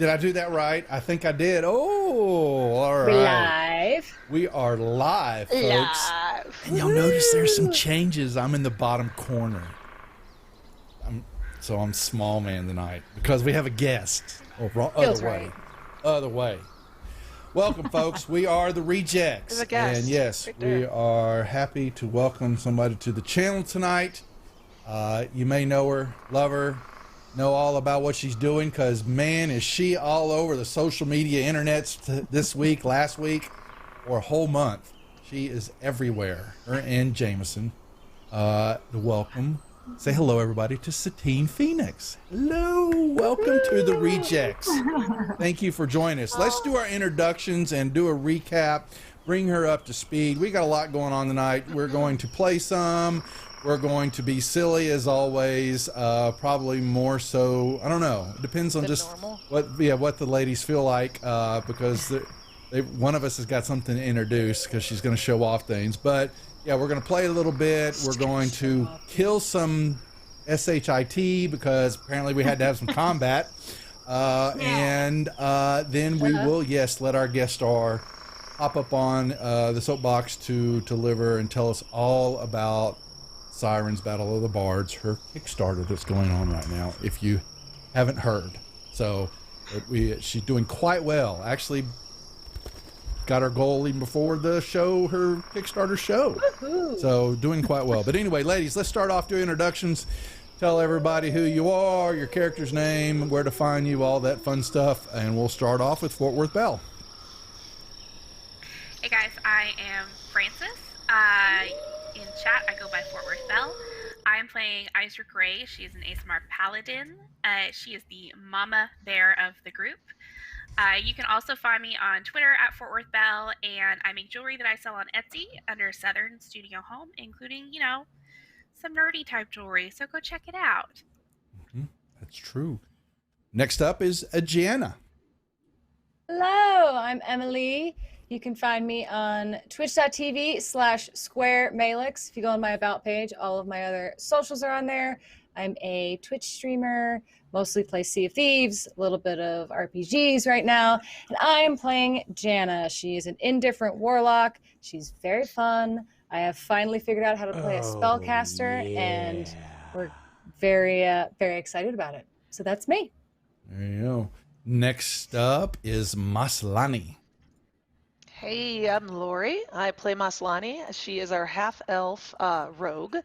Did I do that right? I think I did. Oh, all right. We're live. We are live, folks. Live. And you'll notice there's some changes. I'm in the bottom corner. I'm small man tonight because we have a guest. Oh, wrong, other way. Right. Other way. Welcome, folks. We are the Rejects. There's a guest And yes, right there. we are happy to welcome somebody to the channel tonight. You may know her, love her, know all about what she's doing, because man, is she all over the social media internets this week, last week, or a whole month. She is everywhere. Her and Jameson. Welcome. Say hello, everybody, to Satine Phoenix. Hello. Welcome to the Rejects. Thank you for joining us. Let's do our introductions and do a recap. Bring her up to speed. We got a lot going on tonight. We're going to play some. We're going to be silly as always. Probably more so. I don't know. It depends on just normal? what the ladies feel like, because one of us has got something to introduce because she's going to show off things. But yeah, we're going to play a little bit. We're going to kill some SHIT because apparently we had to have some combat. And then we will, let our guest star hop up on the soapbox to deliver and tell us all about Siren's Battle of the Bards, her Kickstarter that's going on right now, if you haven't heard. So she's doing quite well. Actually, got her goal even before the show, her Kickstarter show. Woohoo. So doing quite well. But anyway, ladies, let's start off doing introductions. Tell everybody who you are, your character's name, where to find you, all that fun stuff. And we'll start off with Fort Worth Belle. Hey guys, I am Francis. In chat, I go by Fort Worth Belle. I am playing Isra Gray. She is an ASMR paladin. She is the mama bear of the group. You can also find me on Twitter at Fort Worth Belle, and I make jewelry that I sell on Etsy under Southern Studio Home, including, some nerdy type jewelry. So go check it out. Mm-hmm. That's true. Next up is Gianna. Hello, I'm Emily. You can find me on twitch.tv/squaremalix. If you go on my about page, all of my other socials are on there. I'm a Twitch streamer, mostly play Sea of Thieves, a little bit of RPGs right now. And I am playing Janna. She is an indifferent warlock. She's very fun. I have finally figured out how to play a spellcaster, and we're very, very excited about it. So that's me. There you go. Next up is Maslani. Hey, I'm Lori. I play Maslani. She is our half-elf rogue.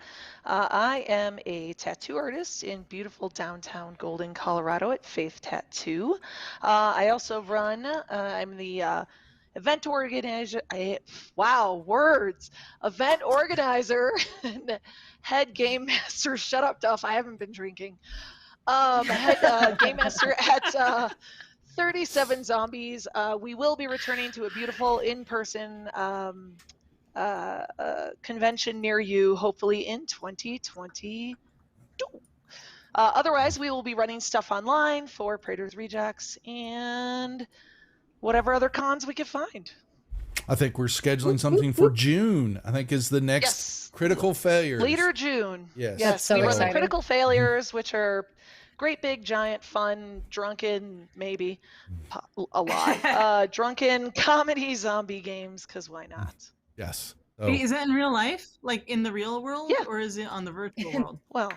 I am a tattoo artist in beautiful downtown Golden, Colorado at Faith Tattoo. I also run, I'm the event organizer, event organizer and head game master. Shut up, Duff, I haven't been drinking. Head game master at 37 Zombies. We will be returning to a beautiful in-person convention near you, hopefully in 2022. Otherwise, we will be running stuff online for Praetor's Rejects and whatever other cons we can find. I think we're scheduling something for June. I think is the next Critical Failures. Later June. Yes. That's so we run exciting. the Critical Failures, which are great, big, giant, fun, drunken, maybe a lot, drunken comedy zombie games, because why not? Yes. Wait, is that in real life? Like in the real world? Yeah. Or is it on the virtual world? Well,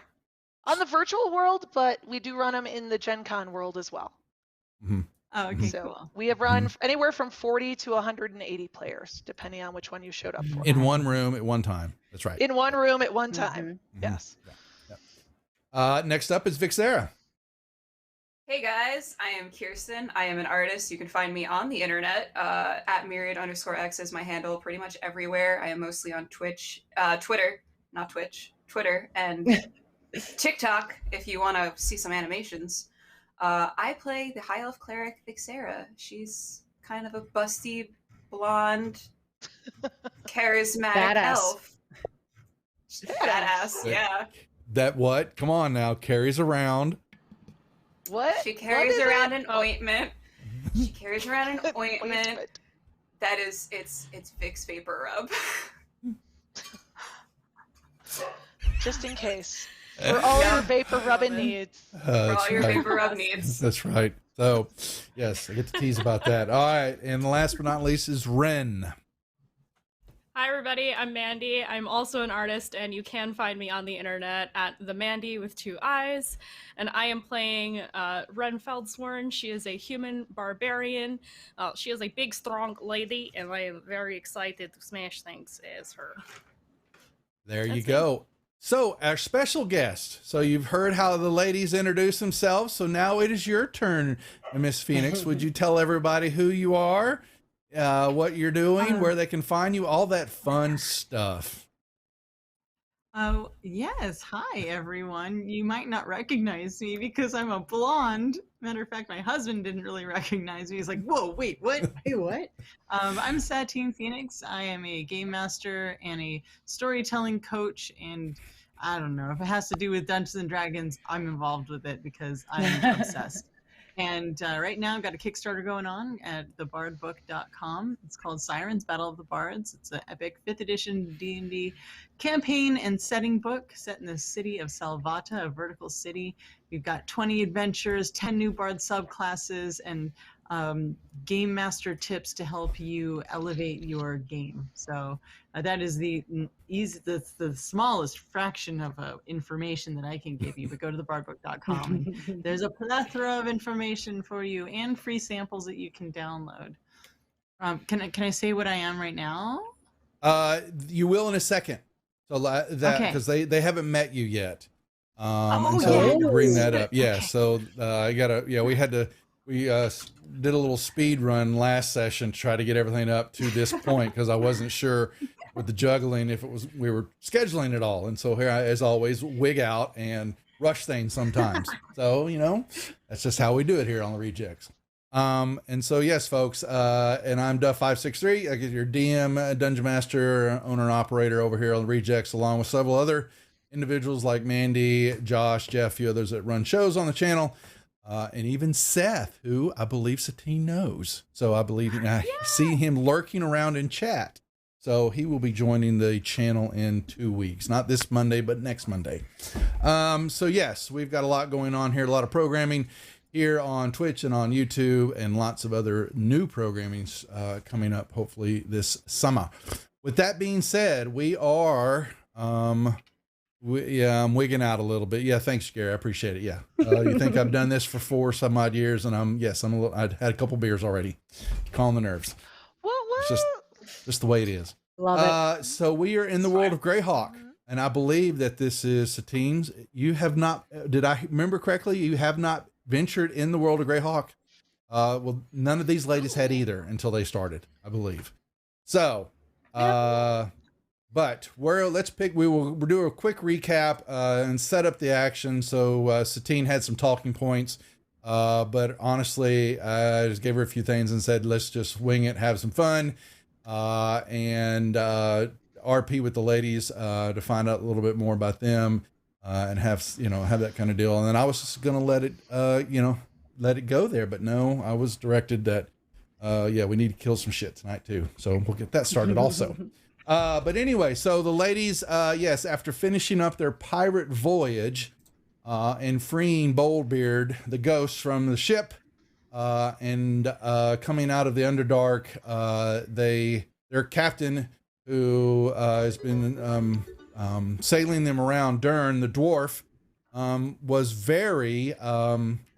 on the virtual world, but we do run them in the Gen Con world as well. Mm-hmm. Oh, okay, So cool. we have run anywhere from 40 to 180 players, depending on which one you showed up for. In one room at one time. That's right. In one room at one time. Mm-hmm. Yes. Yeah. Next up is Vixera. Hey guys, I am Kirsten. I am an artist. You can find me on the internet. At myriad_x is my handle pretty much everywhere. I am mostly on Twitch, Twitter, and TikTok if you want to see some animations. I play the High Elf Cleric Vixera. She's kind of a busty, blonde, charismatic elf. Badass, yeah. That what? Come on now. Carries around. What? She carries around an ointment. She carries around an ointment. That is, it's Vicks Vapor Rub. Just in case. For all your vapor rubbing needs. For all That's your right. vapor rub needs. That's right. So, yes, I get to tease about that. All right, and last but not least is Ren. Hi, everybody. I'm Mandy. I'm also an artist, and you can find me on the internet at the Mandy with 2 eyes. And I am playing Ren Feldsworn. She is a human barbarian. She is a big, strong lady, and I am very excited to smash things as her. There you That's go. So, our special guest. So, you've heard how the ladies introduce themselves. So, now it is your turn, Miss Phoenix. Would you tell everybody who you are, what you're doing, where they can find you, all that fun stuff? Oh, yes. Hi, everyone. You might not recognize me because I'm a blonde. Matter of fact, my husband didn't really recognize me. He's like, whoa, wait, what? Wait, what? I'm Satine Phoenix. I am a game master and a storytelling coach. And I don't know, if it has to do with Dungeons and Dragons, I'm involved with it because I'm obsessed. And right now, I've got a Kickstarter going on at thebardbook.com. It's called Sirens: Battle of the Bards. It's an epic 5th edition D&D campaign and setting book set in the city of Salvata, a vertical city. We've got 20 adventures, 10 new bard subclasses, and game master tips to help you elevate your game. So that is the smallest fraction of information that I can give you, but go to thebardbook.com. And there's a plethora of information for you and free samples that you can download. Can I say what I am right now? You will in a second. So that because they haven't met you yet. And so yeah. we'll bring that up. Yeah. Okay. So we did a little speed run last session to try to get everything up to this point because I wasn't sure with the juggling if we were scheduling it all. And so here I, as always, wig out and rush things sometimes. So, that's just how we do it here on the Rejects. And so, yes, folks, and I'm Duff563. I get your DM, Dungeon Master, owner and operator over here on the Rejects, along with several other individuals like Mandy, Josh, Jeff, a few others that run shows on the channel, and even Seth, who I believe Satine knows. So I believe I see him lurking around in chat. So he will be joining the channel in 2 weeks, not this Monday, but next Monday. So yes, we've got a lot going on here, a lot of programming here on Twitch and on YouTube, and lots of other new programming coming up hopefully this summer. With that being said, we are I'm wigging out a little bit. Yeah, thanks, Gary. I appreciate it. Yeah, you think I've done this for 4 some odd years, and I've had a couple beers already, calm the nerves. It's just the way it is. Love it. So we are in the world of Greyhawk, and I believe that this is Satine's. You have not. Did I remember correctly? You have not ventured in the world of Greyhawk. Well, none of these ladies had either until they started, I believe. So, but we'll do a quick recap and set up the action. So Satine had some talking points, but honestly, I just gave her a few things and said, let's just wing it, have some fun, and RP with the ladies to find out a little bit more about them. And have that kind of deal. And then I was just going to let it go there. But no, I was directed that, we need to kill some shit tonight too. So we'll get that started also. But anyway, so the ladies, after finishing up their pirate voyage, and freeing Boldbeard, the ghost, from the ship, and coming out of the Underdark, their captain, who has been sailing them around, Dern, the dwarf, was very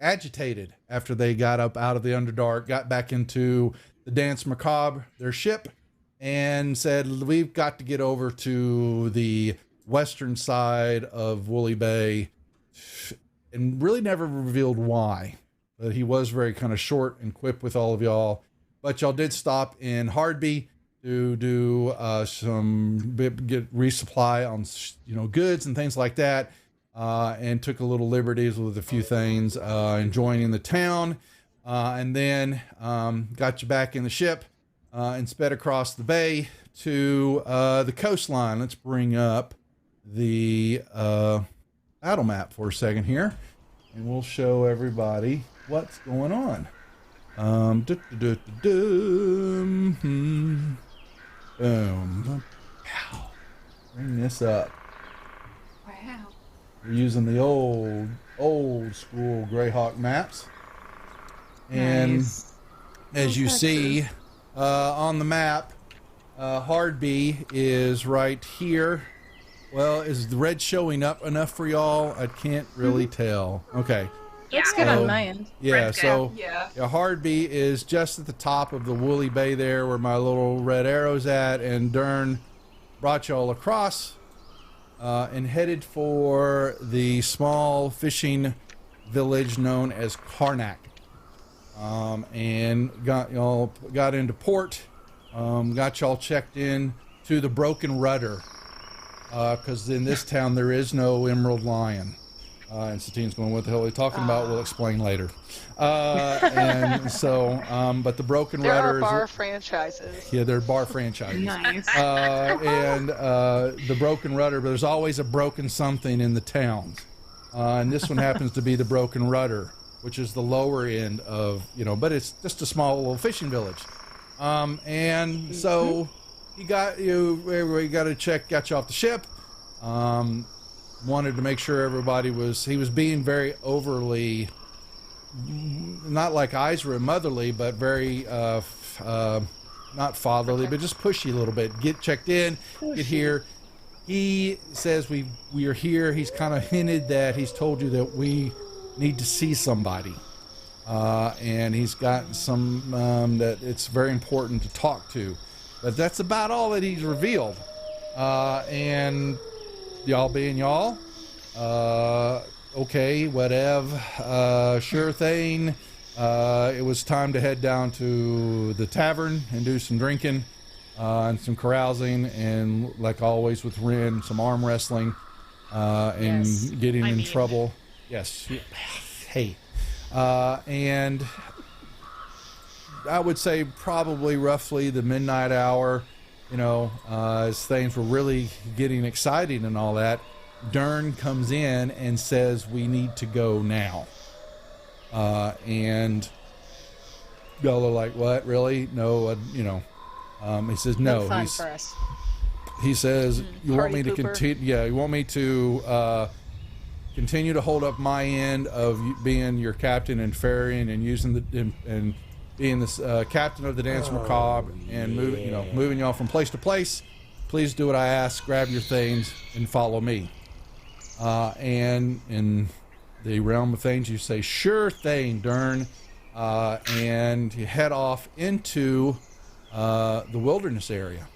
agitated after they got up out of the Underdark, got back into the Dance Macabre, their ship, and said, we've got to get over to the western side of Woolly Bay, and really never revealed why. But he was very kind of short and quip with all of y'all. But y'all did stop in Hardby to do get resupply on goods and things like that, and took a little liberties with a few things, enjoying the town, and then got you back in the ship and sped across the bay to the coastline. Let's bring up the battle map for a second here, and we'll show everybody what's going on. Boom. Pow. Bring this up. Wow. We're using the old school Greyhawk maps. And Nice. as you see on the map, Hardby is right here. Well, is the red showing up enough for y'all? I can't really tell. Okay. Looks Yeah. good So- on my end. Yeah, Red's good. so Yeah. Hardby is just at the top of the woolly bay there where my little red arrow's at, and Dern brought y'all across and headed for the small fishing village known as Karnak. And got into port, got y'all checked in to the Broken Rudder, because in this town there is no Emerald Lion. And Satine's going, what the hell are they talking about? We'll explain later. And so, but the Broken There Rudder are is... bar franchises. Yeah, they're bar franchises. Nice. And the Broken Rudder, but there's always a broken something in the towns. And this one happens to be the Broken Rudder, which is the lower end of, but it's just a small little fishing village. And so he got you got you off the ship. Wanted to make sure he was being very overly, not like Isra motherly, but very, not fatherly, but just pushy a little bit. Get checked in, get here. He says we are here. He's kind of hinted that he's told you that we need to see somebody. And he's got some that it's very important to talk to. But that's about all that he's revealed. And y'all being y'all, okay, whatever, sure thing. It was time to head down to the tavern and do some drinking and some carousing, and like always with Ren, some arm wrestling and Yes. getting I in mean. trouble. Yes. Hey. And I would say probably roughly the midnight hour, as things were really getting exciting and all that, Dern comes in and says, we need to go now. And y'all are like, what, really? No, he says, no. Big fun for us. He says, you want Party me to pooper. continue? Yeah, you want me to continue to hold up my end of being your captain and ferrying and using and being the captain of the Dance Macabre and moving y'all from place to place. Please do what I ask. Grab your things and follow me. And in the realm of things, you say, sure thing, Dern. And you head off into the wilderness area.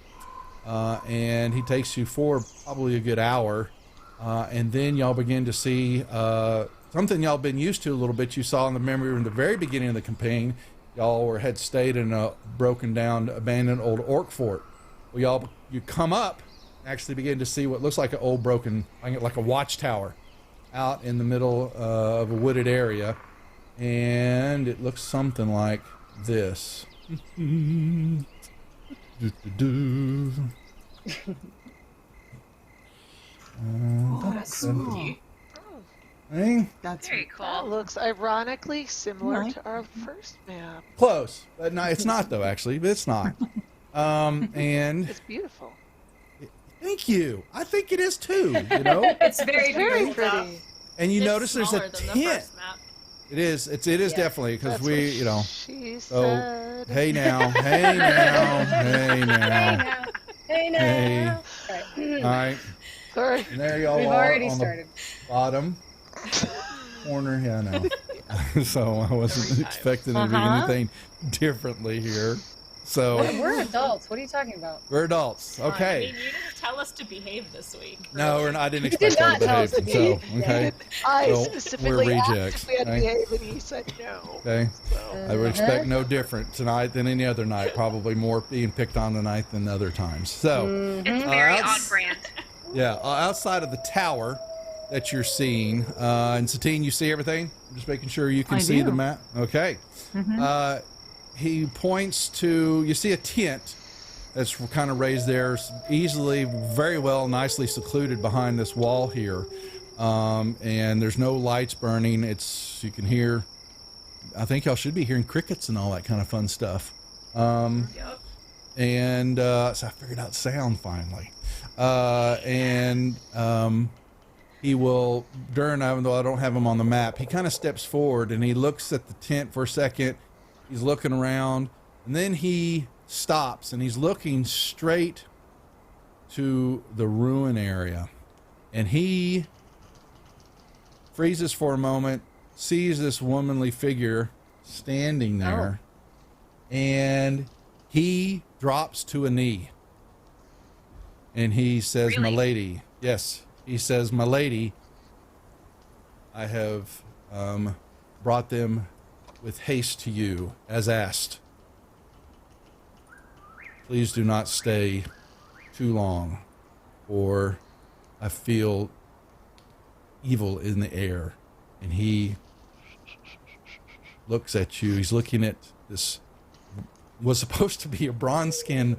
And he takes you for probably a good hour. And then y'all begin to see something y'all been used to a little bit. You saw in the memory in the very beginning of the campaign, y'all had stayed in a broken down, abandoned old orc fort. Well, you come up, actually begin to see what looks like an old broken, like a watchtower out in the middle of a wooded area. And it looks something like this. Oh, that's spooky. Hey, That's Very That cool. looks ironically similar Right. to our first map. close, but no, it's not though. Actually, but it's not. And It's beautiful. thank you. I think it is too. It's very, Very very pretty. And you It's notice there's smaller a than the tent. first map. It is. It is Yeah. definitely because That's we, what she So said. hey now, hey now, hey Hey now. now. Hey now. All Right. right, Sorry. and there y'all We've are already on started. the bottom corner. Yeah, I know. So I wasn't expecting it to be anything differently here. So We're adults. What are you talking about? we're adults. I Okay. mean, you didn't tell us to behave this week. No, really. I didn't You did expect y'all not to tell us behave. to So behave. okay, I So, specifically we're asked rejects, if we had to okay? behave, and he said no. okay. So. I would expect no different tonight than any other night. Probably more being picked on tonight than other times. So. It's very outs- on brand. Yeah, outside of the tower that you're seeing, and Satine, you see everything? I'm just making sure you can I see do. the map. Okay. He points to, you see a tent that's kind of raised there, easily, very well, nicely secluded behind this wall here. And there's no lights burning. You can hear, I think y'all should be hearing crickets and all that kind of fun stuff. Yep. And so I figured out sound finally. he will, Dern, even though I don't have him on the map, he kind of steps forward and he looks at the tent for a second. He's looking around, and then he stops and he's looking straight to the ruin area. And he freezes for a moment, sees this womanly figure standing there, and he drops to a knee. And he says, Really? "My lady," yes, he says, "My lady, I have brought them with haste to you, as asked. Please do not stay too long, or I feel evil in the air." And he looks at you. He's looking at this, was supposed to be a bronze-skinned,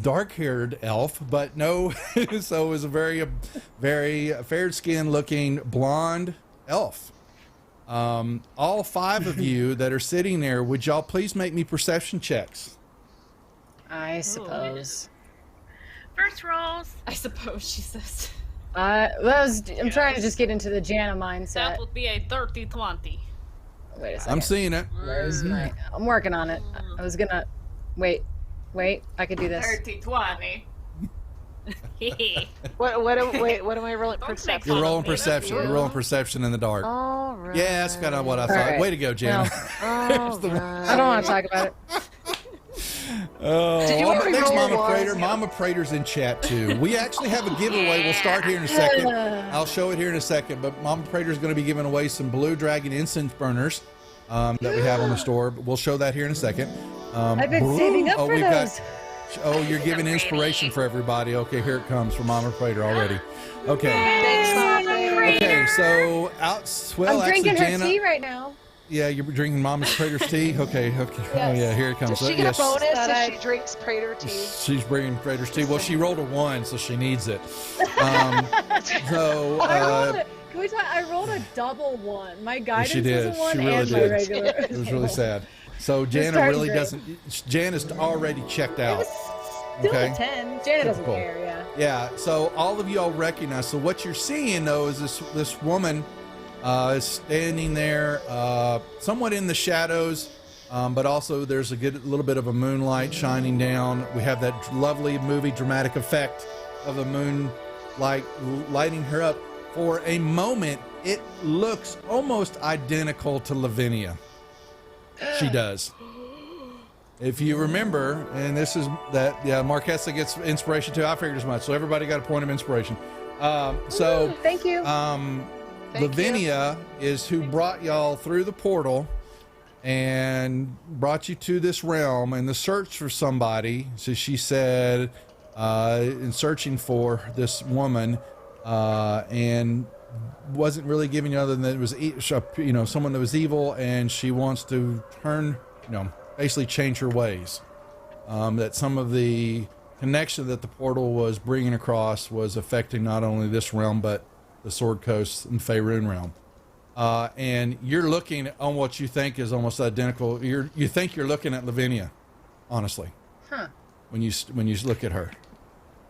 dark-haired elf, but no. So it was a very fair-skinned looking blonde elf. All 5 of you that are sitting there, would y'all please make me perception checks? I suppose. First rolls. I suppose she says. I'm trying to just get into the Jana mindset. That would be a 30-20. Wait a second. I'm seeing it. Where's my? I'm working on it. I was gonna. Wait. I could do this. 30-20. What am I rolling? Perception. You're rolling perception. You're rolling perception in the dark. All right. Yeah, that's kind of what I thought. right. Way to go, Jana. All right. I don't want to talk about it. Oh, Did you already thanks, roll Mama one? Prater. Mama Prater's in chat too. We actually have a giveaway. We'll start here in a second. I'll show it here in a second. But Mama Prater's going to be giving away some Blue Dragon incense burners that we have on the store. We'll show that here in a second. I've been saving up for we've those. You're giving inspiration for everybody. Okay, here it comes from Mama Prater already. Okay. Thanks, Mama Prater. Okay, so well, I'm drinking actually, her Jana. tea right now. Yeah, you're drinking Mama's Prater's tea? Okay. Oh, yeah, here it comes. Does she get Yes. a bonus That if she drinks Prater tea? She's bringing Prater's tea. Well, she rolled a 1, so she needs it. Can we talk? I rolled a double 1. My guidance she did. was a 1 She really and my did. regular. It was really sad. So Jana starting really great. doesn't. Jana's already checked out. Still Okay. a 10. Jana doesn't Typical. care, yeah. Yeah. So all of y'all recognize. So what you're seeing though is this woman is standing there, somewhat in the shadows, but also there's a little bit of a moonlight shining down. We have that lovely movie dramatic effect of the moonlight lighting her up. For a moment, it looks almost identical to Lavinia. She does. If you remember, and this is that, yeah, Marquesa gets inspiration too. I figured as much. So everybody got a point of inspiration. Thank you. Lavinia is who brought y'all through the portal and brought you to this realm and the search for somebody. So she said, in searching for this woman, and wasn't really giving you other than that it was, someone that was evil, and she wants to turn, basically change her ways. That some of the connection that the portal was bringing across was affecting not only this realm, but the Sword Coast and Faerun realm. And you're looking on what you think is almost identical. You think you're looking at Lavinia, honestly. Huh. When you look at her.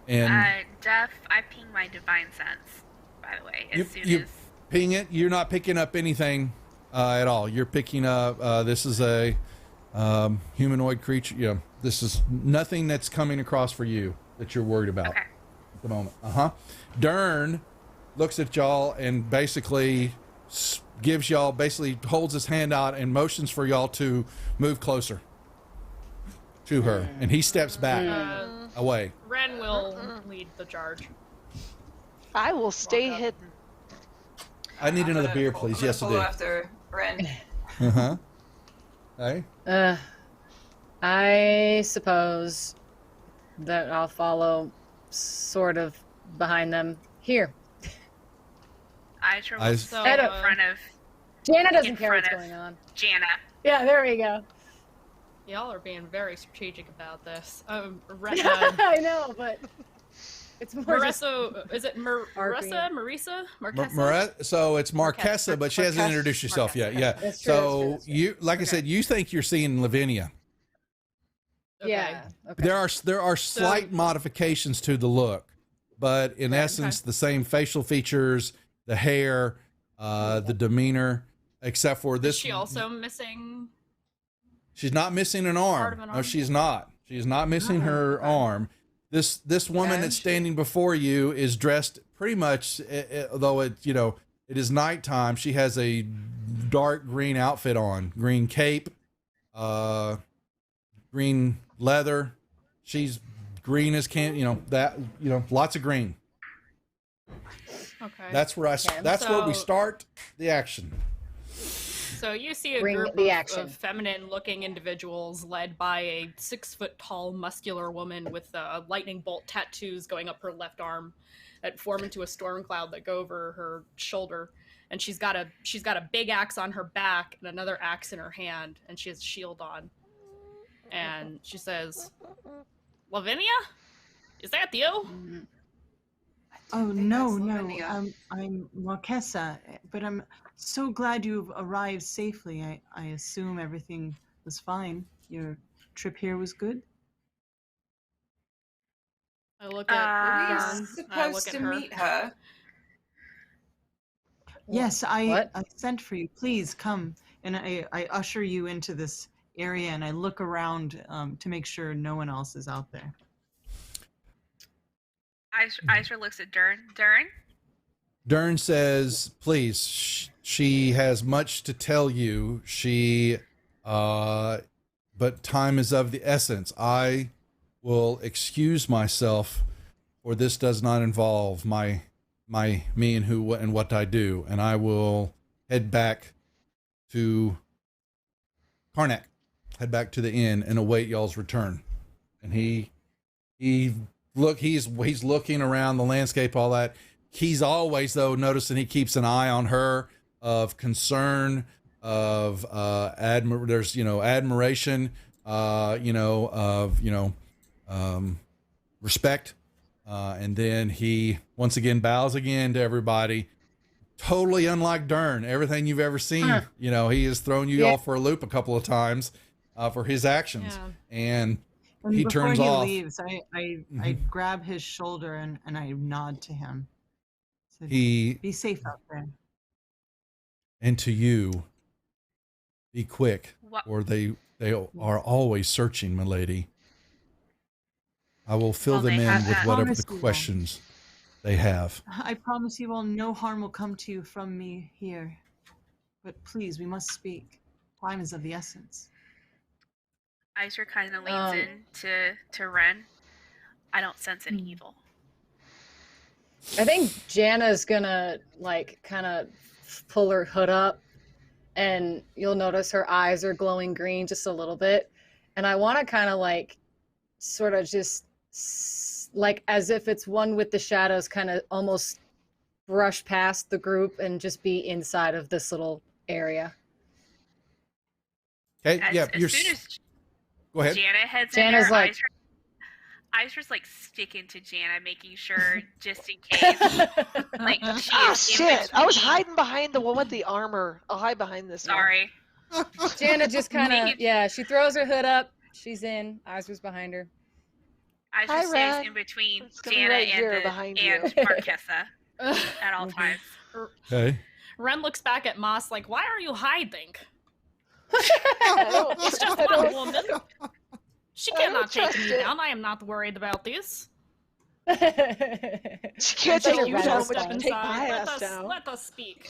And Jeff, I ping my divine sense, by the way, as soon you as... ping it. You're not picking up anything at all. You're picking up, this is a humanoid creature. This is nothing that's coming across for you that you're worried about at the moment. Dern looks at y'all and basically gives y'all, basically holds his hand out and motions for y'all to move closer to her. And he steps back away. Ren will lead the charge. I will stay hidden. I need another beer, please. Yes, I follow do. after Ren. Hey? I suppose that I'll follow sort of behind them here. I will I- stay I in don't- front of Jana In doesn't care front what's of- going on. Jana. Yeah, there we go. Y'all are being very strategic about this. Ren, I know, but it's more just Marissa, is it Marissa? Marissa? So it's Marquesa, but she hasn't introduced herself yet. Yeah. That's true, So that's true. you, like I said, you think you're seeing Lavinia. Okay. yeah. Okay. There are slight modifications to the look, but in essence, the same facial features, the hair, the demeanor, except for this. Is she also missing? She's not missing an Part arm. of an No, arm? she's not. She's not missing her arm. This woman Yeah, that's standing before you is dressed pretty much, though it is nighttime. She has a dark green outfit on, green cape, green leather. She's green as lots of green. Okay. That's where where we start the action. So you see a Bring group the of action. feminine-looking individuals led by a 6-foot-tall, muscular woman with lightning bolt tattoos going up her left arm that form into a storm cloud that go over her shoulder. And she's got a big axe on her back and another axe in her hand, and she has a shield on. And she says, "Lavinia, is that you?" Oh, think no, that's no. Lavinia. I'm Marquesa, but I'm so glad you've arrived safely. I assume everything was fine. Your trip here was good? I look Were at we Darn. I look supposed at to her. meet her? Yes, What? I sent for you. Please come. And I usher you into this area and I look around to make sure no one else is out there. Isra looks at Dern. Dern? Dern says, please, she has much to tell you. But time is of the essence. I will excuse myself, for this does not involve me and who and what I do. And I will head back to Karnak, head back to the inn and await y'all's return. And he's looking around the landscape, all that. He's always, though, noticing he keeps an eye on her, of concern, of admiration, respect, and then he once again bows again to everybody. Totally unlike Dern, everything you've ever seen. He has thrown you off for a loop a couple of times for his actions, and he before turns he off. leaves, I grab his shoulder and I nod to him. Said, be safe out there. And to you, be quick, What? or they are always searching, milady. I will fill Well, them they in have with that. whatever the Promise you won't. questions they have. I promise you all no harm will come to you from me here. But please, we must speak. Time is of the essence. Isra kind of leans in to Ren. I don't sense any evil. I think Jana's gonna kind of pull her hood up, and you'll notice her eyes are glowing green just a little bit. And I want to kind of sort of just as if it's one with the shadows, kind of almost brush past the group and just be inside of this little area. Okay, As soon as go ahead. Jana heads Jana's in there, like- Isra's sticking to Jana, making sure just in case. She Oh is in shit! I was between- hiding behind the one with the armor. I'll hide behind this one. Sorry. Jana just kind of, she throws her hood up. She's in. Isra's behind her. Hi, Isra stays Ren. in between It's gonna be Jana right here and behind and you. Marquesa at all times. Okay. Ren looks back at Moss like, "Why are you hiding? I It's just don't- one woman. She I don't cannot take trust me it. down. I am not worried about this." She can't Such take a you rebel down, but style. she can take my ass let down. us speak.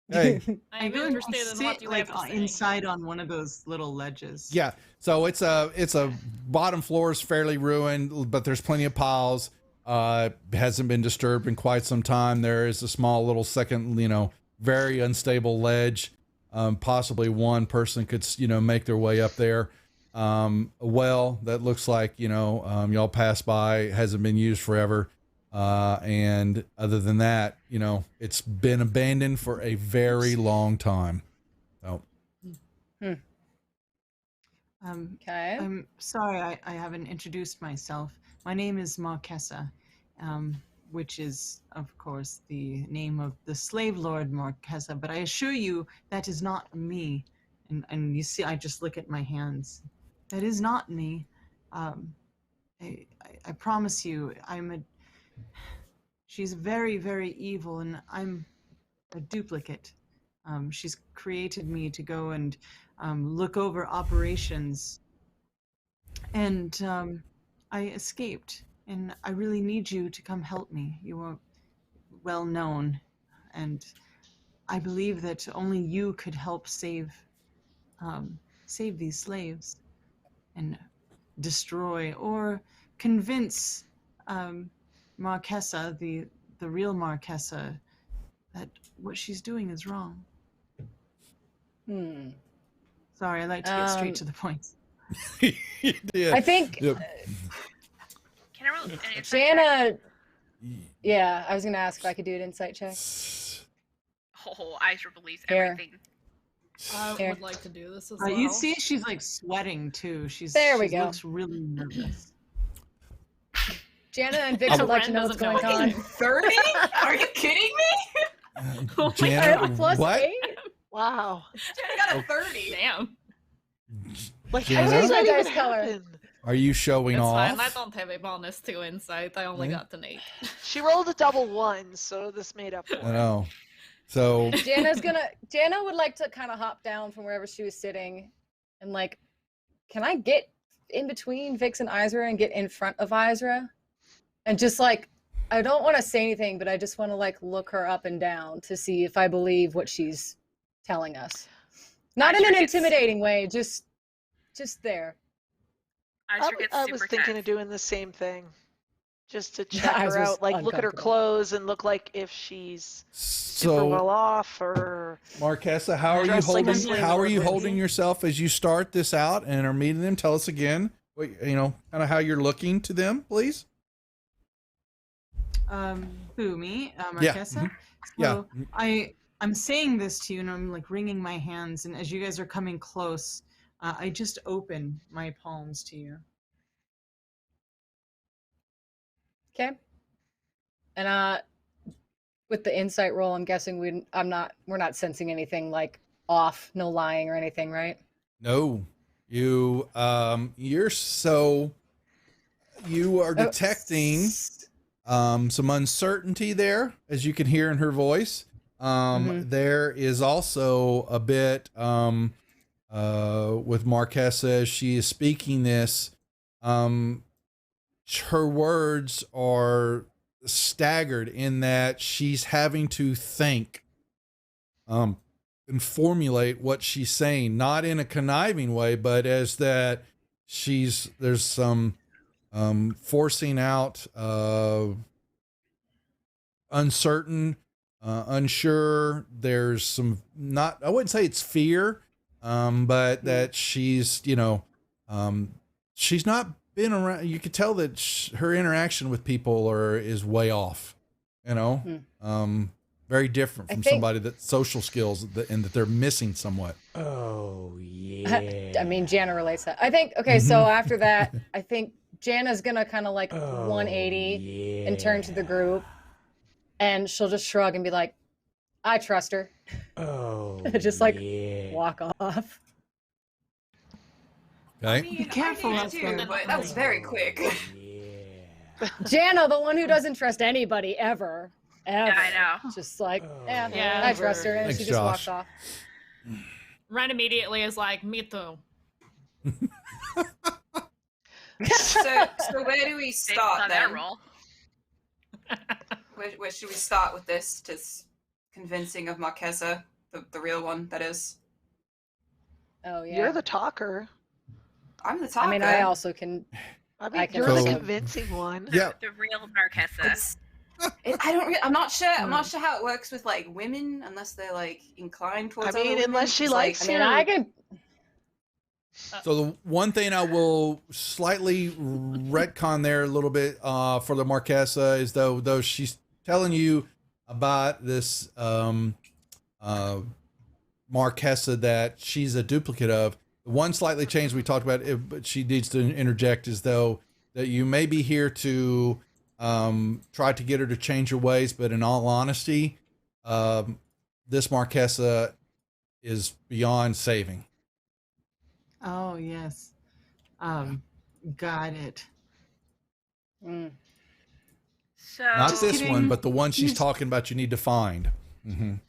Hey. I am go and interested in what sit you have to say. inside on one of those little ledges. Yeah. So it's a bottom floor is fairly ruined, but there's plenty of piles. Hasn't been disturbed in quite some time. There is a small little second, very unstable ledge. Possibly one person could, make their way up there. A well that looks like, y'all pass by, hasn't been used forever. And other than that, it's been abandoned for a very long time. So. Okay. I'm sorry I haven't introduced myself. My name is Marquesa, which is, of course, the name of the slave lord Marquesa, but I assure you that is not me. And you see, I just look at my hands. That is not me. I promise you, she's very, very evil, and I'm a duplicate. She's created me to go and look over operations, and I escaped, and I really need you to come help me. You are well known, and I believe that only you could help save these slaves and destroy or convince Marquesa, the real Marquesa, that what she's doing is wrong. Sorry, I like to get straight to the point. You did. I think Yep. Can I roll an insight check? Jana. Yeah, I was gonna ask if I could do an insight check. Oh, Aisha believes Here. everything. I Here. would like to do this as well. You see, she's like sweating too. There we she go. looks really nervous. Jana and Vix would like to know what's Ren going doesn't know on. 30? Are you kidding me? Oh my I have a Jana, plus what? 8. Wow. Jenna got a 30. Damn. Like, Jana? how does that What even dice color? happen? Are you showing It's off? fine. I don't have a bonus to insight. I only Right. got an 8. She rolled a double 1, so this made up for it. I know. So Jana would like to kind of hop down from wherever she was sitting and like, can I get in between Vix and Izra and get in front of Izra? And just like, I don't want to say anything, but I just want to like look her up and down to see if I believe what she's telling us. Not in Izra an gets- intimidating way, just there. Aisha gets I super was thinking tense. of doing the same thing. Just to check her Izra's out, like look at her uncomfortable. clothes and look like if she's super well so off or Marquesa, how are you Dressed like a holding? slave How are you lord. holding yourself as you start this out and are meeting them? Tell us again. What, kind of how you're looking to them, please. Who, me? Yeah, Marquesa? Yeah. So I'm saying this to you, and I'm like wringing my hands, and as you guys are coming close, I just open my palms to you. Okay. And with the insight roll, I'm guessing we're not sensing anything like off, no lying or anything, right? No, you you are detecting some uncertainty there, as you can hear in her voice. There is also a bit with Marquesa as she is speaking this. Her words are staggered in that she's having to think and formulate what she's saying, not in a conniving way, but as that there's some forcing out uncertain, unsure. There's some I wouldn't say it's fear, but that she's she's not been around. You could tell that her interaction with people is way off, very different from somebody that social skills and that they're missing somewhat. Oh yeah. I mean, Jana relates that. I think, okay, so after that, I think Jana's gonna kind of like 180 and turn to the group, and she'll just shrug and be like, I trust her. Oh Just like yeah. walk off. Okay. Be careful out there. but that was very quick. Yeah. Jana, the one who doesn't trust anybody ever. Yeah, I know. Just like, yeah, Yeah. I trust her. And Thanks, she just walks Josh. off. Ren immediately is like, me too. So where do we Based start on that then? roll. Where should we start with this? Convincing of Marquesa, the real one, that is. Oh, yeah. you're the talker. I'm the talker. I mean, I also can. I mean, can you're the also- convincing one. Yeah. The real Marquesa. I'm not sure. I'm not sure how it works with like women, unless they're like inclined towards. I mean, other women. unless she It's likes I mean, I could. So the one thing I will slightly retcon there a little bit for the Marquesa is though she's telling you about this Marquesa that she's a duplicate of. The one slightly changed we talked about, but she needs to interject is though that you may be here to try to get her to change her ways, but in all honesty, this Marquesa is beyond saving. Oh yes. Got it. Mm. So Not Just this kidding. one, but the one she's He's- talking about you need to find. right.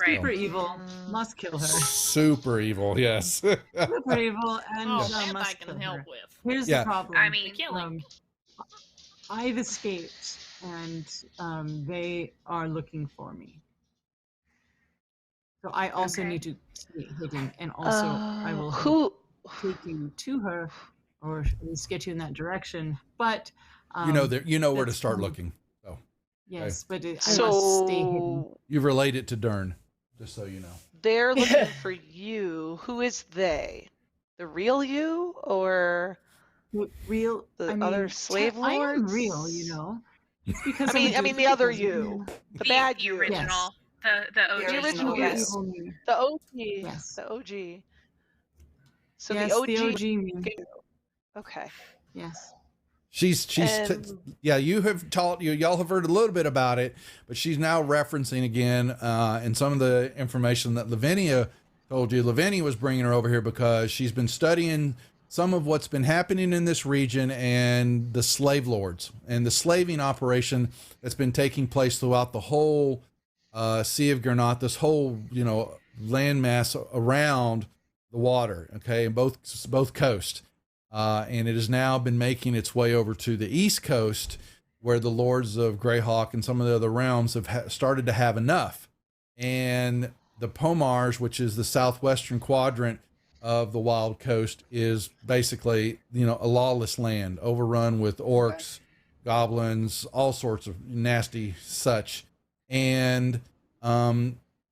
Super evil. Must kill her. Super evil, yes. Super evil and Oh, that I must can kill help her. with. Here's Yeah. the problem. I mean, Killing. I've escaped, and they are looking for me. So I also Okay. need to stay hidden, and also I will Who? take you to her, or at least get you in that direction. But You know where to that's start fine. looking. So Yes, but I must stay hidden. So you relate it to Dern, just so you know. they're looking for you. Who is they? The real you or Real. the I mean, other slave I am lords? real, you know. It's because I I'm a mean, good the other person. you, the bad the you, original, the OG. the original, The yes, evil me. the OG, Yes. the OG. So Yes, the OG. the OG me. Okay. Yes. Yeah, you have taught y'all have heard a little bit about it, but she's now referencing again and some of the information that Lavinia told you. Lavinia was bringing her over here because she's been studying some of what's been happening in this region and the slave lords and the slaving operation that's been taking place throughout the whole Sea of Gernot, this whole landmass around the water, okay, and both coasts. And it has now been making its way over to the East Coast, where the lords of Greyhawk and some of the other realms have started to have enough. And the Pomars, which is the southwestern quadrant of the Wild Coast, is basically, a lawless land, overrun with orcs, goblins, all sorts of nasty such. And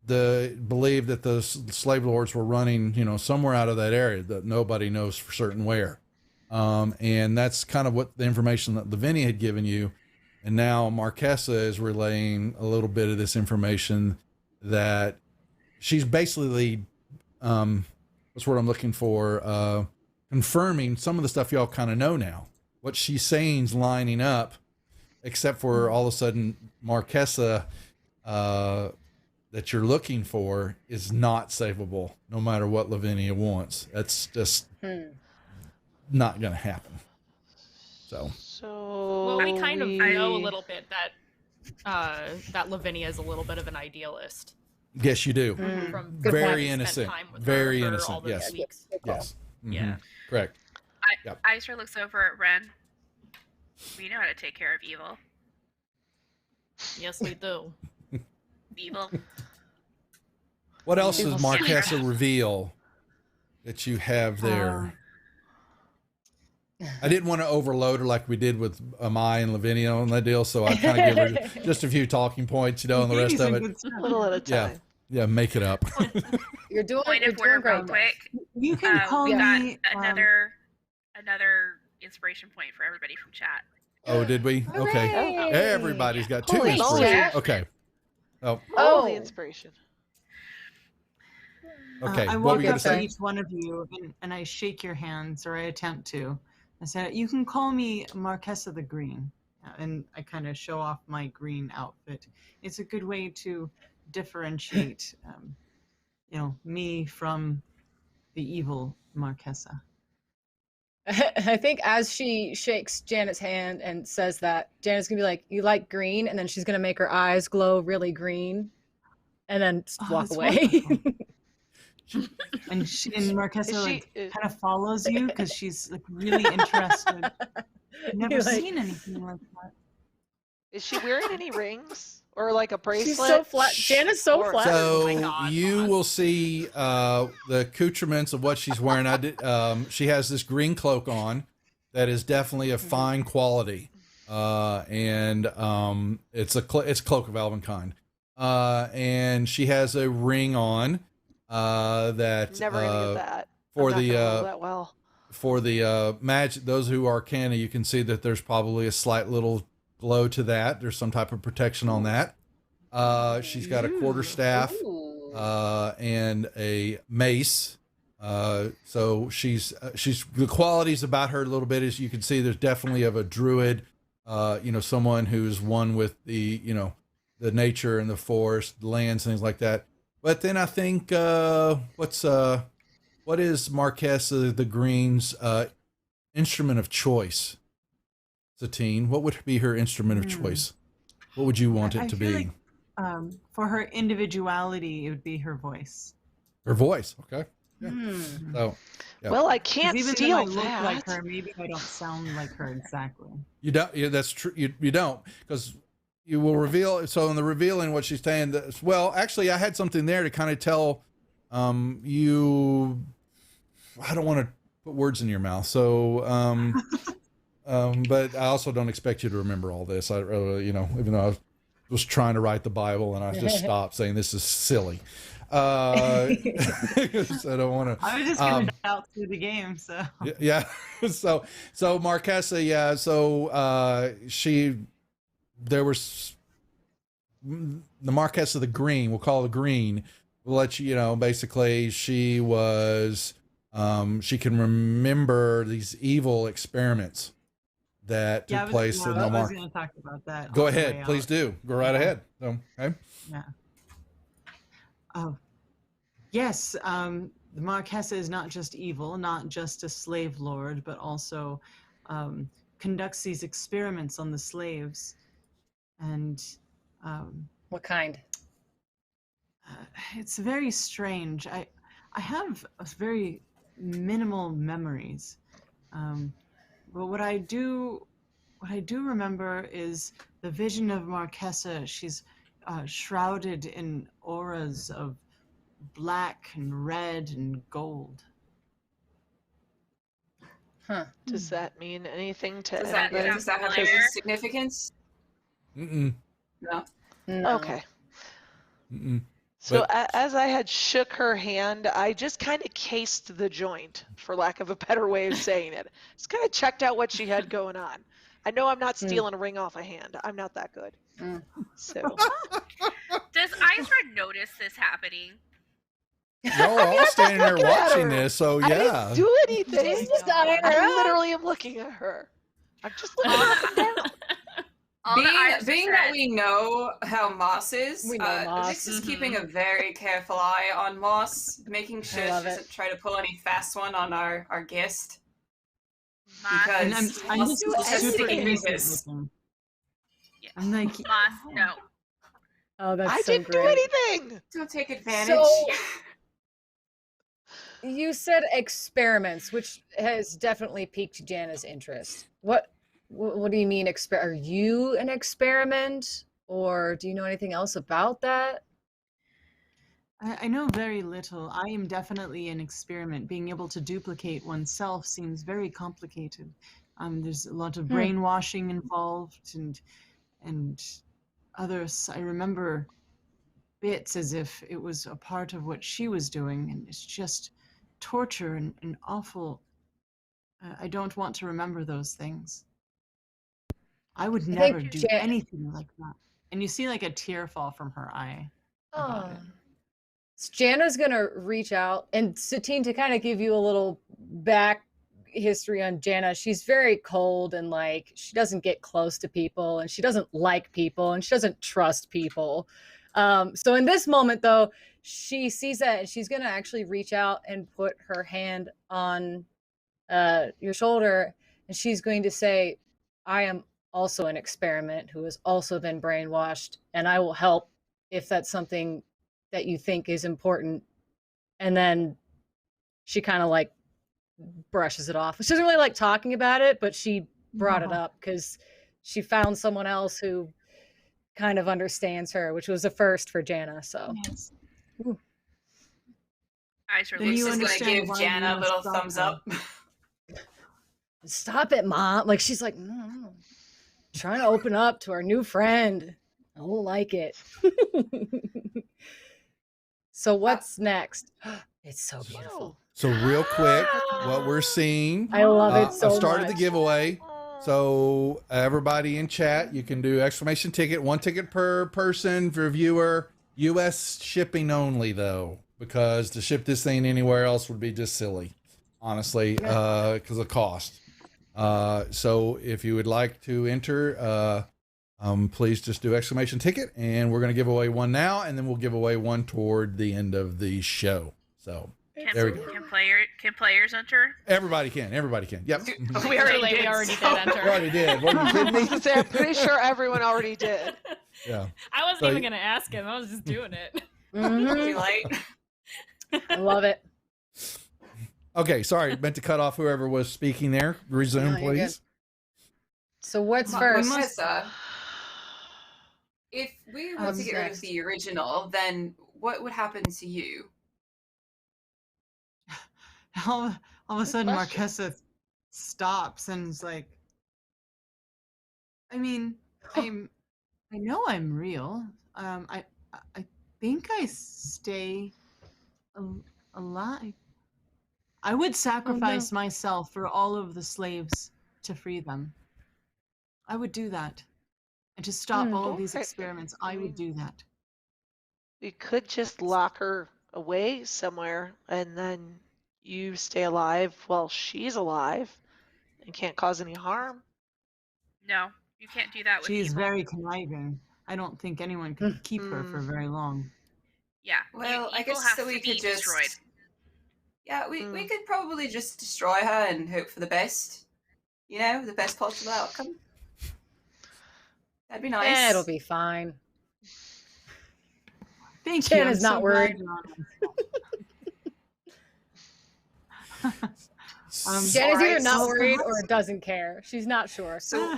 believe that the slave lords were running, somewhere out of that area that nobody knows for certain where. And that's kind of what the information that Lavinia had given you. And now Marquesa is relaying a little bit of this information that she's basically, what's what I'm looking for, confirming some of the stuff y'all kind of know now. What she's saying is lining up, except for all of a sudden Marquesa, that you're looking for is not savable, no matter what Lavinia wants. That's just not going to happen. So So Well, we kind of know a little bit that Lavinia is a little bit of an idealist. yes, you do. From Good Very point. spent innocent. time with Very her for innocent. all those Yes. weeks. Yes. Mhm. Yeah. Correct. Yep. Isra looks over at Ren. We know how to take care of evil. Yes, we do. Evil. What else People does Marquesa reveal that you have there? I didn't want to overload her like we did with Amai and Lavinia on that deal, so I kind of give her just a few talking points, and the rest of it. a little at a time. Yeah, make it up. You're doing, Point you're of order, doing real great. quick. You can call We got me another inspiration point for everybody from chat. Oh, did we? Okay. Hooray! Everybody's got two Holy inspiration. shit. Okay. Oh, All Oh. the inspiration. okay. I What walk were you going up to to say? each one of you and I shake your hands, or I attempt to. I said, "You can call me Marquesa the Green," and I kind of show off my green outfit. It's a good way to differentiate, me from the evil Marquesa. I think as she shakes Janet's hand and says that, Janet's gonna be like, "You like green?" And then she's gonna make her eyes glow really green, and then just Oh, walk that's away. wonderful. And Marquesa Is- kind of follows you because she's like really interested. I've never You're like- seen anything like that. Is she wearing any rings or like a bracelet? She's so flat. Janet's so Or- flat. So Oh my God, you Boss. will see the accoutrements of what she's wearing. I did. She has this green cloak on that is definitely of fine quality, and it's it's cloak of Elvenkind, and she has a ring on that Never any of that. for I'm not the gonna roll that well. for the magic. Those who are arcana, you can see that there's probably a slight little glow to that. There's some type of protection on that. She's got a quarterstaff and a mace. So she's the qualities about her a little bit is you can see there's definitely of a druid, someone who's one with the the nature and the forest, the lands, things like that. But then I think what is Marquesa the Green's instrument of choice? Satine, what would be her instrument of choice? What would you want I it to feel be? like, for her individuality, it would be her voice. Her voice. Okay. Yeah. Hmm. So, yeah. Well, I 'Cause can't even though steal I look that. like her, maybe I don't sound like her exactly. You don't. Yeah, that's true. You don't, because you will reveal. So in the revealing, what she's saying. That, well, actually, I had something there to kind of tell you. I don't want to put words in your mouth. So, but I also don't expect you to remember all this. I, even though I was trying to write the Bible and I just stopped saying this is silly. I don't want to. I was just going to out through the game, so. Yeah. So Marquesa, yeah. So there was the Marquesa the Green. We'll call her Green. We'll let you, basically she was, she can remember these evil experiments that took place in the I was going to talk about that. Go ahead, please do. Go right ahead. So, okay. Yeah. Oh, yes. The Marquesa is not just evil, not just a slave lord, but also conducts these experiments on the slaves. And What kind? it's very strange. I have very minimal memories, but what I do remember is the vision of Marquesa. She's shrouded in auras of black and red and gold. Huh. Does that mean anything to Does that, anybody? does that have familiar? any significance? Mm-mm. No. No. Okay. Mm-mm. So But- as I had shook her hand, I just kind of cased the joint, for lack of a better way of saying it. Just kind of checked out what she had going on. I know I'm not stealing a ring off a hand. I'm not that good. So Does Izra notice this happening? Y'all are all standing there looking at watching her. this, so I yeah. didn't do anything. Just eyeing her I up. literally am looking at her. I'm just looking up and down. All the eyes are Being set. that we know how Moss is, We know Moss. Vix is keeping a very careful eye on Moss, making sure she love it. doesn't try to pull any fast one on our guest. Moss, Because And I'm Moss just will have super sticky innocent fingers. looking. yeah. I'm like, Moss, no. Oh, that's I so didn't great. do anything. Don't take advantage. So you said experiments, which has definitely piqued Jana's interest. What do you mean? Are you an experiment, or do you know anything else about that? I know very little. I am definitely an experiment. Being able to duplicate oneself seems very complicated. There's a lot of brainwashing involved and others. I remember bits as if it was a part of what she was doing, and it's just torture and awful. I don't want to remember those things. I would think never do Jan- anything like that. And you see like a tear fall from her eye about Oh. it. So Jana's gonna reach out, and Satine, to kind of give you a little back history on Jana. She's very cold, and like she doesn't get close to people, and she doesn't like people, and she doesn't trust people. So in this moment, though, she sees that, and she's gonna actually reach out and put her hand on your shoulder, and she's going to say, "I am also an experiment who has also been brainwashed, and I will help if that's something that you think is important." And then she kind of like brushes it off. She doesn't really like talking about it, but she brought it up because she found someone else who kind of understands her, which was a first for Jana. So Yes. Eyes are Then you Vix is gonna understand give why Jana you a little stop thumbs her. up. stop it, Mom. Like she's like, trying to open up to our new friend. I will like it. So what's next? It's so beautiful. So real quick, what we're seeing. I love it so I've started much. the giveaway. So everybody in chat, you can do exclamation ticket, one ticket per person for viewer. U.S. shipping only though, because to ship this thing anywhere else would be just silly, honestly, because of cost. So if you would like to enter, please just do exclamation ticket, and we're going to give away one now, and then we'll give away one toward the end of the show. So there we go. Can players enter? Everybody can. Everybody can. Yep. Dude, Mhm. we already Clearly, did. we already so- did enter. You already did. What, are you kidding I was me? gonna say, I'm pretty sure everyone already did. Yeah. I wasn't So even you- gonna ask him. I was just doing it. Too Mhm. late. I love it. Okay. Sorry. Meant to cut off whoever was speaking there. Resume, No, you're please. So what's Ma- first? Marquesa, if we were What's to get rid next? of the original, then what would happen to you? All of a Good sudden, question. Marquesa stops and is like, I mean, I know I'm real. I think I stay alive. I would sacrifice myself for all of the slaves to free them. I would do that. And to stop all of these Okay. experiments, I would do that. We could just lock her away somewhere and then you stay alive while she's alive and can't cause any harm. No, you can't do that with She's evil. very conniving. I don't think anyone could keep her for very long. Yeah. Well, I evil guess has so to we be could just destroyed. Yeah, we could probably just destroy her and hope for the best. You know, the best possible outcome. Eh, That'd be nice. it'll be fine. Thank you. Jana's I'm not so worried. glad you're on Jana's Alright, either not so- worried or doesn't care. She's not sure. So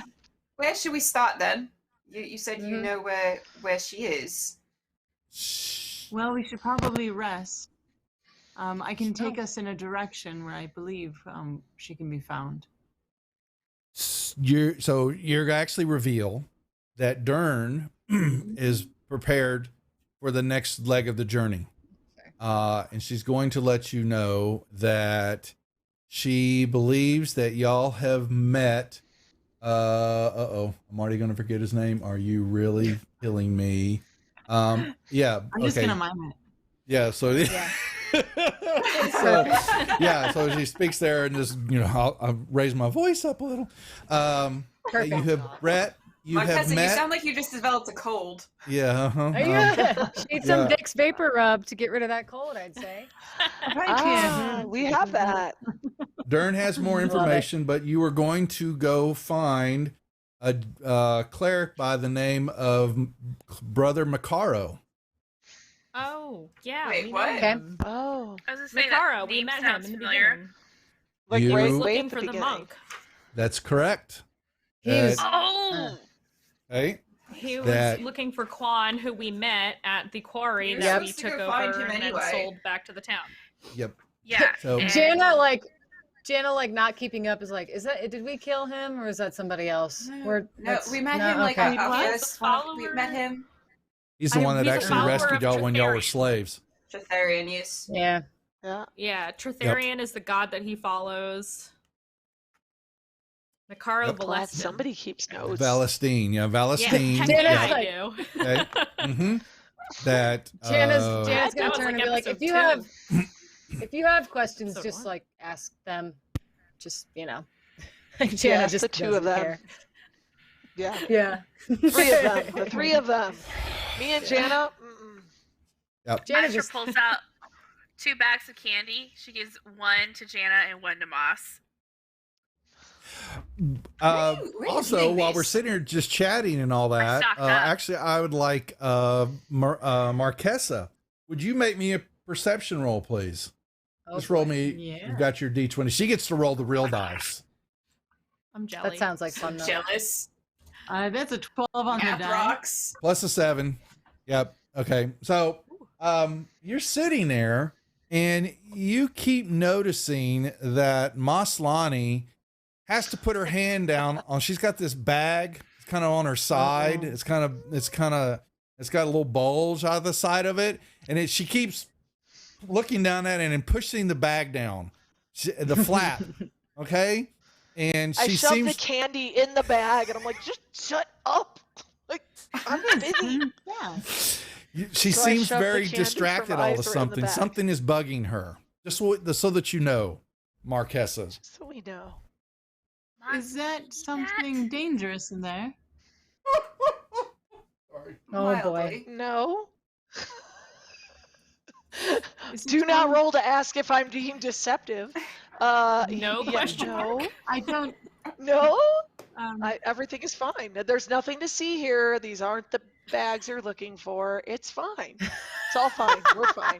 where should we start then? You said you Mhm. know where she is. Well, we should probably rest. I can take us in a direction where I believe she can be found. You're actually reveal that Dern is prepared for the next leg of the journey. And she's going to let you know that she believes that y'all have met. I'm already going to forget his name. Are you really killing me? Yeah. I'm just okay. gonna mime it. Yeah. So, Yeah. so yeah. So she speaks there and just, I'll raise my voice up a little. Perfect. You have Brett. You have Marquesa, met. you sound like you just developed a cold. Yeah. Are you she needs some yeah. Vicks Vapor Rub to get rid of that cold, I'd say. Ah, we have that. Dern has more Love it. information, but you are going to go find a cleric by the name of Brother Macaro. Oh, yeah. Wait, we what? know Okay. him. Oh, I was gonna say Mikara, that we name met him sounds in the familiar. beginning. like You- right, He's way Looking at the for the beginning. monk. That's correct. He's Oh, Hey, He was That- looking for Quan, who we met at the quarry We were that we supposed to took go find over him and anyway. then sold back to the town. yep. yeah. So- and- Jana not keeping up is like, did we kill him or is that somebody else? No, we met no, him like okay. our What? first The one. We follower? met him. He's the one that he's a actually follower rescued of y'all when y'all were Tretherian. slaves. Tretherian, yes. Yeah. Yeah. Yeah, Tretherian is the god that he follows. Mikaro Yep. Glad Valestin. somebody keeps notes. Valestine. Yeah, Valestine. Yeah, Jana's yeah. like- I do. Okay. Mm-hmm. That. Jana's That gonna was turn like and be like, episode if you have questions, So just what? like ask them. Just Jana Yeah, just the two of doesn't them. care. Yeah. Yeah. Three of them. The three of them. Me and Jana. Mm-mm. Jana Asher just pulls out 2 bags of candy. She gives one to Jana and one to Moss. Where are you Also, getting while these? we're sitting here just chatting and all that, stocked up. actually, I would like Marquesa. Would you make me a perception roll, please? Oh, Just roll boy. me. Yeah. You've got your D20. She gets to roll the real dice. I'm jelly. That sounds like fun though. Jealous. That's a 12 on the Math die. rocks. Plus a 7. Yep. Okay. So you're sitting there and you keep noticing that Maslani has to put her hand down on, she's got this bag. It's kind of on her side. Uh-oh. It's got a little bulge out of the side of it. And she keeps looking down at it and pushing the bag down, the flap. Okay. And I she shoved seems the candy in the bag, and I'm like, just shut up. Like, I'm busy. Yeah. She So I seems shoved the very candy distracted from all of Ice right in the something. bag. Something is bugging her. Just so that you know, Marquesa. Just so we know. Moss, Is that something dangerous in there? Oh boy. Mildly. No. Do not roll to ask if I'm being deceptive. No yeah, question no, mark? I don't. no. Um, Everything is fine. There's nothing to see here. These aren't the bags you're looking for. It's fine. It's all fine. We're fine.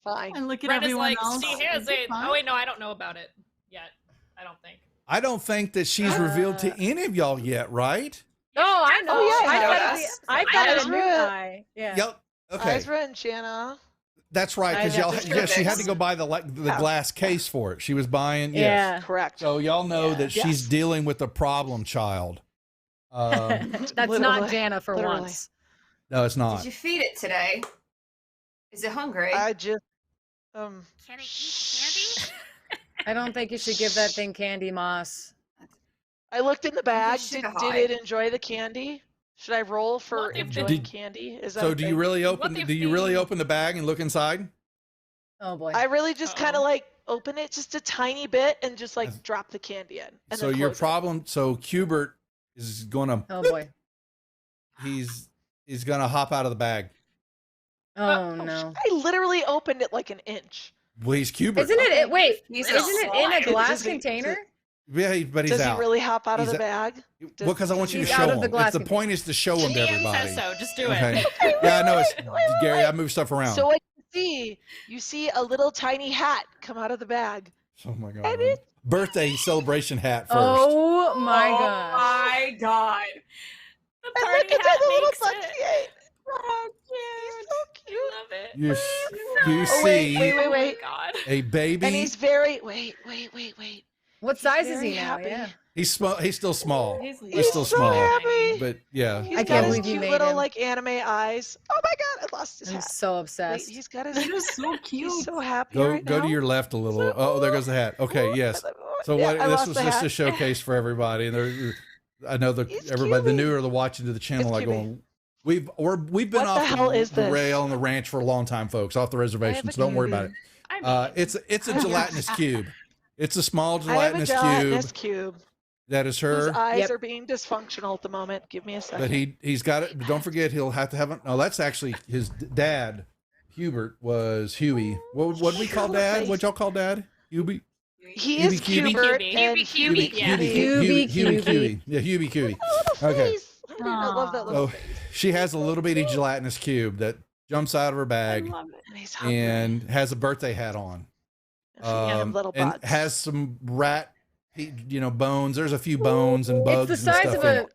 Fine. I look at Ren is everyone like, else. she has Is it it. fine? Oh wait, no, I don't know about it yet. I don't think. I don't think that she's revealed to any of y'all yet, right? Oh, I know. Oh, yeah, I I thought know. it was, I thought it was new Ezra. guy. Yeah. Yep. Okay. Ezra and Jana. That's right, because I y'all, have to yeah, she had to mix. go buy the glass case for it. She was buying, yes. Yeah. Correct. So y'all know that she's Yes. dealing with a problem child. That's Literally. not Jana for Literally. once. No, it's Did not. you feed it today? Is it hungry? I just Can it eat candy? I don't think you should give that thing candy, Moss. I looked in the bag. should Did hide. it enjoy the candy? Should I roll for What if enjoying Did- candy? Is that So a do you thing? really What open? if Do you really the- open the bag and look inside? Oh boy. I really just kind of Uh-oh. like open it just a tiny bit and just like That's- drop the candy in. And So then your close it. problem. So Cubert is gonna. Oh boy. He's gonna hop out of the bag. Oh no. I literally opened it like an inch. Well, he's Cubert. Isn't it? Wait, He's isn't it in a slime. glass Does he- container? Yeah, but he's Does out. he really hop out of He's the out. bag? Well, because I want you to He's show out of the him. glass The container. point is to show him to GM everybody. says so. Just do Okay. it. Yeah, I know. It's wait, Gary. I move stuff around. So what you see a little tiny hat come out of the bag. Oh my god. Birthday celebration hat first. Oh my Oh gosh. my god. The And party look at hat that little makes bucky it. egg. Oh, He's cute. so cute. I love it. You, you Oh, wait, see wait, Oh my wait. god. a baby. And he's very wait. What size is very he now? happy. Yeah. He's still small. He's He's still so small. happy. But yeah. He's I got can't his believe you cute made little him. like anime eyes. Oh my god, I lost his I'm hat. so Wait, obsessed. he's got his. It is so cute. He's so happy Go right go now. to your left a little. Oh, there goes the hat. Okay, yes. So Yeah, what? I This lost was the just hat. a showcase for everybody. And there, I know He's everybody, the cute. newer, the watching to the channel, It's like cute. going. We've been What off the hell is the this? rail and the ranch for a long time, folks. Off the reservation, a so don't worry about it. I mean, It's a gelatinous cube. It's a small I have a gelatinous gelatinous cube cube that is whose her. eyes Yep. are being dysfunctional at the moment. Give me a second. But he's got it. Don't forget, he'll have to have it. No, that's actually his dad. Hubert was Huey. What we call dad? What y'all call dad? Huey. He is Hubie Hubert Cubie. and Hubie Hubie Yeah. Hubie Huey. Cubie. Yeah, Hubie Cubie. Little Okay. face. I love that little So face. she has a little bitty gelatinous cube that jumps out of her I bag love it. And he's hungry. and has a birthday hat on. She had little And butts. has some rat, bones. There's a few bones and bugs It's the and size stuff of in a. it.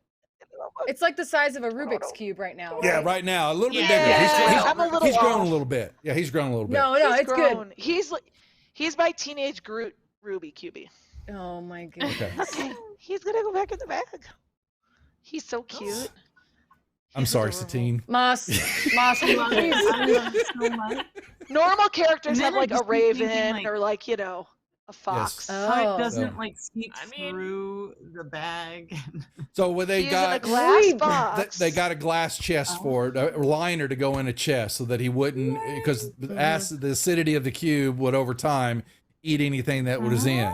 It's like the size of a Rubik's cube right now. Yeah, right? right now a little bit Yeah, bigger. I'm a little He's grown a off. little bit. Yeah, he's grown a little bit. No, He's it's good. grown. He's my teenage Groot Ruby Cubie. Oh my god. Okay. Okay, he's gonna go back in the bag. He's so cute. I'm He's sorry, adorable. Satine. Moss, I love it. I love it so much. Normal characters And have then I like a just keep thinking, raven like- or like a fox. Oh. How it doesn't like sneak I mean- through the bag. So when they He's in a got glass Sweet. box. they got a glass chest for it, a liner to go in a chest so that he wouldn't, because the acidity of the cube would over time eat anything that was in,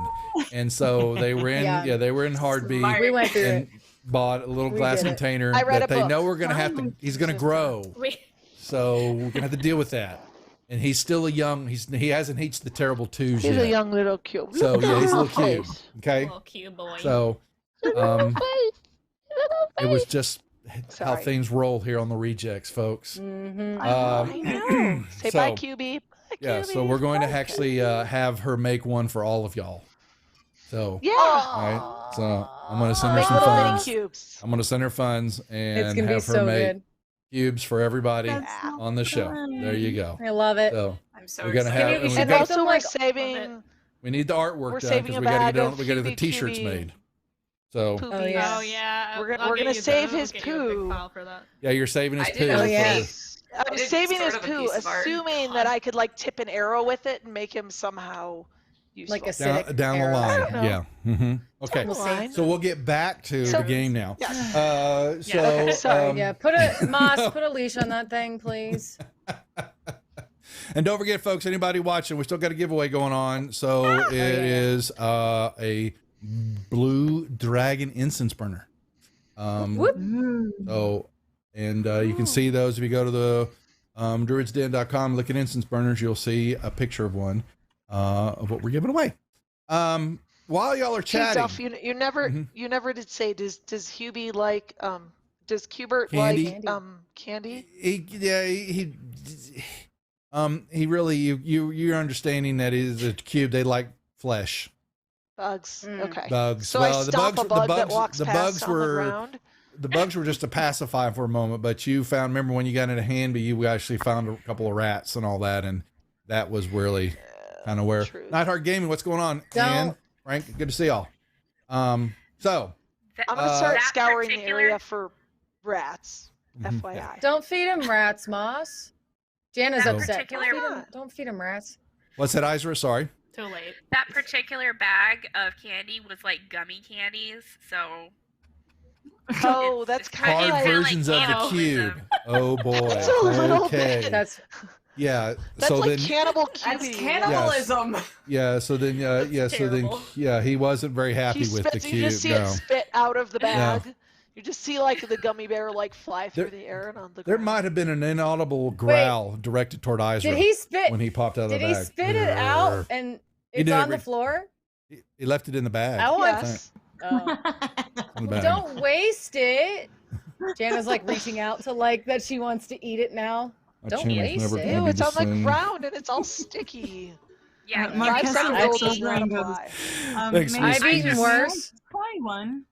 and so they were in Yeah. they were in hard B We went through and it. bought a little We glass did it. container I read that a they book. know we're gonna have to. He's gonna grow, Wait. so we're gonna have to deal with that. And he's still a young. He hasn't reached the terrible twos He's yet. a young little cube. So Look at yeah, he's a little little cube. face. Okay, Little cute boy. so Little um, face. Little it was face. just how Sorry. things roll here on the rejects, folks. Mm-hmm. I know. Say so- bye, Cubie. Bye, Yeah, Cubie. so we're going to Bye, actually have her make one for all of y'all. So, Yeah. all right. So I'm going to send her Make some little mini funds. cubes. I'm going to send her funds and It's gonna be have her so make good. cubes for everybody That's so on the show. fun. There you go. I love it. So I'm so We're gonna excited. have- you and we should And got- make also them we're like saving we need the artwork We're done saving because a we got to bag get of we got to get the Hubie t-shirts Cubie. made. So poopies. Oh, yeah. Oh yeah. We're gonna- I'll we're get gonna you save the- his I'll get you a big poo. file for that. yeah, you're saving his I poo. did Oh, yeah. I'm I did saving his sort of a poo, piece of art. assuming that I could like tip an arrow with it and make him somehow useful. Like a down acidic the arrow. line. I don't know. Yeah. hmm Okay. We'll see. Line. So we'll get back to So- the game now. Yes. So Okay, sorry. Yeah, put a leash on that thing, please. And don't forget, folks, anybody watching, we still got a giveaway going on. So it is a blue dragon incense burner. Whoop. Mm. So, and you can see those if you go to the druidsden.com, look at instance burners. You'll see a picture of one of what we're giving away. While y'all are Hey, chatting, Duff, you never Mhm. you never did say does Hubie like does Cubert Candy? like candy? he really you're understanding that it is a cube. They like flesh. Bugs. Okay. Bugs. So Well, I stomp a bug that walks the past bugs on the were ground. the bugs were just to pacify for a moment, but you found, remember when you got into hand, but you actually found a couple of rats and all that, and that was really kind of where Truth. Nightheart Gaming, what's going on? Don't- And Frank, good to see y'all. So I'm gonna start that scouring the particular- area for rats. Mhm. FYI. Don't feed him rats, Moss. Jana's That upset. particular- Don't feed him rats. what's that, Isra? Sorry. Too late. That particular bag of candy was like gummy candies, so Oh, that's it's kind Hard of like versions of the cannibalism. cube. Oh boy. It's a little Okay. bit. That's Yeah. that's so like then cannibal That's Cubie. cannibalism. yeah, so then That's so then terrible. he wasn't very happy He with the spits, cube. you just see No. it spit out of the Yeah. bag. You just see like the gummy bear like fly through There- the air and on the There ground. might have been an inaudible growl directed toward Isra did he spit? when he popped out of the Did bag. he spit it out and He it's did on every- the floor? He left it in the bag. I want. Yes. Oh. In the bag. Don't waste it. Jana's like reaching out to like that she wants to eat it now. My Don't chin was waste never it. gonna Ew, be it's the on the same. ground and it's all sticky. Yeah, Mark Try has some some golden extra rat mangoes. apply. Thanks, maybe Miss. I've eaten just- worse. Try one.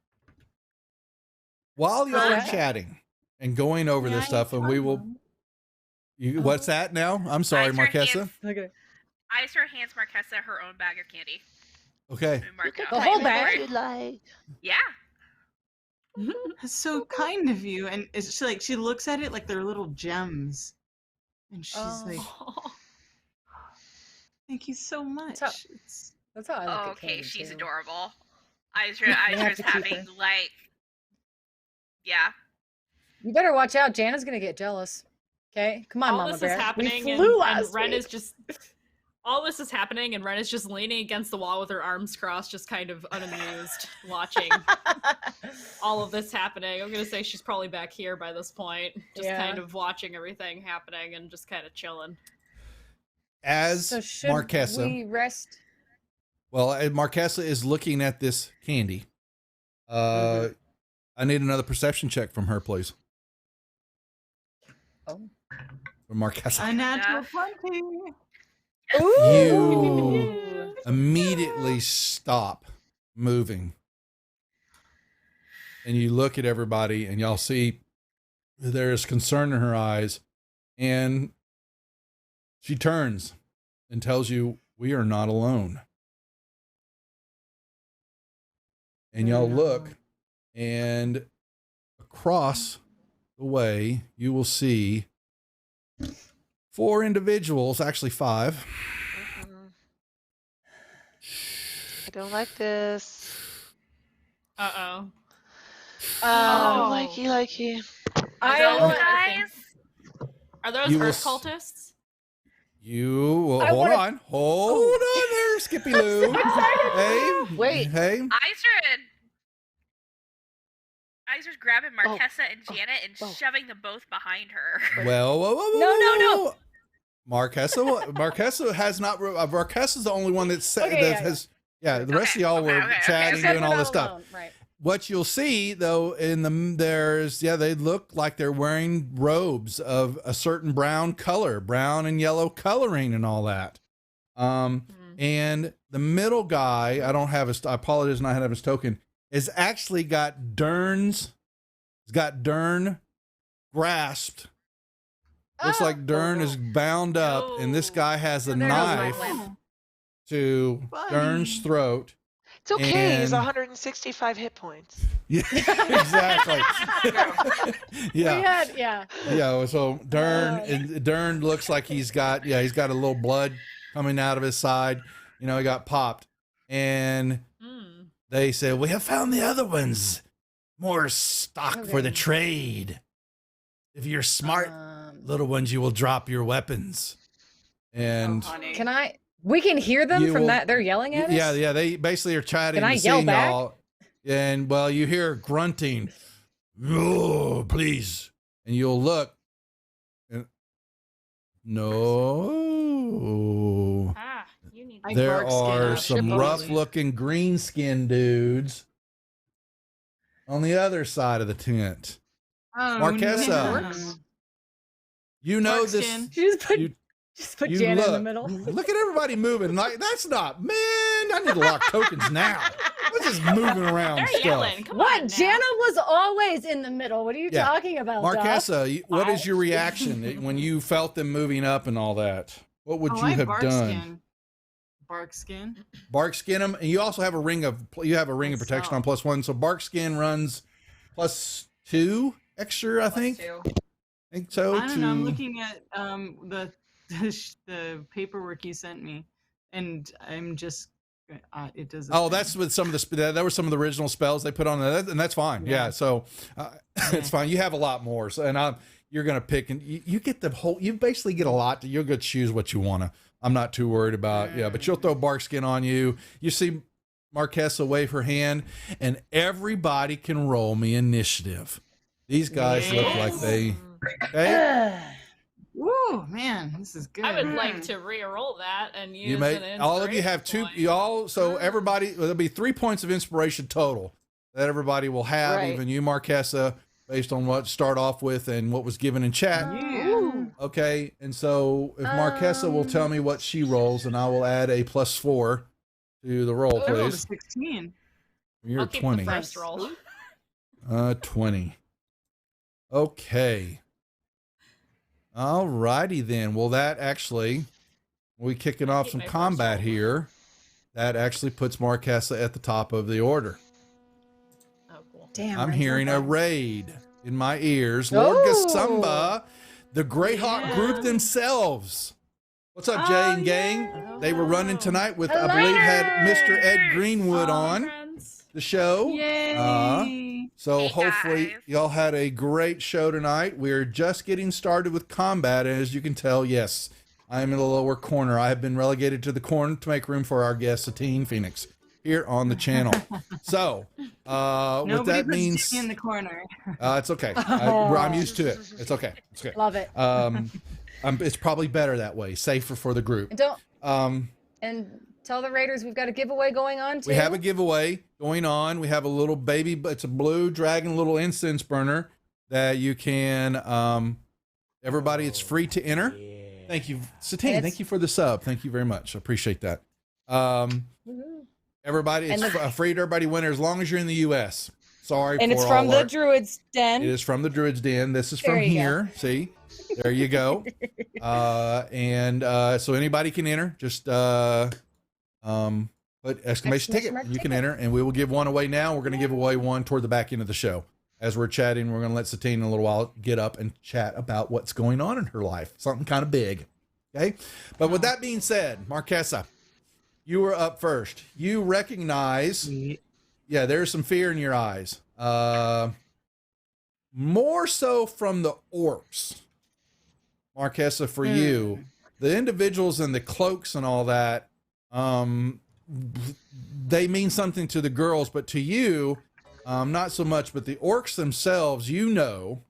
While y'all are Okay. chatting and going over Yeah, this stuff, and try we will. one. What's that now? I'm sorry, Isra Marquesa. hands- Okay. Isra hands Marquesa her own bag of candy. Okay. And Mark You goes, can The whole claim it bag? if you'd like. Yeah. That's so kind of you. And it's she looks at it like they're little gems. And she's Oh. like, thank you so much. how- It's That's how I look at Okay, candy, she's too. adorable. have Isra's to keep having her. like, yeah. You better watch out. Jana's gonna get jealous. Okay, come on, All Mama this Bear. is happening, We and, flew and last Ren week. is just. All this is happening, and Ren is just leaning against the wall with her arms crossed, just kind of unamused, watching all of this happening. I'm gonna say she's probably back here by this point, just Yeah. kind of watching everything happening and just kind of chilling. As So should Marquesa, we rest? well, Marquesa is looking at this candy. I need another perception check from her, please. Oh. From Marquesa. a natural Enough. 20. You immediately stop moving. And you look at everybody and y'all see there is concern in her eyes. And she turns and tells you, we are not alone. And y'all look, and across the way, you will see 4 individuals, actually 5. Mhm. I don't like this. Uh-oh. Oh, Um, likey. I Those want- guys. Are those You will Earth s- cultists? You will I hold wanna- on. Hold on there, Skippy Lou. Hey. Wait. Hey. Iser's grabbing Marquesa and oh, Janet and oh. shoving them both behind her. Well, whoa, whoa, whoa, No, no, whoa, no. whoa. Marquesa has not. Marquesa's the only one that's Okay, that yeah, has. Yeah, the rest Okay, of y'all okay, were okay, okay. chatting, Except doing we're all not this stuff. alone, right? What you'll see though in they look like they're wearing robes of a certain brown color, brown and yellow coloring and all that. And the middle guy, I apologize not have his token, is actually got Dern's. He's got Dern grasped. Looks Oh. like Dern is bound up, and this guy has a There goes my knife limp. to Buddy. Dern's throat. It's okay. He's And- 165 hit points. Yeah, exactly. yeah. Yeah, so Dern looks like he's got a little blood coming out of his side. You know, he got popped. And they said, we have found the other ones. More stock for the Okay. trade. If you're smart, little ones, you will drop your weapons. And Honey. We can hear them You from will- that. They're yelling at us. yeah, they basically are chatting Can I and yell seeing back? y'all. And well, you hear grunting. Oh, please. And you'll look. And No. Ah, you need I There bark skin are up, some totally. rough-looking green-skinned dudes on the other side of the tent. Oh, Marquesa. no. Works. You know Bark this. skin. She You, just put you Jana in the look. middle. Look at everybody moving. Like that's not. Man, I need to lock tokens now. What's this moving around They're stuff? yelling. Come What? on now. Jana was always in the middle. What are you Yeah. talking about, Doc? Marquesa, what is your reaction when you felt them moving up and all that? What would you I have bark done? Skin. Bark skin. Bark skin them, and you also have a ring of of protection on +1. So bark skin runs +2 extra, I think. +2. I think so. I don't know. I'm looking at the paperwork you sent me, and I'm just it doesn't. Oh, that's with some of the that were some of the original spells they put on that, and that's fine. Yeah, so it's fine. You have a lot more, so and you're gonna pick, and you get the whole. You basically get a lot. You'll get to choose what you wanna. I'm not too worried about. Yeah, but you'll throw bark skin on you. You see Marquesa wave her hand, and everybody can roll me initiative. These guys look like they. Okay. Woo, man, this is good. I would like to re-roll that and use You may an all of you have inspiration two. point. You all so everybody there'll be 3 points of inspiration total that everybody will have. Right. Even you, Marquesa, based on what start off with and what was given in chat. Yeah. Okay, and so if Marquesa will tell me what she rolls, and I will add a +4 to the roll, I rolled a please. 16. You're I'll keep 20. the first roll. 20. Okay. All righty then. Well, that actually, we kicking off Keep some my first combat roll. here. That actually puts Marquesa at the top of the order. Oh, cool. Damn. I'm right, hearing a okay. raid in my ears. Lord Oh. Gasumba, the Greyhawk group Yeah. themselves. What's up, Jay Oh, and gang? yeah. They were running tonight with, I Hello. believe, had Mr. Ed Greenwood Oh, on friends. the show. Yay! So Hey, hopefully guys. y'all had a great show tonight. We're just getting started with combat. As you can tell, yes, I am in the lower corner. I have been relegated to the corner to make room for our guest, Satine Phoenix, here on the channel. So what Nobody that puts means, Jimmy in the corner. it's okay. I'm used to it. It's okay. It's okay. Love it. It's probably better that way, safer for the group. And don't Um, and tell the Raiders we've got a giveaway going on too. We have a giveaway going on. We have a little baby, but it's a blue dragon little incense burner that you can, everybody, it's free to enter. Yeah. Thank you, Satine. Thank you for the sub. Thank you very much. I appreciate that. Woohoo. Everybody, it's And free to everybody winner as long as you're in the U.S. Sorry And for it's all from the our- Druid's Den. It is from the Druid's Den. This is There from you go. here. See, there you go. So anybody can enter. Just put exclamation ticket. mark You can ticket. enter, and we will give one away now. We're going to give away one toward the back end of the show. As we're chatting, we're going to let Satine in a little while get up and chat about what's going on in her life. Something kind of big. Okay. But with that being said, Marquesa, you were up first. You recognize, yeah, there's some fear in your eyes. More so from the orcs. Marquesa, for you, the individuals in the cloaks and all that, they mean something to the girls, but to you, not so much. But the orcs themselves, you know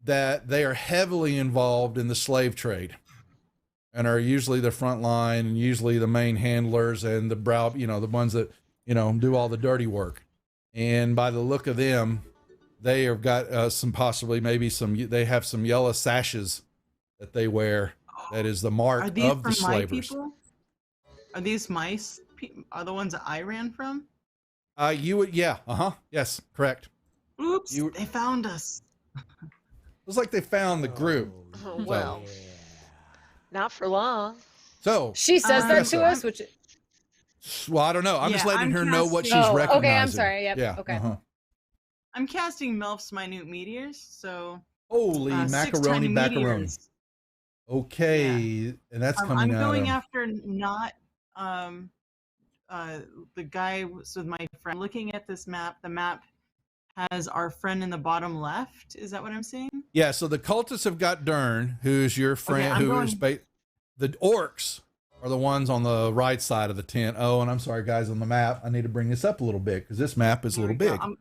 that they are heavily involved in the slave trade and are usually the front line and usually the main handlers and the the ones that, do all the dirty work. And by the look of them, they have got they have some yellow sashes that they wear. That is the mark Are these of the from my slavers. people? Are these mice? Are the ones that I ran from? You would, yeah, yes, correct. Oops! You- They found us. It was like they found the group. Oh, well, not for long. So, She says that Marquesa. to us, which well, I don't know. I'm just Yeah, letting I'm her know what she's casting- Oh, recognizing. okay, I'm sorry. Yep, Yeah. okay. I'm casting Melf's minute meteors, so Holy 6 macaroni tiny macaroni. meteors. Okay, and that's I'm coming out going of. after not the guy was with my friend. Looking at this map, the map has our friend in the bottom left. Is that what I'm saying? Yeah, so the cultists have got Dern, who's your friend, I'm who is the orcs are the ones on the right side of the tent. Oh, and I'm sorry, guys, on the map, I need to bring this up a little bit because this map is a There little we go. big.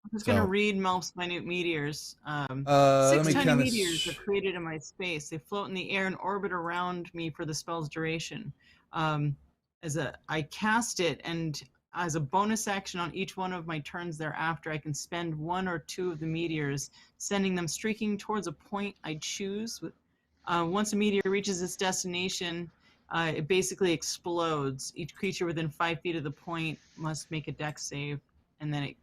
I'm just going to So- read Melf's minute meteors. Let me 6 tiny kind of. meteors are created in my space. They float in the air and orbit around me for the spell's duration. I cast it, and as a bonus action on each one of my turns thereafter, I can spend 1 or 2 of the meteors, sending them streaking towards a point I choose. Once a meteor reaches its destination, it basically explodes. Each creature within 5 feet of the point must make a dex save, and then it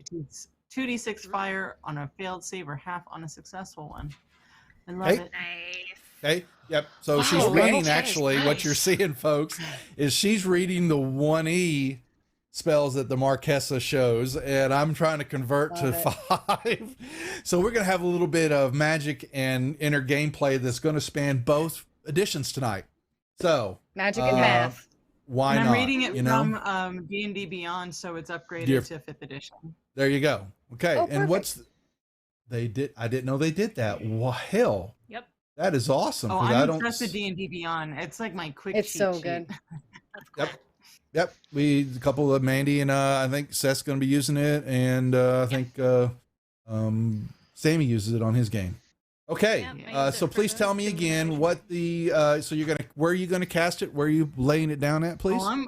takes 2d6 fire on a failed save or half on a successful one. I love Okay. it. Nice. Okay. Yep. So Wow, she's okay, reading, actually, what you're nice. seeing, folks, is she's reading the 1E spells that the Marquesa shows, and I'm trying to convert to Love 5. So we're going to have a little bit of magic and inner gameplay that's going to span both editions tonight. So Magic and math. why And not? I'm reading it you know? from D&D Beyond, so it's upgraded Dear- to 5th edition. There you go. Okay. Oh, And what's they did? I didn't know they did that. Well, hell, Yep. that is awesome. Oh, 'cause I'm I don't. impressed with D&D Beyond. It's like my quick It's cheat so sheet. good. That's cool. Yep. Yep, a couple of Mandy and I think Seth's going to be using it, and I think Sammy uses it on his game. Okay, Yep, I use so it for please the tell me again what the so you're gonna where are you going to cast it? Where are you laying it down at, please? Oh,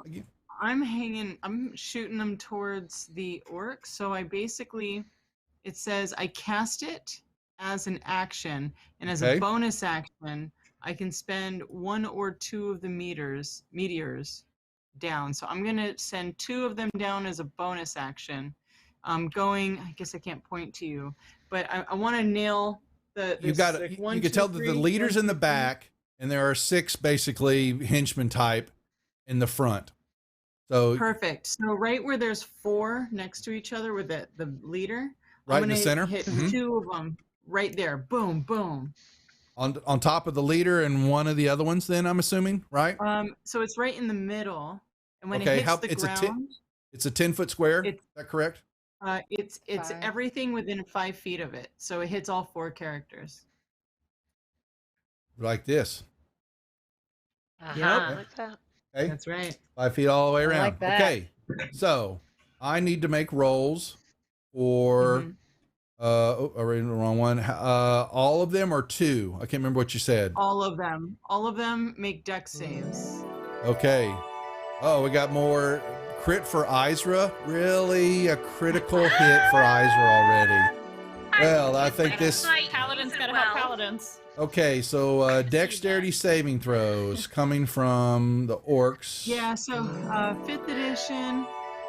I'm shooting them towards the orc. So it says I cast it as an action, and as Okay. a bonus action, I can spend 1 or 2 of the meteors down. So I'm gonna send 2 of them down as a bonus action. I guess I can't point to you, but I want to nail You got like you 1, can 2, tell that the 3, leader's 1, in the 2, 3. back, and there are 6 basically henchmen type in the front. So Perfect. So right where there's 4 next to each other with the leader, right I'm in the gonna center, hit Mhm. 2 of them right there. Boom, boom. on top of the leader and one of the other ones. Then I'm assuming, right? So it's right in the middle, and when Okay, it hits the it's ground, it's a 10-foot square. Is It's- that correct? it's 5. everything within 5 feet of it. So it hits all 4 characters. Like this. I Yep. like that. Okay. That's right. 5 feet all the way I around. like that. Okay. So I need to make rolls for Mhm. I read the wrong one. All of them or 2? I can't remember what you said. All of them make dex saves. Okay. Oh, we got more crit for Izra. Really? A critical hit for Izra already. Well, I think this. Paladins gotta help paladins. Okay, so dexterity saving throws coming from the orcs. Yeah. So 5th edition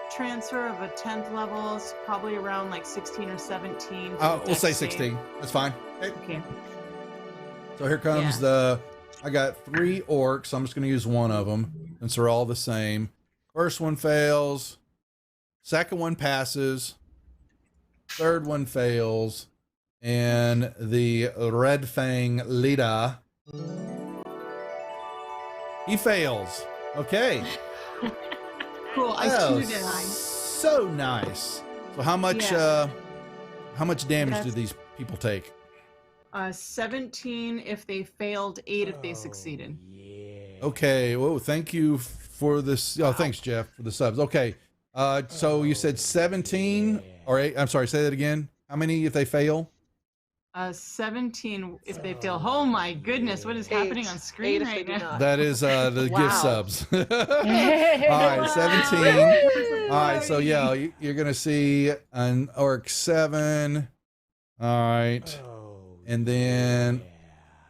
transfer of a 10th level is probably around like 16 or 17. for We'll dex say save. 16. That's fine. Okay. Okay. So here comes I got 3 orcs. I'm just going to use one of them since they're all the same. First one fails. Second one passes. Third one fails. And the Red Fang leader, he fails. Okay. Cool. I Oh, 2 die. so nice. So how much damage do these people take? 17 if they failed, 8 if they succeeded. Yeah. Okay. Whoa, thank you for this. Oh, thanks, Jeff, for the subs. Okay. So you said 17 or 8. I'm sorry, say that again. How many if they fail? 17 if they fail. Oh my goodness, what is happening on screen 8 if they right do now? not. That is the Wow. gift subs. All right, 17. All right, so yeah, you're going to see an orc 7. All right. Oh, And then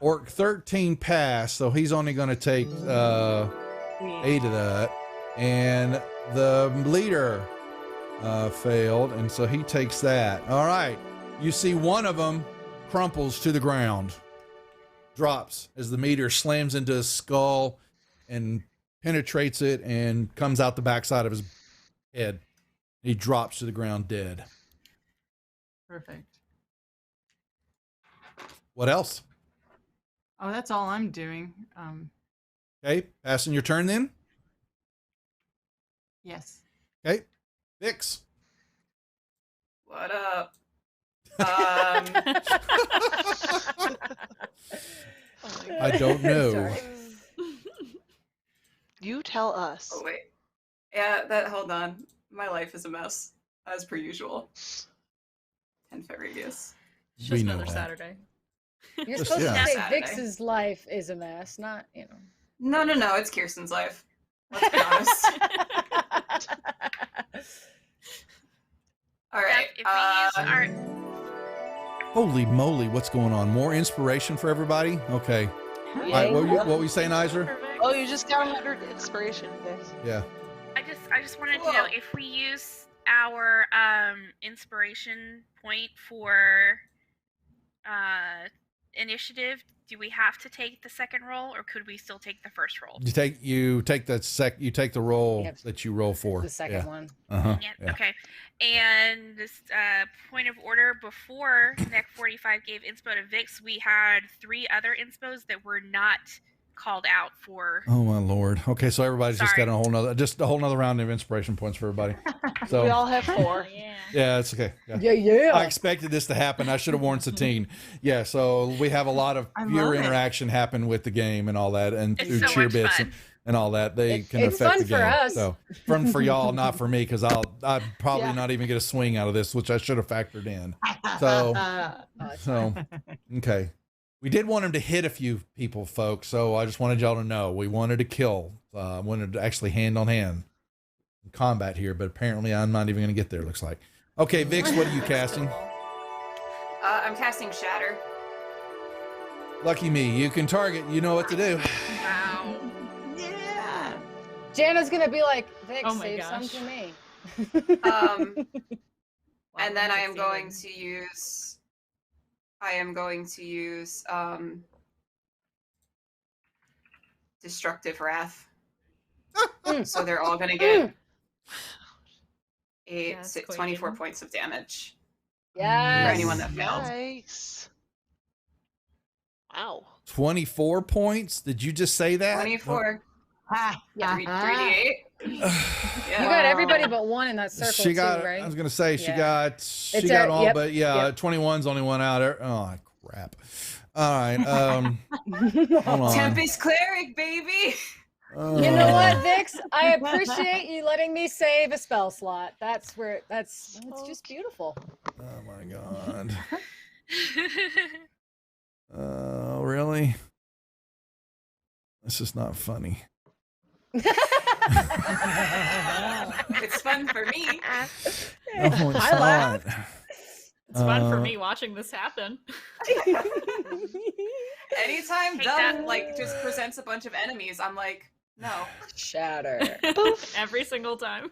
orc 13 passed, so he's only going to take 8 of that. And the leader failed, and so he takes that. All right. You see one of them crumples to the ground, drops as the meteor slams into his skull and penetrates it and comes out the backside of his head. He drops to the ground dead. Perfect. What else? Oh, that's all I'm doing. Okay, passing your turn then. Yes. Okay, Vix. What up? I don't know. Sorry. You tell us. Oh wait. Hold on. My life is a mess. as per usual. 10-foot radius. It's We just know another that. Saturday. You're Just- supposed yeah. to say Saturday. Vix's life is a mess, not, you know. No, it's Kirsten's life. Let's be honest. All right. If we use our Holy moly, what's going on? More inspiration for everybody? Okay. All right, what were you saying, Iser? Perfect. Oh, you just got 100 inspiration, Vic. Yeah. I just wanted to know Whoa. if we use our inspiration point for initiative, do we have to take the second roll, or could we still take the first roll? You take the roll Yep. that you roll for. The second one. Uh-huh. Yeah, okay. And this point of order, before Neck 45 gave inspo to Vix, we had 3 other inspos that were not called out for. Oh my lord. Okay, so everybody's just Sorry. got a whole nother round of inspiration points for everybody. So We all have 4. Yeah. yeah, it's okay. Yeah. Yeah. I expected this to happen. I should have warned Satine. Yeah, so we have a lot of I viewer love it. interaction happen with the game and all that, and It's through so cheer much bits fun. and all that. They can It's affect fun the for game. us. So fun for y'all, not for me, because I'll probably Yeah. not even get a swing out of this, which I should have factored in. So so okay. We did want him to hit a few people, folks. So I just wanted y'all to know we wanted to kill. Wanted to actually hand on hand combat here, but apparently I'm not even going to get there. Looks like. Okay, Vix, what are you casting? I'm casting Shatter. Lucky me. You can target. You know what to do. Wow. Yeah. Jana's gonna be like, Vix, Oh my save some gosh. to me. And then I am going to use Destructive Wrath. So they're all gonna get 24 Quaking. points of damage for Yes. anyone that failed. Yikes. Wow. 24 points. Did you just say that? 24. Ha, Yeah. 3d8. You Yeah. got everybody but one in that circle She got. too, right? I was gonna say she Yeah. got. It's She got all, yep, but yeah, yep. 21's only one out. Oh crap! All right. Hold on. Tempest Cleric, baby. You know what, Vix? I appreciate you letting me save a spell slot. That's it's just beautiful. Oh my god. Really? This is not funny. It's fun for me. No, it's I not. laughed. It's fun for Uh, me watching this happen. Anytime Take Dove that. like just presents a bunch of enemies, I'm like, no. Shatter. Every single time.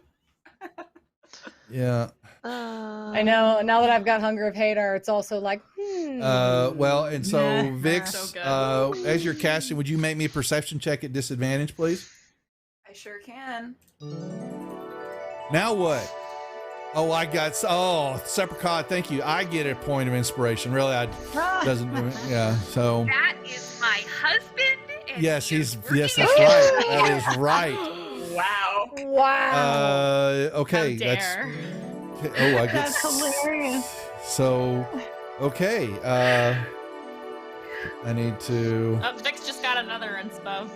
Yeah. I know. Now that I've got Hunger of Hadar, it's also like, Well, and so Yeah. Vix, So good. as you're casting, would you make me a perception check at disadvantage, please? I sure can. Now what? Oh, I got. Oh, Sepricot, thank you. I get a point of inspiration. Really, I doesn't do it. Yeah. So That is my husband. And yes, he is he's. working Yes, that's against right. me. That is right. Wow. wow. Okay. How That's. dare. Oh, I get. That's hilarious. So, okay. I need to. Oh, Vix just got another inspo.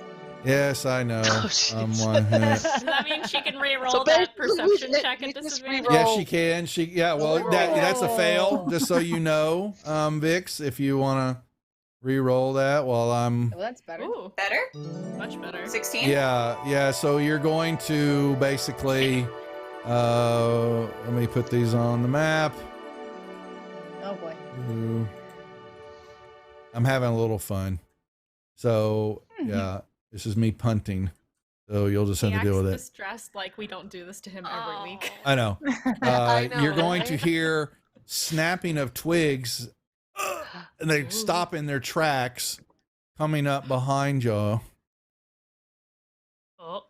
Yes, I know. Oh, jeez. One hit. Does that mean she can re-roll So that basically, perception we- check we at just disadvantage? re-roll. Yes, she can. Yeah. Well, that's a fail. Just so you know, Vix, if you want to re-roll that while I'm. Well, that's better. Ooh, Better? much better. 16? Yeah. So you're going to basically. Let me put these on the map. Oh boy. Ooh. I'm having a little fun. So yeah, this is me punting. So you'll just have He to deal acts with it. distressed like we don't do this to him every week. I know. I know, You're going to right? hear snapping of twigs, and they stop in their tracks, coming up behind you. Oh,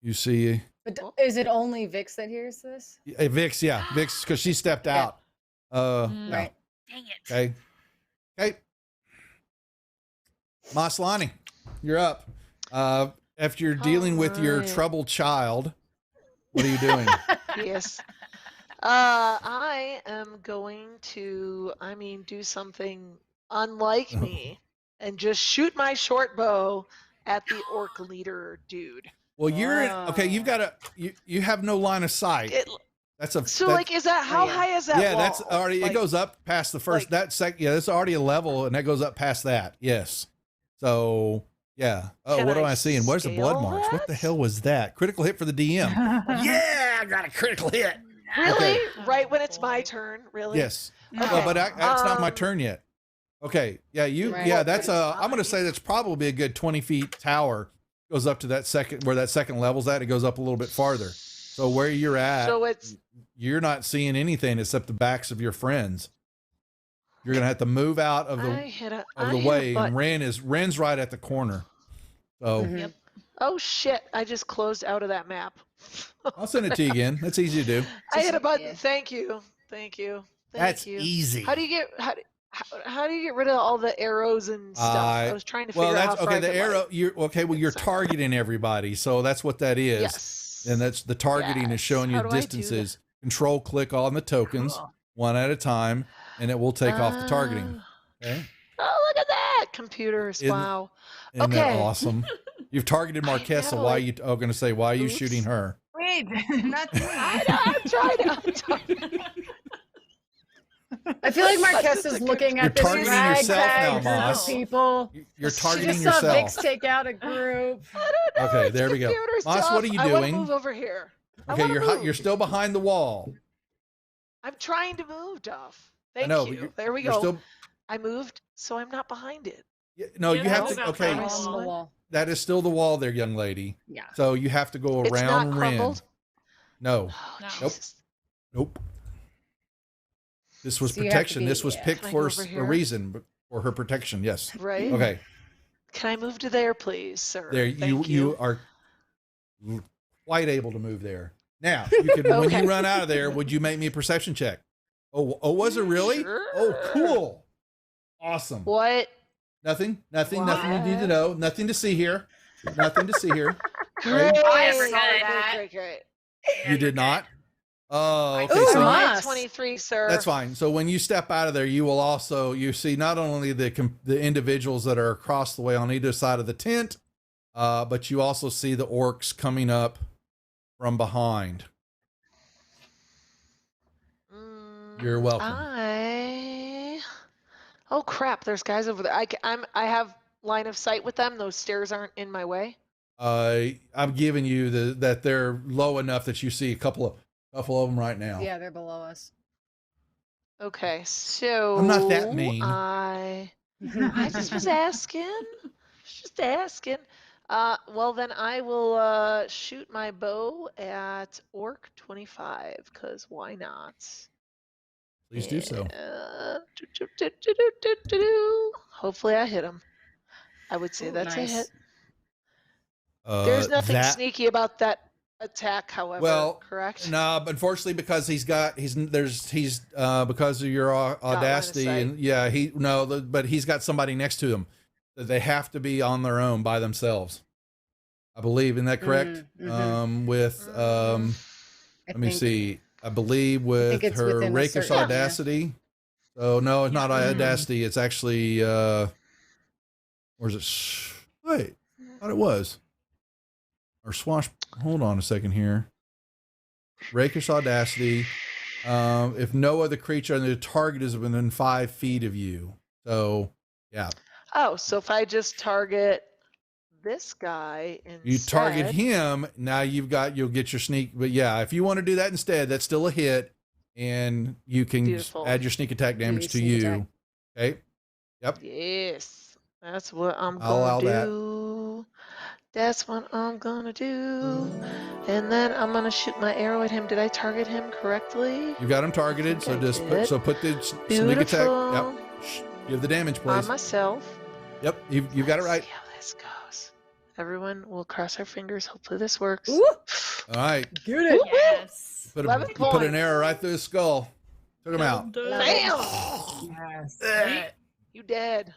You see, But is it only Vix that hears this? Vix, yeah, Vix, because she stepped Yeah. out. Yeah. Right. Dang it. Okay. Okay. Maslani, you're up. If you're dealing with your Alright. troubled child, what are you doing? Yes. I am going to, do something unlike me and just shoot my short bow at the orc leader dude. Well, you're in, okay. You've got you have no line of sight. It, So like, is that how high is that? Yeah, wall? that's already. Like, it goes up past the first. like- Yeah, that's already a level, and that goes up past that. Yes. So yeah. Oh, Can what am I I seeing? Where's the blood scale marks? What the that? hell was that? Critical hit for the DM. Yeah, I got a critical hit. Really? Okay. Right when it's my turn? Really? Yes. No. Well, but that's not my Um, turn yet. Okay. Yeah, you. Right. Yeah, that's I'm going to say that's probably a good 20 feet tower. Goes up to that second where that second level's at. It goes up a little bit farther. So where you're at, So it's you're not seeing anything except the backs of your friends. You're gonna have to move out of I hit a way, and button. Ren's right at the corner. So Mhm. Yep. Oh shit! I just closed out of that map. I'll send it to you again. That's easy to do. I hit a button. Yeah. Thank you. Thank you. Thank That's you. easy. How do you get how do you get rid of all the arrows and stuff? I was trying to figure Well, out that's how far okay. I The could, arrow. like- You're okay. Well, you're targeting everybody, so that's what that is. Yes. And that's the targeting is Yes. showing you How do I do distances. Control click on the tokens Cool. one at a time, and it will take off the targeting. Okay. Oh, look at that! Computers. Isn't- Wow. Isn't that Okay. awesome? You've targeted Marquesa. know, Why like- you? Oh, going to say why are you Oops. shooting her? Wait, not me. I'm trying. I feel like This Marquez is is a looking You're at this targeting yourself ragtag now, group Moss. of people. You're She targeting just saw Vix yourself. take out a group. I don't know. Okay, it's there we go. computer Moss, stuff. what are you I want doing? to move over here. I Okay, wanna you're move. still behind the wall. I'm trying to move, Duff. I Thank know, but you. There we You're go. still. I moved, so I'm not behind it. No, Yeah, you have that's to. about Okay, fine. On the wall. that is still the wall there, young lady. Yeah. So you have to go It's around not Ren. crumbled. No, Oh, No. Nope. Jesus. nope. This was So you have to protection. be- This was yeah. picked Can I for go over a here? reason, but for her protection. Yes. Right? Okay. Can I move to there, please, sir? There, Thank you are quite able to move there. Now, you can when Okay. you run out of there, would you make me a perception check? Oh, was it really? Oh, Sure. cool. Awesome. What? Nothing you need to What? know. Nothing to see here. Nothing to see here. Great. I never Great, got great, that. great, great. You did not? Oh, okay. Ooh, So Moss. I have 23, sir. that's fine. So when you step out of there, you will also you see not only the individuals that are across the way on either side of the tent, but you also see the orcs coming up from behind. You're welcome. Oh crap! There's guys over there. I have line of sight with them. Those stairs aren't in my way. I'm giving you that they're low enough that you see a couple of them right now. Yeah, they're below us. Okay, so I'm not that mean. I just was asking. Just asking. Well then I will shoot my bow at Orc 25, cause why not? Please do so. Hopefully I hit him. I would say Ooh, that's nice. a hit. There's nothing that- sneaky about that attack, however. Well, correct? No, but unfortunately, because he's because of your audacity, sight. and yeah, but he's got somebody next to him that they have to be on their own by themselves. I believe, isn't that correct? Mhm. Let me see. I believe with it's her within a rakish certain area. audacity. Oh no, it's not audacity. It's actually where's it? Wait, I thought it was. Or swash. Hold on a second here. Rakish audacity. If no other creature on the target is within 5 feet of you. So yeah, Oh, so if I just target this guy instead. you target him. Now you'll get your sneak. But yeah, if you want to do that instead, that's still a hit, and you can Beautiful. add your sneak attack damage to sneak you. attack. Okay. Yep. Yes, that's what I'm I'll allow gonna that. do. That's what I'm gonna do. And then I'm gonna shoot my arrow at him. Did I target him correctly? You got him targeted. I So think I just did. put the sneak attack. Beautiful. Yep. Give the damage, On please. myself. Yep. You got it right. See how this goes. Everyone will cross our fingers. Hopefully this works. Ooh, All right. get it. Yes. Put 11 you put an points. arrow right through his skull. Took him out. Bam! Yes. You dead.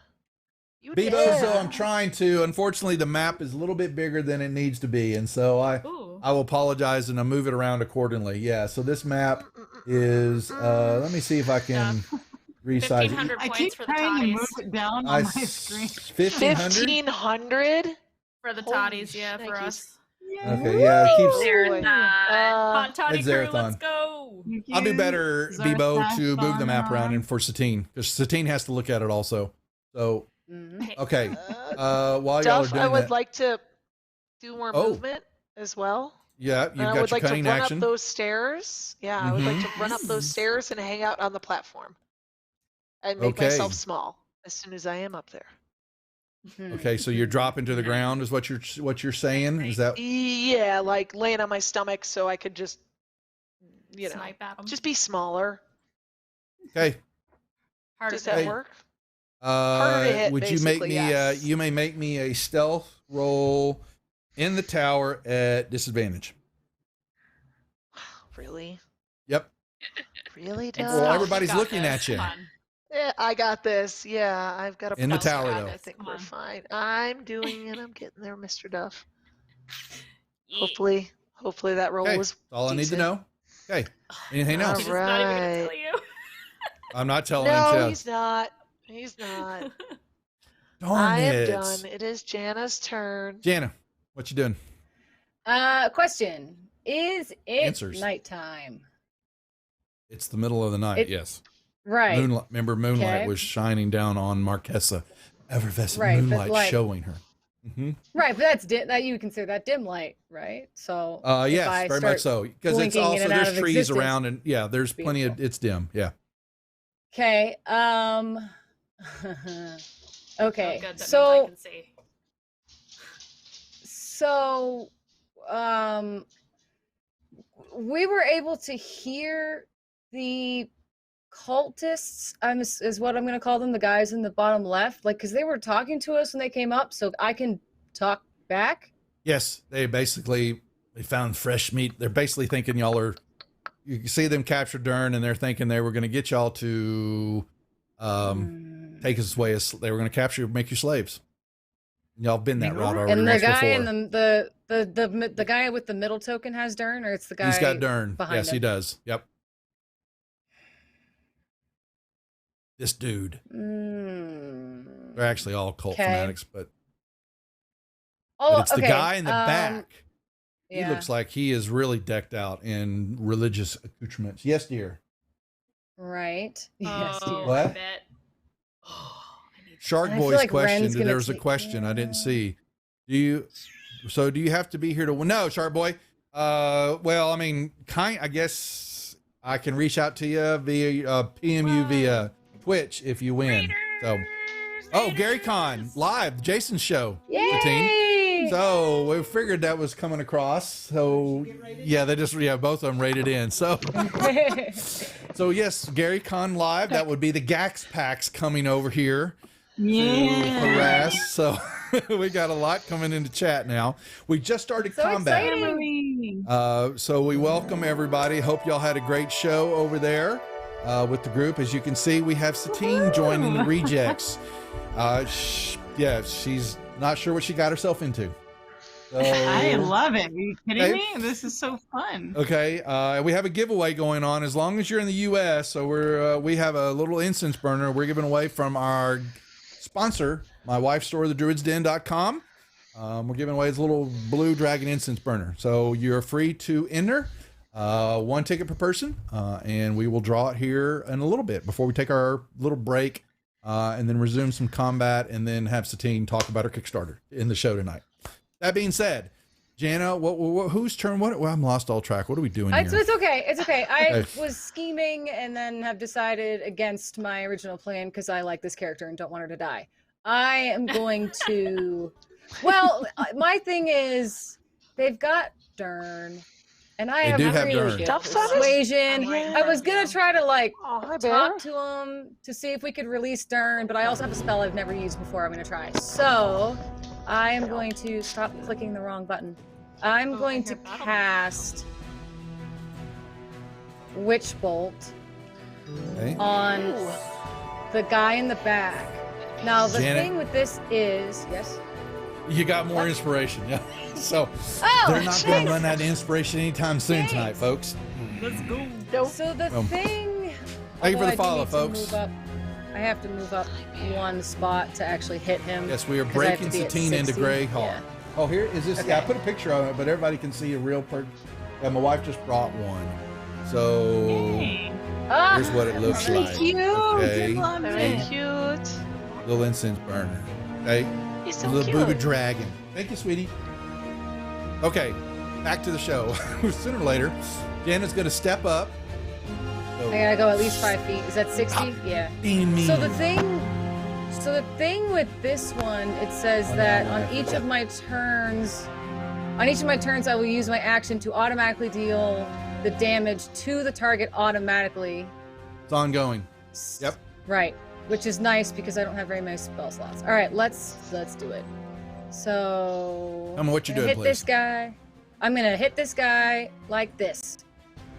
You Bebo, dead. so I'm trying to. Unfortunately, the map is a little bit bigger than it needs to be, and so Ooh. I will apologize and I'll move it around accordingly. Yeah. So this map is. Let me see if I can resize it. 1,500 I points keep for the trying to move toddies. it down on my screen. 1,500. 1,500? For the Holy toddies, yeah, for shnikes. us. Okay, yeah, it keeps. There's Hot Toddy It's crew, Zerathon. let's go. I'll do better, Bebo, to move the map around and and for Satine, because Satine has to look at it also. So, Mhm. okay. While y'all are Duff, doing I would that, like to do more Oh. movement as well. yeah, And you've I got would your like to cutting run action. up those stairs. Yeah, I would like to run up those Yes. stairs and hang out on the platform. And make Okay. myself small as soon as I am up there. Okay, so you're dropping to the ground, is what you're saying? Is that Yeah, like laying on my stomach so I could just, you know, Snipe at 'em. just be smaller. okay? Harder Does to that Hey. work? Harder to hit, Would you make basically, me? yes. You may make me a stealth roll in the tower at disadvantage. Really? Yep. Really, It's Duff? Well, tough. everybody's You got looking this. at you. Come on. Yeah, I got this. Yeah, I've got a In the posture. tower, I though. think Come we're on. fine. I'm doing it. I'm getting there, Mr. Duff. Yeah. Hopefully that roll Okay, was that's all I need to decent. know. Okay. Anything All else? He's not even gonna tell right. you. I'm not telling No, you. he's not. He's not. Darn I am it. done. It is Jana's turn. Jana, what you doing? Question. Is it Answers. nighttime? It's the middle of the night. It- Yes. Right. Moonlight. Remember, moonlight Okay. was shining down on Marquesa. Effervescent Right, but moonlight like- showing her. Mm-hmm. Right, but that's that you would consider that dim light, right? So if I Yes, very much start so. Because it's blinking in also and out there's of trees existence, around, and yeah, there's plenty of. It's dim. Yeah. Okay. Okay. Oh, good. That means I So can see. so we were able to hear the cultists, is what I'm going to call them, the guys in the bottom left, like, because they were talking to us when they came up, so I can talk back. Yes, they found fresh meat. They're basically thinking y'all are. You can see them capture Dern, and they're thinking they were going to get y'all to take us away. They were going to capture you, make you slaves. Y'all been that route already. And the once guy before. in the guy with the middle token has Dern, or it's the guy. He's got Dern. behind Yes, he him? does. Yep. This dude. They're actually all cult Okay. fanatics, but Oh, it's the okay. guy in the back. He Yeah. looks like he is really decked out in religious accoutrements. Yes, dear. Right. Yes, Oh, dear. What? I bet. Oh, I need Shark I feel Boy's like question. Ren's gonna There was a take- question I didn't yeah. see. Do you have to be here to win? No, Shark Boy. Well, I mean, I guess I can reach out to you via PM via Twitch if you win. So, oh, Gary Con live, Jason's show. Satine. Yay! So we figured that was coming across. So yeah, both of them rated in. So so yes, Gary Con live. That would be the Gax packs coming over here to Yeah. harass. So we got a lot coming into chat now. We just started So combat. exciting. So we welcome everybody. Hope y'all had a great show over there with the group. As you can see, we have Satine joining the rejects. Yeah, she's not sure what she got herself into. So, I love it. Are you kidding Okay. me? This is so fun. okay, we have a giveaway going on. As long as you're in the U.S., so we have a little incense burner we're giving away from our sponsor, my wife's store, thedruidsden.com. We're giving away this little blue dragon incense burner. So you're free to enter. 1 ticket per person, and we will draw it here in a little bit before we take our little break, and then resume some combat, and then have Satine talk about her Kickstarter in the show tonight. That being said, Jana, whose turn? Well, I'm lost all track. What are we doing here? It's okay. It's okay. I Okay. was scheming and then have decided against my original plan because I like this character and don't want her to die. I am going to. Well, my thing is they've got Dern, and I They have do have really Dern. good Duff's on it? persuasion. Yeah. I was gonna try to Oh, hi, talk to him to see if we could release Dern, but I also have a spell I've never used before. I'm gonna try. So I am going to stop clicking the wrong button. I'm Oh, going I to hear battle. cast Witch Bolt Okay. on Ooh. the guy in the back. Now the Janet? thing with this is, yes. You got more inspiration, yeah. So Oh, they're not going thanks. to run out of inspiration anytime soon tonight, folks. Let's go. Nope. So the Oh. thing. Thank you for the although I do follow, need to folks. move up- I have to move up one spot to actually hit him. Yes, we are 'cause I have breaking to be at Satine into 60. Grey Hall. Yeah. Oh, here is this. Okay. Yeah, I put a picture of it, but everybody can see a real person. Yeah, my wife just brought one. So Ah, here's what it looks really like. Cute. Okay. I love Very it. cute. Little incense burner. Okay. He's so Little cute. booga dragon. Thank you, sweetie. Okay, back to the show. Sooner or later, Janet's going to step up. So, I gotta go at least 5 feet. Is that 60? Yeah. being mean. So the thing with this one, it says that on each of my turns, I will use my action to automatically deal the damage to the target automatically. It's ongoing. Yep. Right, which is nice because I don't have very many spell slots. All right, let's do it. So Tell me what you're I'm doing, gonna hit this guy. I'm gonna hit this guy like this.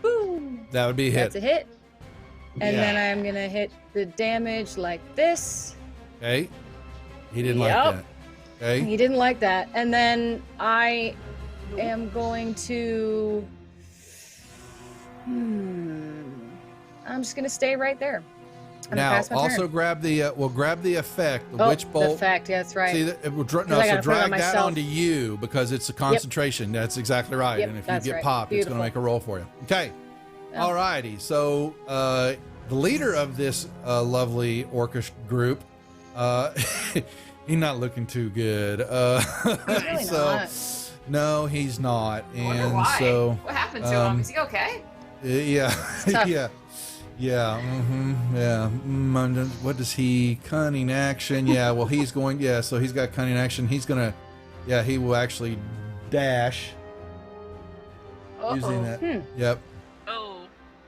Boom. That would be a hit. That's a hit. And Yeah. then I'm gonna hit the damage like this. Okay. He didn't like Yep. that. Okay. He didn't like that. And then I am going to. I'm just gonna stay right there. I'm gonna Now, pass my also turn. grab the we'll grab the effect, the witch The bolt. effect, yeah, that's right. See, it will I so gotta put it on drag that myself. onto you because it's a concentration. That's exactly right. Yep, And if you that's get right. popped, it's going to Beautiful. make a roll for you. Okay. Yeah. All righty. So the leader of this lovely orcish group, he's not looking too good. He's really so not. no, he's not. I wonder And why. so What happened to him? Is he okay? yeah, tough. yeah. Yeah, yeah. What does he? Cunning action. Yeah, well, he's going. Yeah, so he's got cunning action. He's gonna. Yeah, he will actually dash using that. Yep. Oh.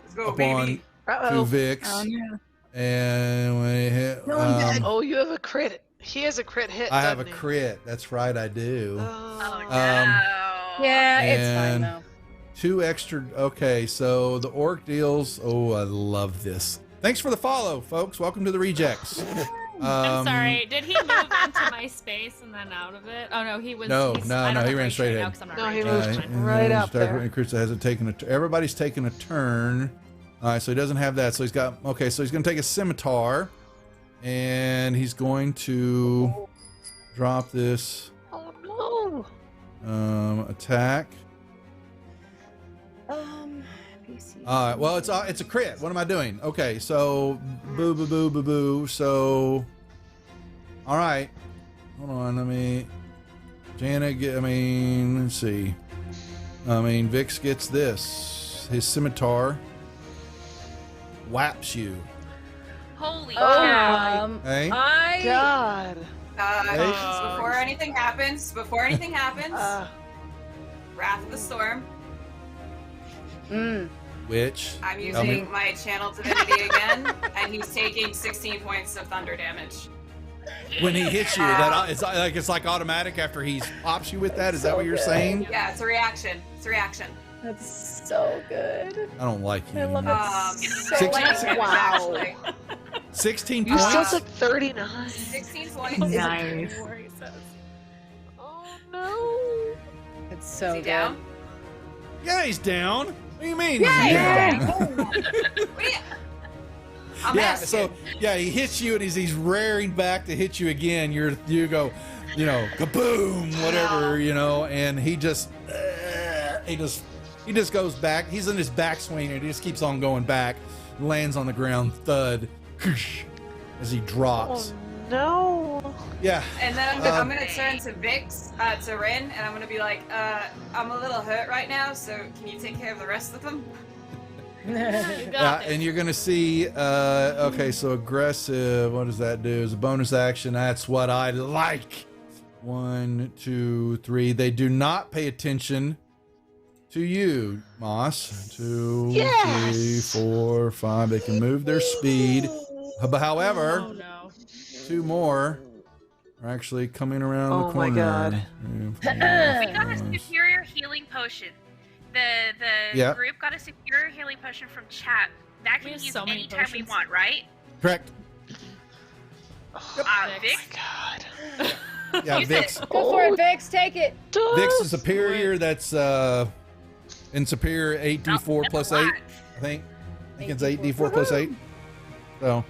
Let's go, Up on baby. to Uh-oh. Vix, Oh, no. and when he hit, No, I'm dead. Oh, you have a crit. He has a crit hit. I have a doesn't he? crit. That's right, I do. Oh no. Yeah, it's fine and- though. 2 extra. Okay, so the orc deals. Oh, I love this. Thanks for the follow, folks. Welcome to the rejects. I'm sorry. Did he move into my space and then out of it? Oh no, he was. No, he's, no, I don't no, have he ran range straight right now ahead. 'cause I'm not No, he ranged. moved It's fine. right up there. Everybody's taking a turn. All right, so he doesn't have that. So he's got. Okay, so he's going to take a scimitar, and he's going to drop this Oh no. attack. PC. All right. Well, it's a crit. What am I doing? Okay. So boo boo boo boo boo. So all right. Hold on. Let me. Janet. Let's see. Vix gets this. His scimitar whaps you. Holy cow. Hey. I God. Hey. Before anything happens, Uh, Wrath of the Storm. Which I'm tell me- using my channel divinity again, and he's taking 16 points of thunder damage. when he hits you, it's like automatic after he pops you with that. Is that what you're good. saying? Yeah, it's a reaction. It's a reaction. That's so good. I don't like you. I love anymore. it. So Six- lightning damage, Wow. actually. 16 you still points. took 39. 16 points. Nice. Oh no. It's Is so he good. down? Yeah, he's down. What do you mean? Yeah, he's he's down? Wait. I'm Yeah, asking. so he hits you and he's rearing back to hit you again. You go, kaboom, whatever, and he just goes back. He's in his backswing and he just keeps on going back, lands on the ground, thud, as he drops. Oh no. Yeah. And then I'm gonna turn to Vix, to Rin, and I'm gonna be like, I'm a little hurt right now, so can you take care of the rest of them? You got this. And you're gonna see. Okay, so aggressive. What does that do? As a bonus action, that's what I like. 1, 2, 3. They do not pay attention to you, Moss. 2, Yes! 3, 4, 5. They can move their speed. But however, Oh no. 2 more are actually coming around the Oh my corner. God. 3, 4, We got a 5. superior healing potion. The Yeah. group got a superior healing potion from chat. That We can have be used so many anytime we potions. want, right? Correct. Vix? Oh my God. Yeah, Use Vix. it. Go for it, Vix. Take it. Vix is superior. That's in superior 8d4 plus 8. I think it's 8d4 plus 8. So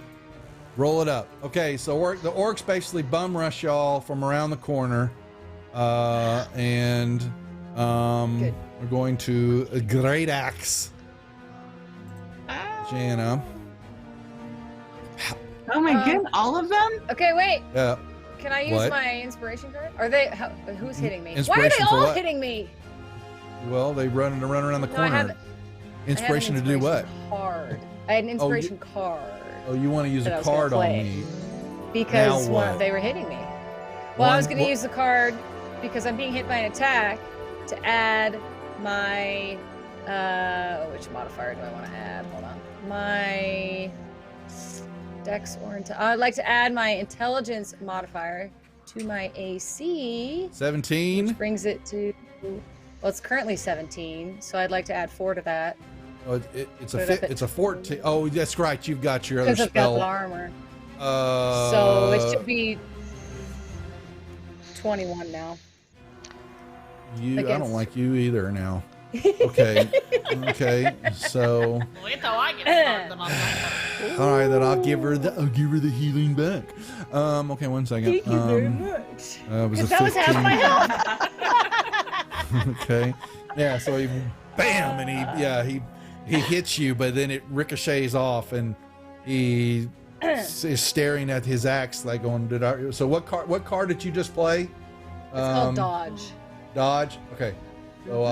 roll it up. Okay, so the orcs basically bum rush y'all from around the corner. And Good. we're going to a great axe. Jana. Oh my god, all of them? Okay, wait. Yeah. Can I use What? my inspiration card? Are they? Who's hitting me? Why are Inspiration they for all what? hitting me? Well, they run around the No, I corner. have Inspiration to do what? Card. I had an inspiration card Oh, you want to use that I a was gonna card on play. me? because Now what? they were hitting me. Well, I was going to One- use the card because I'm being hit by an attack to add my which modifier do I want to add? Hold on. My Dex or I'd like to add my intelligence modifier to my AC, 17. which brings it to, well, it's currently 17, so I'd like to add 4 to that Oh, it's a Put it up at it's a 14. Oh, that's right. You've got your other because I've got the spell. armor. So it should be 21 now. I don't against- like you either now. Okay. Okay. So Wait till I get started on that. all right, then I'll give her the healing back. Okay, 1 second. Thank you very much. It was a Because that was half 15. my health. Okay. Yeah, so he bam and he hits you, but then it ricochets off and he is staring at his axe like going, so what card did you just play? It's called Dodge. Dodge? Okay. So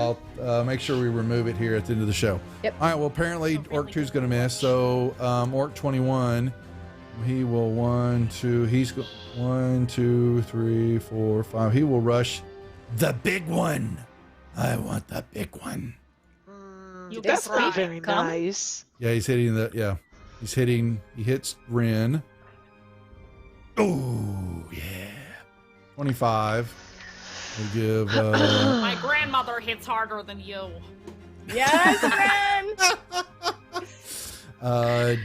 I'll make sure we remove it here at the end of the show. Yep. All right, well apparently Orc 2 is going to miss. So Orc 21, he will 1, 2, he's 1, 2, 3, 4, 5. He will rush the big one. I want the big one. You That's guys not very come? nice. Yeah, he hits Rin. Oh, yeah. 25. We'll give, My grandmother hits harder than you. Yes, man.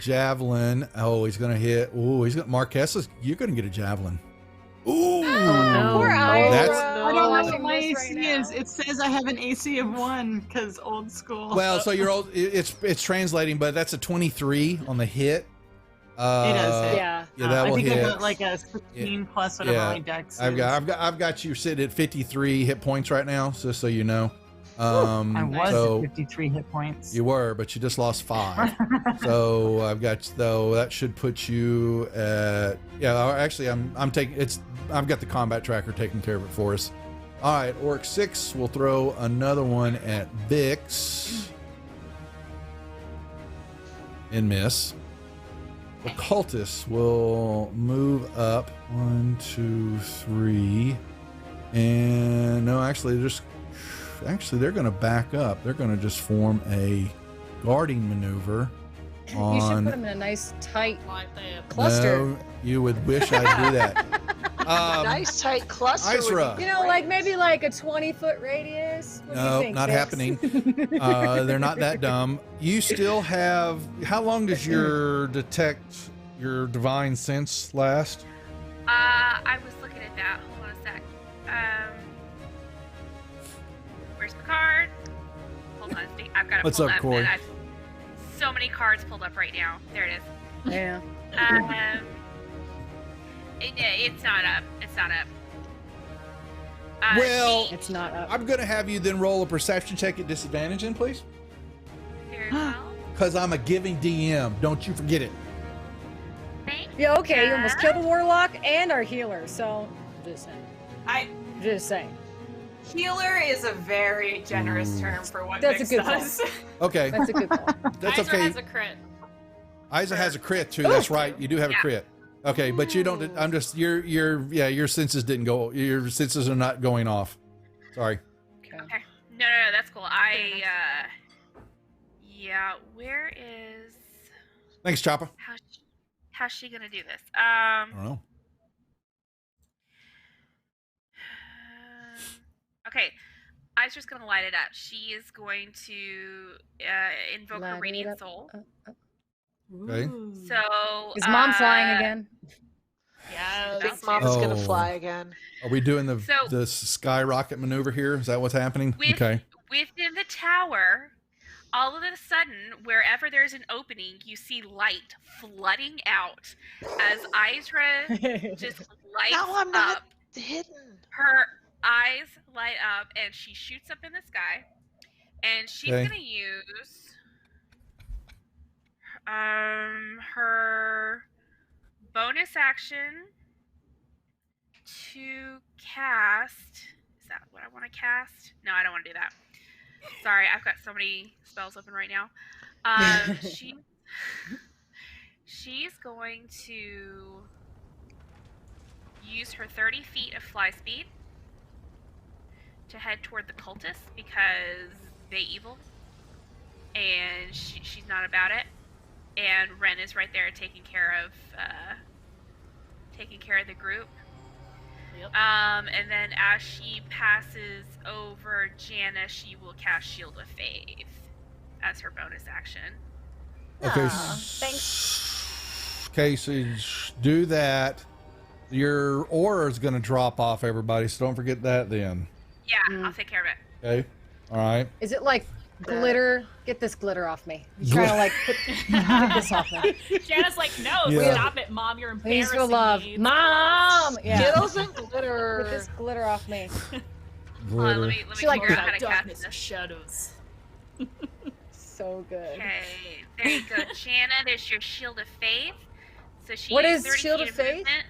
Javelin. Oh, he's going to hit. Oh, Marquesas, you're going to get a javelin. Ooh. Poor Ira. That's- I don't know what watching my this AC right is. now. It says I have an AC of 1 because old school. Well, so you're old. It's translating, but that's a 23 on the hit. It does hit. Yeah. Yeah, that I will think hit. I got like a 16 plus whatever Yeah. my dex is. I've got you sitting at 53 hit points right now, just so you know. I was so at 53 hit points. you were, but you just lost 5. So I've got that should put you at actually I'm taking I've got the combat tracker taking care of it for us. All right, Orc 6 will throw another one at Vix and miss. The cultists will move up 1, 2, 3, and no, actually they're going to back up. They're going to just form a guarding maneuver. You should On put them in a nice tight Like that. cluster. No, you would wish I'd do that. Nice tight cluster. would be Isra. You know, like maybe like a 20-foot radius. What do you No, think, not Vix? happening. They're not that dumb. You still have. How long does your divine sense last? I was looking at that. Hold on a sec. Where's my card? Hold on, I've got it What's pulled up, up. Corey? And I've so many cards pulled up right now. There it is. Yeah. It's not up. It's not up. Well, It's not up. I'm gonna have you then roll a perception check at disadvantage, in please, Very well. because I'm a giving DM. Don't you forget it. Thank Yeah, okay, you almost ya. killed a warlock and our healer, so just saying. I Just saying. healer is a very generous term for what That's a Vix good call. does. Okay, That's a good call. that's Isra okay. has a crit. Isa has a crit too. That's right. You do have a Yeah. crit. Okay, but you don't. I'm just your senses didn't go. Your senses are not going off. Sorry. Okay. Okay. No, that's cool. Yeah. Where is? Thanks, Chopper. How's she gonna do this? I don't know. Okay. I's just gonna light it up. She is going to invoke Light her it radiant up. soul. Okay. Ooh. So Is mom flying again? Yeah. Big Mom's gonna Oh. fly again. Are we doing So- the skyrocket maneuver here? Is that what's happening? With, Okay. Within the tower, all of a sudden, wherever there's an opening, you see light flooding out as Isra just lights No, I'm not up hidden. her eyes light up, and she shoots up in the sky. And she's Okay. gonna use her bonus action to cast. Is that what I want to cast? No, I don't want to do that. Sorry, I've got so many spells open right now. She's going to use her 30 feet of fly speed to head toward the cultists because they evil, and she's not about it. And Ren is right there taking care of the group. Yep. And then as she passes over Jana, she will cast Shield of Faith as her bonus action. Okay. Thanks. Okay, so you do that. Your aura is going to drop off everybody, so don't forget that then. Yeah, I'll take care of it. Okay. All right. Is it like glitter? Get this glitter off me. I'm trying to like put this off me. Jana's like, no, Yeah. stop it, Mom. You're Please embarrassing for love. me. Mom! Yeah. Skittles and glitter. Put this glitter off me. Hold on, let me She like figure out how to cast darkness this. and shadows. So good. Okay, there you go. Jana, there's your Shield of Faith. So she What used is 30 Shield feet of Faith? movement.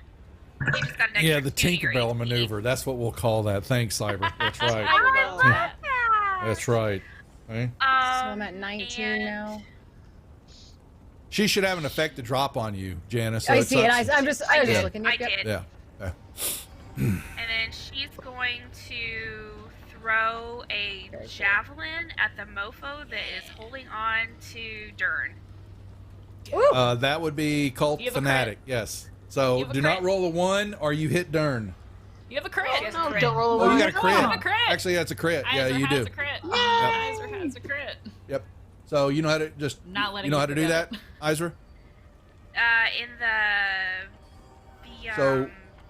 You just got an Yeah, extra the 2 to your Tinkerbell AC. maneuver. That's what we'll call that. Thanks, Cyber. That's right. I love that. That's right. Okay. So I'm at 19 and now. She should have an effect to drop on you, Janice. So I it's see it. up- I was I just did. looking. I Yep, yep. did. Yeah. Okay. And then she's going to throw a Very cool. javelin at the mofo that is holding on to Dern. Ooh. That would be Cult You have a Fanatic. Yes. So You have a do not crit. roll a 1 or you hit Dern. You have a crit. Yes. No, Crit. don't roll a Oh, you one. got a crit. I have a crit. Actually, that's a crit. Yeah, Iser you has do. a crit. Yay! Iser has a crit. Yep. So you know how to just Not letting you know you how to do forget that, it. Isra? In the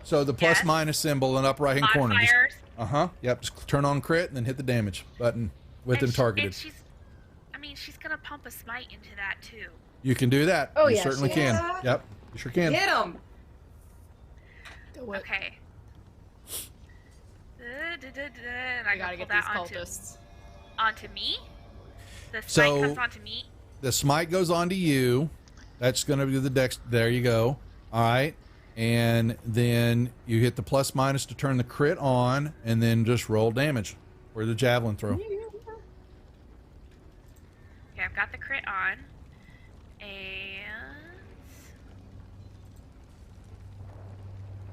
So the plus Yes. minus symbol in the upper right hand corner. Just, modifiers. Yep. Just turn on crit and then hit the damage button with them And targeted. she's gonna pump a smite into that too. You can do that. Oh, you yeah, certainly she can. is. Yep. You sure can. Get him. Okay. And I I gotta pull get these that cultists. onto me. The smite So- comes onto me. The smite goes on to you. That's going to be the dex. There you go. All right. And then you hit the plus minus to turn the crit on, and then just roll damage for the javelin throw. Okay, I've got the crit on. And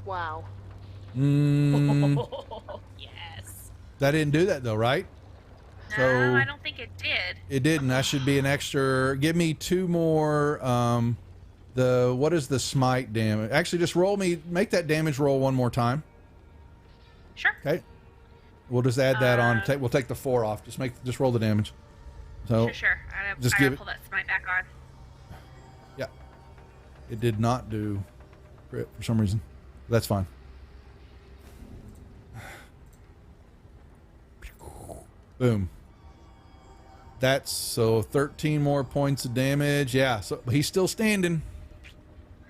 Wow. Yes. That didn't do that though, right? no, So- I don't think it did. It didn't. That should be an extra. Give me 2 more. What is the smite damage? Actually, just make that damage roll 1 more time. Sure. Okay. We'll just add that on. We'll take the 4 off. Just roll the damage. So Sure. just I give gotta it- pull that smite back on. it did not do crit for some reason. That's fine. Boom. That's so 13 more points of damage. Yeah, so he's still standing.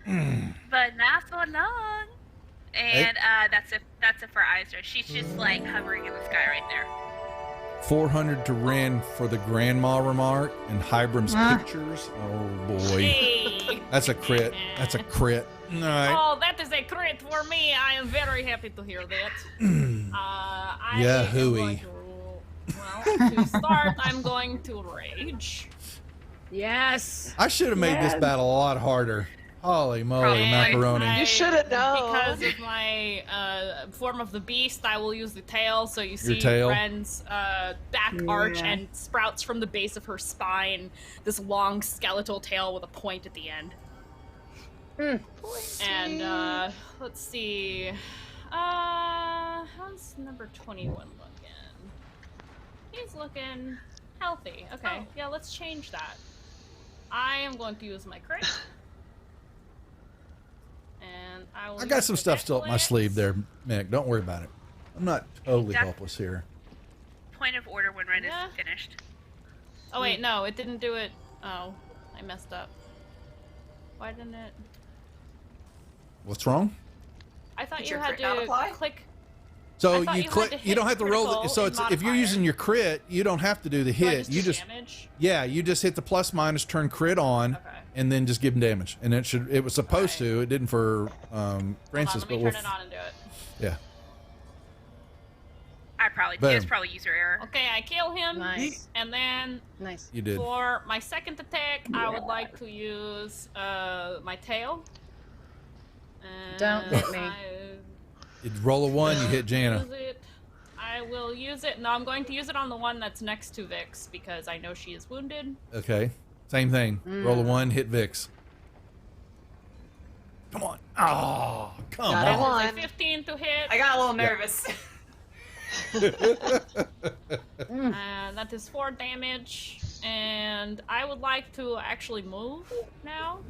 But not for long. And that's it for Iser. She's just like hovering in the sky right there. 400 to Ren for the grandma remark and Hybrim's pictures. Oh boy. Hey. That's a crit. That's a crit. All right. Oh, that is a crit for me. I am very happy to hear that. I Yeah, am hooey. going to- Well, to start, I'm going to rage. Yes. I should have made this battle a lot harder. Holy moly, Probably. macaroni. You should have known. Because of my form of the beast, I will use the tail. So you see tail? Ren's back arch Yeah. and sprouts from the base of her spine this long skeletal tail with a point at the end. And let's see. How's number 21 looking? He's looking healthy. Okay, yeah, let's change that. I am going to use my crit. And I will I got use some the stuff still up my Dex sleeve there, Mick. Don't worry about it. I'm not totally Def- helpless here. Point of order when Ren Yeah. is finished. Oh wait, no, it didn't do it. Oh, I messed up. Why didn't it? What's wrong? I thought Did you your had crit not to apply? click. So thought you you had click. to You hit don't have to roll. critical So and it's if you're modifier. using your crit, you don't have to do the Do I hit. You do just damage? yeah, you just hit the plus minus, turn crit on, Okay. and then just give him damage. And it was supposed to. It didn't for Francis, Hold on, but let me we'll turn it on and do it. yeah. I probably Boom. it's probably user error. Okay, I kill him, Nice. and then Nice. You did. for my second attack, I would like to use my tail. Don't hit me. You roll a 1, you hit Jana. Use it. I will use it. No, I'm going to use it on the one that's next to Vix because I know she is wounded. Okay, same thing. Roll a 1, hit Vix. Come on. Oh, come Got it. on. One. That is a 15 to hit. I got a little nervous. And that is 4 damage. And I would like to actually move now.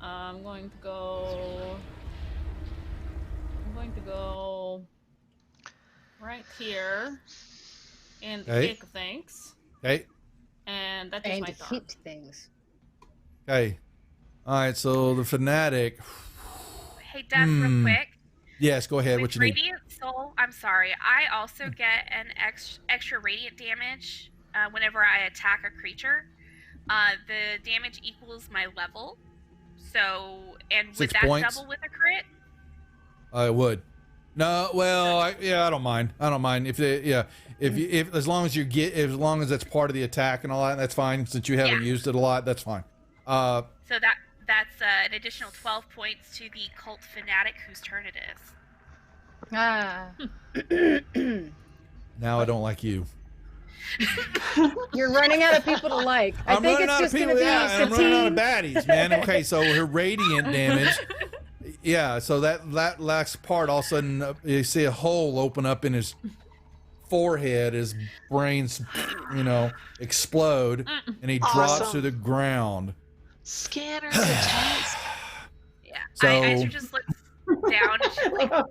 I'm going to go right here in the Okay. thick of things. Okay. And that is And my turn. hit things. Okay. All right. So the fanatic. Hey, Death, real quick. Yes. Go ahead. With What you need? Radiant Soul, I'm sorry. I also get an extra radiant damage whenever I attack a creature. The damage equals my level. So, and would 6 that points? double with a crit? I would. No. Well. I don't mind. I don't mind if if as long as as long as that's part of the attack and all that, that's fine. Since you haven't used it a lot, that's fine. So that's an additional 12 points to the cult fanatic whose turn it is. Ah. Now I don't like you. You're running out of people to like. I I'm think running it's out of just going people. to be Yeah, and I'm running out of Satine. baddies, man. Okay, so her radiant damage. Yeah, so that last part, all of a sudden, you see a hole open up in his forehead, his brains, explode, and he drops Awesome. to the ground. Scanners attack. Yeah. So- Iser just looks down and she's like, I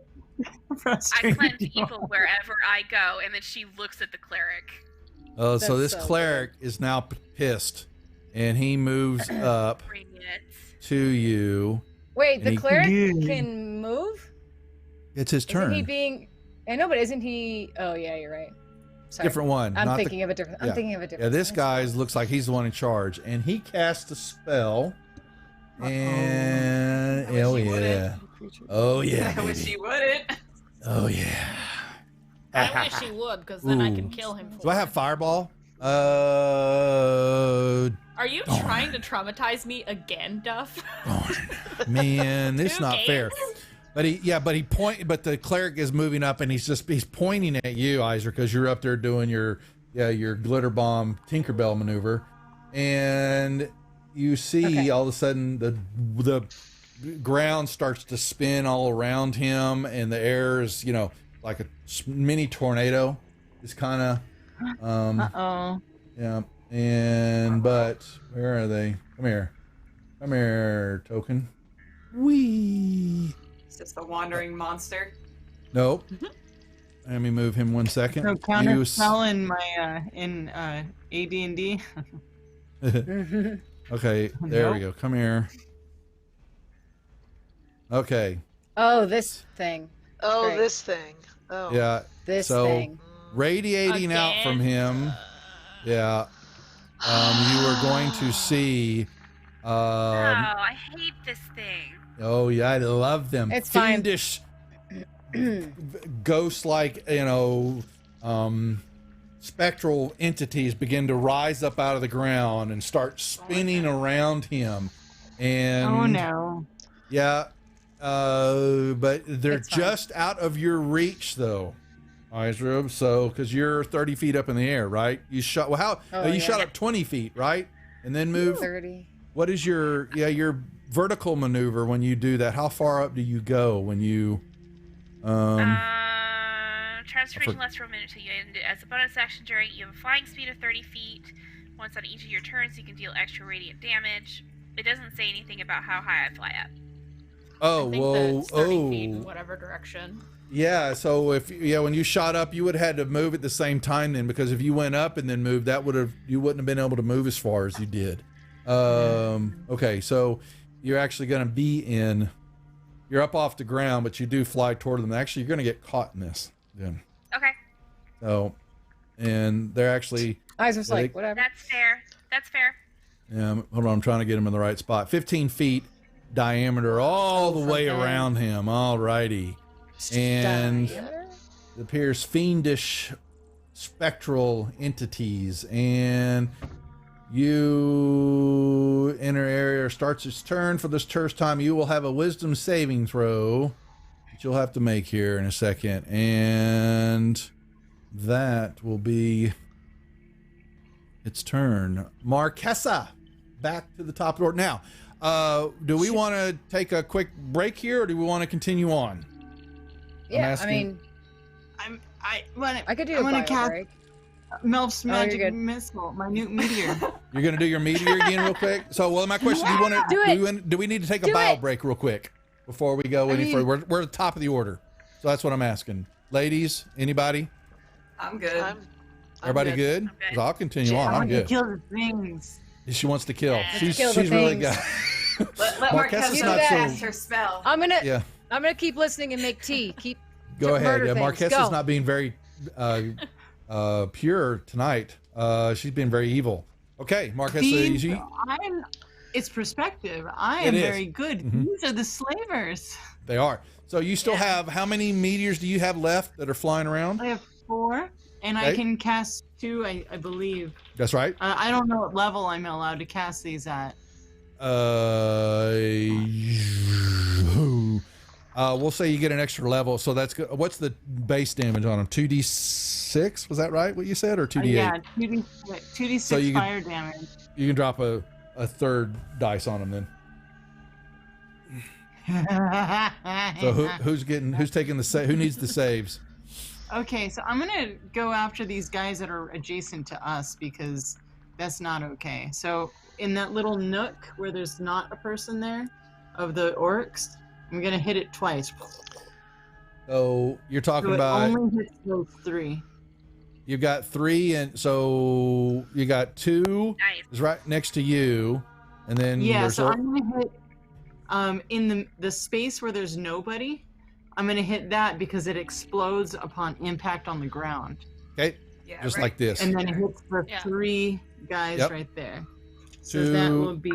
Frustrating. cleanse evil wherever I go, and then she looks at the cleric. So That's this so cleric is now pissed, and he moves up Bring it. to you. Wait, the And he- cleric Yeah. can move? It's his Isn't he turn. being... I know, but isn't he... Oh, yeah, you're right. Sorry. Different one. I'm not the- thinking of a different... I'm yeah. thinking of a different... Yeah, this one. guy looks like he's the one in charge, and he casts a spell. And I oh wish he yeah, oh yeah, I wish baby. he wouldn't. Oh yeah. I wish he would, because then I Ooh. can kill him. Do I have fireball? Are you trying to traumatize me again, Duff? Man, this is Two not fair. games? But the cleric is moving up, and he's pointing at you, Iser, because you're up there doing your glitter bomb Tinkerbell maneuver, and you see Okay. all of a sudden the ground starts to spin all around him, and the air is like a mini tornado. It's kind of Uh-oh. yeah. But where are they? Come here, token. Wee. It's just the wandering monster. Nope. Let me move him 1 second. So You counter s- spell in my AD&D. Okay, there we Nope. go. Come here. Okay. Oh, this thing. Oh, Great. this thing. Oh. Yeah. This So- thing. Radiating out from him. Yeah. You are going to see. Oh, I hate this thing. Oh yeah, I love them. It's fine. Fiendish, ghost-like, spectral entities begin to rise up out of the ground and start spinning around him. And Oh no. yeah, but they're It's fine. just out of your reach, though, Isrub. So, because you're 30 feet up in the air, right? You shot. Well, how? Oh, you yeah. shot up 20 feet, right? And then move. 30. What is your vertical maneuver when you do that? How far up do you go when you? Transformation lasts for a minute till you end it. As a bonus action during, you have a flying speed of 30 feet. Once on each of your turns, you can deal extra radiant damage. It doesn't say anything about how high I fly up. Oh, I think whoa, that's 30 feet in oh, whatever direction. yeah. So when you shot up, you would have had to move at the same time then, because if you went up and then moved, you wouldn't have been able to move as far as you did. Okay, so you're actually going to be you're up off the ground, but you do fly toward them. Actually, you're going to get caught in this. Yeah. Okay, So, and they're actually. I was just Well, like, they- whatever. that's fair. That's fair. Hold on, I'm trying to get him in the right spot. 15 feet diameter all the for way him. around him. All righty. And Diameter? it appears fiendish spectral entities. And you enter area starts its turn. For this first time, you will have a wisdom saving throw that you'll have to make here in a second. And that will be its turn. Marquesa, back to the top of the order. Now, do we want to take a quick break here, or do we want to continue on? Yeah, I asking- mean, I could do a bio cast break. Melf's you're magic good. missile, my new meteor. You're going to do your meteor again real quick? So, well, my question, do you want to Do it. do we need to take a Do bio it. break real quick before we go any further? We're at the top of the order. So that's what I'm asking. Ladies, anybody? I'm good. I'm Everybody good? I'm good. 'Cause I'll continue on. I I'm want to good. kill the things. She wants to kill. Yeah. She's Kill the really things. got. Let Marquesa's Marquesa not cast so. her spell. I'm gonna Yeah. keep listening and make tea. Keep Go ahead. murder Yeah, things. Marquesa's Go. not being very pure tonight. She's being very evil. Okay, Marquesa, These, it's perspective. I It am is. very good. Mhm. These are the slavers. they are. So you still have, how many meteors do you have left that are flying around? I have 4, and I Okay. can cast 2, I believe. That's right. I don't know what level I'm allowed to cast these at. We'll say you get an extra level, so that's good. What's the base damage on them? 2d6? Was that right? What you said, or 2d8? Yeah, 2d6 So you can- fire damage. You can drop a third dice on them then. So who's taking who needs the saves? Okay, so I'm gonna go after these guys that are adjacent to us because that's not okay. So in that little nook where there's not a person there, of the orcs, I'm gonna hit it twice. So you're talking So it about only hits those 3. you've got 3, and so you got 2 Nice. is right next to you, and then Yeah, there's so I'm gonna hit in the space where there's nobody. I'm gonna hit that because it explodes upon impact on the ground, okay, Yeah, just right. like this. and then it hits the Yeah. 3 guys Yep. right there. So that 2. will be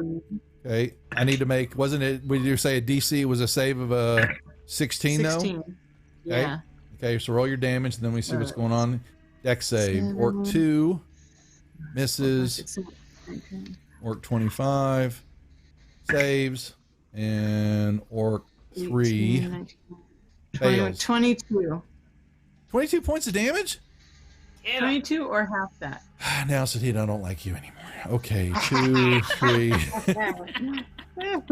Okay, I need to make. Wasn't it? Would you say a DC was a save of a 16 though? 16. Yeah. Okay, so roll your damage, and then we see what's going on. Dex save. Orc 7. 2 misses. Orc 25 saves, and Orc 3 18, 19, fails. 22. 22 points of damage. 22 or half that. Now, Satine, I don't like you anymore. Okay, 2, 3.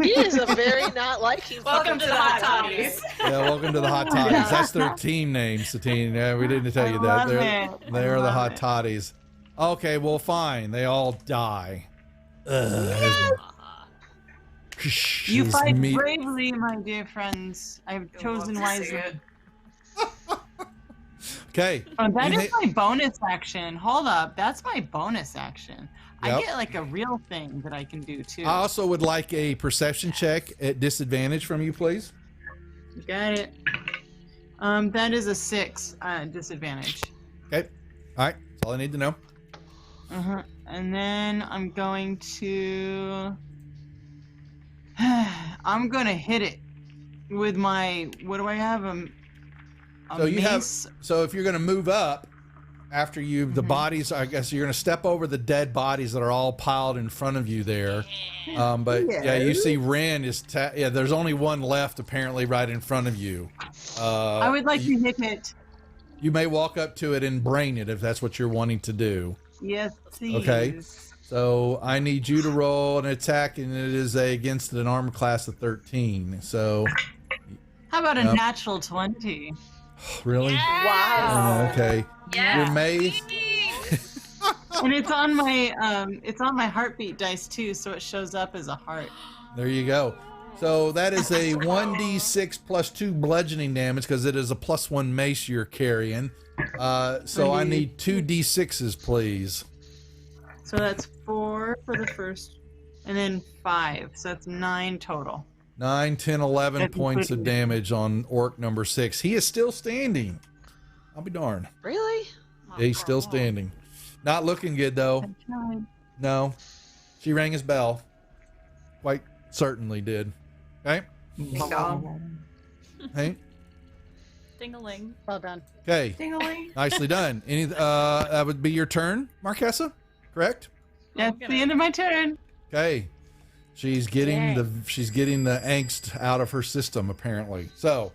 He is a very not liking. Welcome to the Hot Toddies. Yeah, welcome to the Hot Toddies. That's their team name, Satine. Yeah, we didn't tell you I that. love They're it. they're I the love Hot it. Toddies. Okay, well, fine. They all die. Ugh. You His fight meat- bravely, my dear friends. I've chosen love to see wisely. it. Okay. Oh, that You is my bonus action. Hold up. That's my bonus action. Yep. I get like a real thing that I can do too. I also would like a perception check at disadvantage from you, please. Got it. That is a 6 disadvantage. Okay. All right. That's all I need to know. Uh-huh. And then I'm going to I'm gonna hit it with my what do I have? A So you have. mace? So if you're going to move up after you, the bodies. I guess you're going to step over the dead bodies that are all piled in front of you there. But yeah, you see Ren is. Yeah, there's only one left apparently right in front of you. I would like you, to hit it. You may walk up to it and brain it if that's what you're wanting to do. Yes, please. Okay. So I need you to roll an attack, and it is against an armor class of 13. So How about a Yep. natural 20? really, Wow. okay. Yeah. Your mace. And it's on my heartbeat dice too, so it shows up as a heart. There you go. So that is a 1d6 plus 2 bludgeoning damage because it is a +1 mace you're carrying. So I need 2 d6s, please. So that's 4 for the first, and then 5. So that's 9 total. 9, 10, 11 That's points of including- damage on orc number 6. He is still standing. I'll be darned. Really? Yeah, he's still standing. Not looking good, though. No. She rang his bell. Quite certainly did. Okay? Ding dong. Hank? Ding-a-ling. Well done. Okay. Ding-a-ling. Nicely done. That would be your turn, Marquesa, correct? That's the end of my turn. Okay. She's getting the angst out of her system, apparently. So,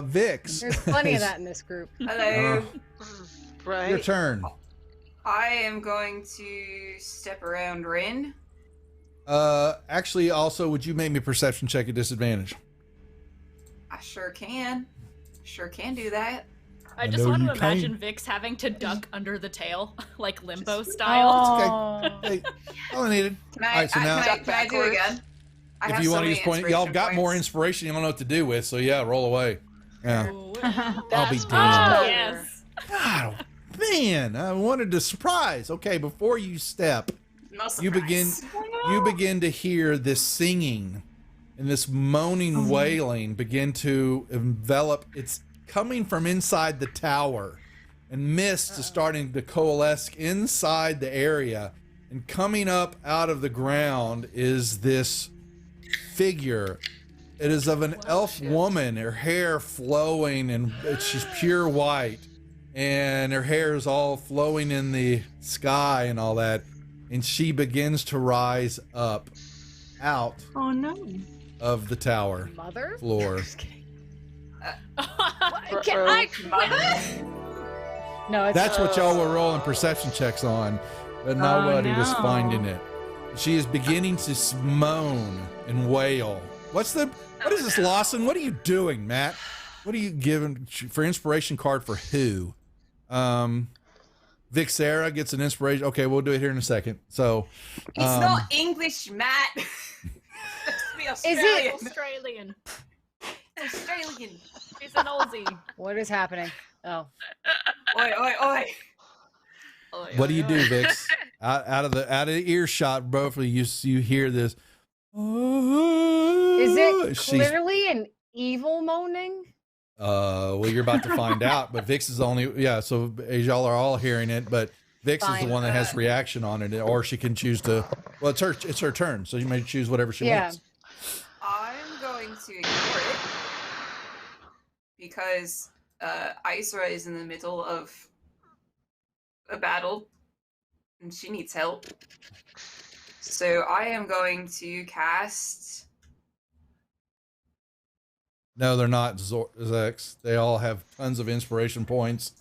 Vix. There's plenty of that in this group. Hello. Right. Your turn. I am going to step around Rin. Actually, also, would you make me a perception check at disadvantage? I sure can. Sure can do that. I just know want you to imagine can. Vix having to duck under the tail, like limbo style. It's okay. Hey, all I needed. Can I, All right, so now, can I do it again? I if have you so want to many use point, y'all inspiration got more points. inspiration. You don't know what to do with, so yeah, roll away. Yeah. Ooh. I'll be That's damned. Oh, better. yes. God, man, I wanted to surprise. Okay, before you step, No you begin surprise. to hear this singing and this moaning wailing begin to envelop. It's coming from inside the tower, and mist is starting to coalesce inside the area, and coming up out of the ground is this figure. It is of an elf woman, her hair flowing, and she's pure white, and her hair is all flowing in the sky and all that, and she begins to rise up out Oh no. of the tower Mother? floor. Just kidding. Ruh-roh. Can I? No, it's That's what y'all were rolling perception checks on, but nobody was no. finding it. She is beginning to moan and wail. What is this, Lawson? What are you doing, Matt? What are you giving for inspiration card for who? Vixera gets an inspiration. Okay, we'll do it here in a second. So, It's not English, Matt. Let's be Australian. Australian. Australian. He's an Aussie. what is happening? Oh, Oi, oi, oi. what do you do, Vix? Out of the earshot, both of you hear this. is it She's- clearly an evil moaning? well, you're about to find out, but Vix is so y'all are all hearing it, but Vix is Fine. the one that has reaction on it, or she can choose to, well, it's her turn, so you may choose whatever she Yeah. wants. I'm going to ignore it because Isra is in the middle of a battle and she needs help. So I am going to cast. No, they're not Zex. They all have tons of inspiration points,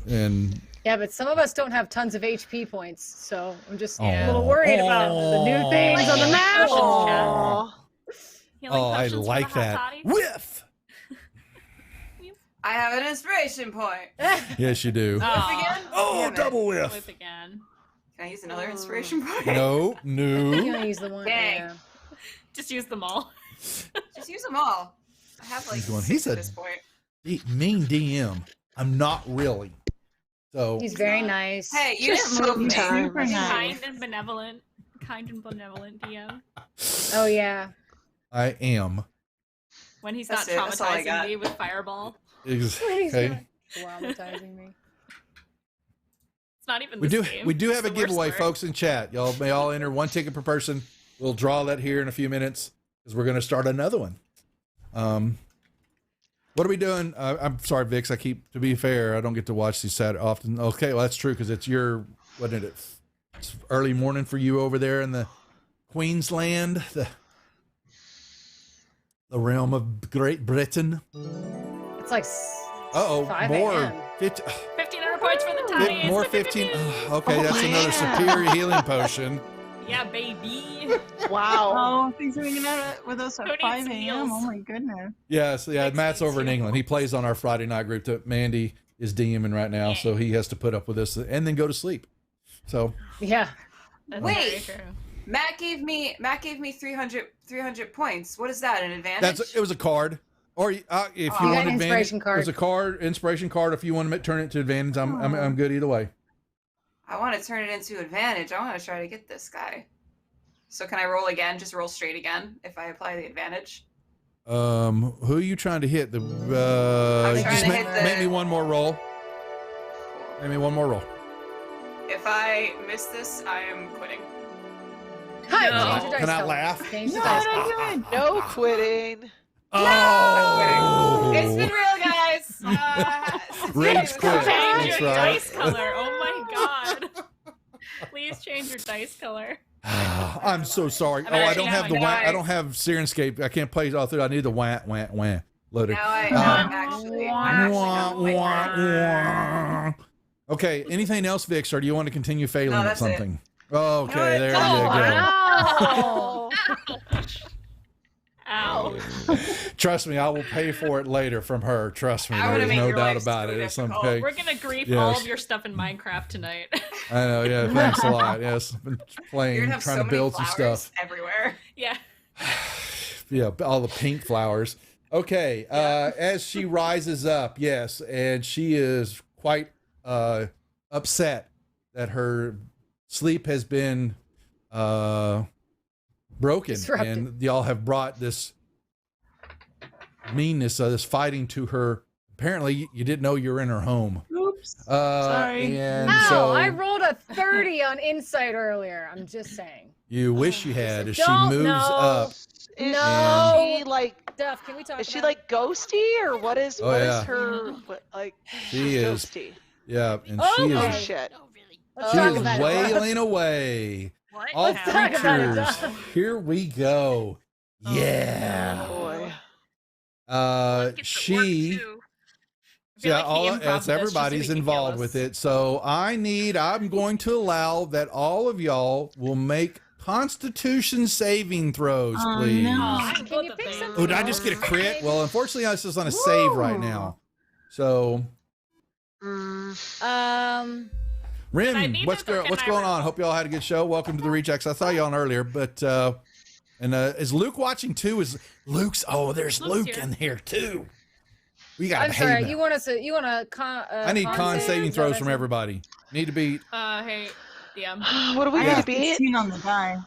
and Yeah, but some of us don't have tons of HP points, so I'm just a Aw. little worried about the new things on the map. Aw. Healing oh, I potions for the like hot that. toddies. Whiff. I have an inspiration point. Yes, you do. Whiff again? Oh, Damn it. double Whip whiff. again. Can I use another inspiration point? No, You no. only use the one. Dang. Yeah. Just use them all. Just use them all. I have like He's going, 6 he's at a- this point. Mean DM. I'm not really. So He's very nice. Hey, you Just didn't move me. sometimes. Super nice. Kind and benevolent. Kind and benevolent DM. Oh yeah. I am. When he's That's not it, that's all I traumatizing got. me with fireball. Okay. Traumatizing me. It's not even We this do game. we do It's have a the worst giveaway, part. folks, in chat. Y'all may all enter one ticket per person. We'll draw that here in a few minutes because we're going to start another one. What are we doing? I'm sorry, Vix. To be fair, I don't get to watch these often. Okay, well that's true because it's your what is it? It's early morning for you over there in the Queensland, the realm of Great Britain. It's like Uh-oh, 5 more a.m. 50, 1,500 points for the toddies. more 15. Okay, that's another superior healing potion. Yeah, baby. Wow. Oh, things are hanging out with us at Who needs 5 a.m. meals? Oh my goodness. Yes, yeah. Next Matt's week's over in you. England. He plays on our Friday night group that Mandy is DMing right now, Yeah. so he has to put up with this and then go to sleep. So Yeah. That's Wait. very true. Matt gave me 300 points. What is that? An advantage? it was a card, or if you Oh. You want got an advantage, inspiration card. it was a inspiration card. If you want to turn it to advantage, I'm good either way. I want to turn it into advantage. I want to try to get this guy. So can I roll again? Just roll straight again if I apply the advantage. Who are you trying to hit? I'm trying Just to make, hit the- make me one more roll. Give me one more roll. If I miss this, I am quitting. Hi, No. change your dice Can I color. laugh? Change your No, dice don't color. do it. No quitting. Oh! It's been real, guys. Rage quit. Change That's your right. dice color. Oh my god. Please change your dice color. I'm so sorry. I'm Oh, I actually don't have the now wah. I- I don't have Sirenscape. I can't play it all through. I need the wah loaded. Now I'm actually Wah, gonna quit. wah, wah. Okay. Anything else, Vix, or do you want to continue failing No, at that's it. something? Okay, No, there no, you go. Oh. Ow. Trust me, I will pay for it later from her. Trust me, I'm gonna there's make no your doubt life about so it. It's difficult. something. We're gonna grief Yes. all of your stuff in Minecraft tonight. I know. Yeah, thanks a lot. Yes, been You're playing, gonna have trying so to many build some flowers stuff. everywhere. Yeah. Yeah, all the pink flowers. Okay, as she rises up, yes, and she is quite upset that her sleep has been broken, Disrupted. and y'all have brought this meanness, this fighting to her. Apparently, you didn't know you were in her home. Oops. Sorry. And Ow, so I rolled a 30 on insight earlier. I'm just saying. you wish you had. As she Don't moves know. up, Is No. she like? Duff, can we talk Is she about like ghosty or what is? Oh, what is yeah. her? What, like She she's is. ghosty. yeah, and Oh, she Oh is shit. Let's she talk is about it. wailing away. What? All Let's talk about it, creatures. Duff. Here we go. Yeah. Boy. Gets to She. work, too. I feel Yeah, like he all improv it's this just so everybody's he can involved kill with us. it. So I'm going to allow that all of y'all will make Constitution saving throws, Oh, please. no. Can you pick Oh, something? Oh, did I just get a crit? else? Well, unfortunately, this is on a save right Woo. now. So, Um, Rim, I need what's to- can what's I going on? roll? Hope y'all had a good show. Welcome to the Rechecks. I saw you on earlier, but is Luke watching too? Is Luke's? Oh, there's Luke's Luke here. in here too. We got I'm to sorry. behave. You want us to? You want to con? I need con save? saving Is that what throws I from said? everybody. Need to beat. Hey, DM. What do we I need got to beat? 16 on the die.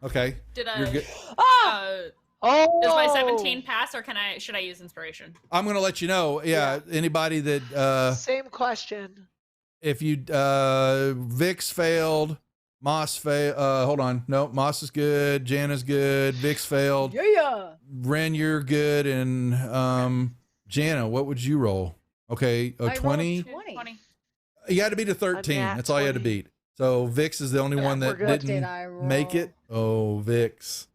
Okay, Did you're I? good. Oh, Oh. Does my 17 pass, or should I use inspiration? I'm gonna let you know. Yeah, anybody that Same question. if you Vix failed, Moss failed. Hold on, no, Moss is good. Jana's good. Vix failed. yeah. Ren, you're good, and Jana, what would you roll? Okay, I rolled 20. 20. You had to beat a 13. nat That's all you had to 20. beat. So Vix is the only one we're that good. What did didn't I roll? make it. Oh, Vix.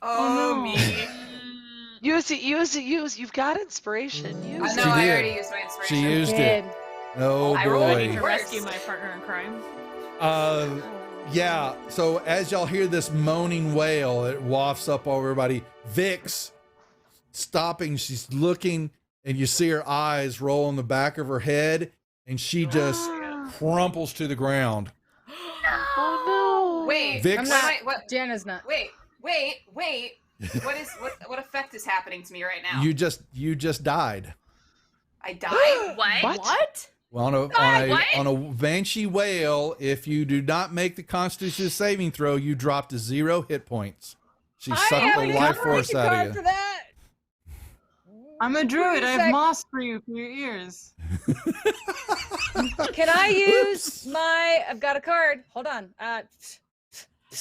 Oh, no. me. Use it. Use it. Use. You've got inspiration. Use I it. know. She I did. already used my inspiration. She used Did. it. Oh I rolled I boy. need to Worse. rescue my partner in crime. Yeah. So as y'all hear this moaning wail, it wafts up over everybody. Vix stopping. She's looking, and you see her eyes roll in the back of her head, and she just crumples to the ground. Oh no. Wait. Vix- I'm What, not. am I- what? Jana's not. Wait. What effect is happening to me right now? You just died. I died. What? What? Well, on What? a banshee whale, if you do not make the Constitution saving throw, you drop to 0 hit points. She sucked the life force out of you. That. I'm a druid. I have Sec- moss for you for your ears. Can I use my? I've got a card. Hold on.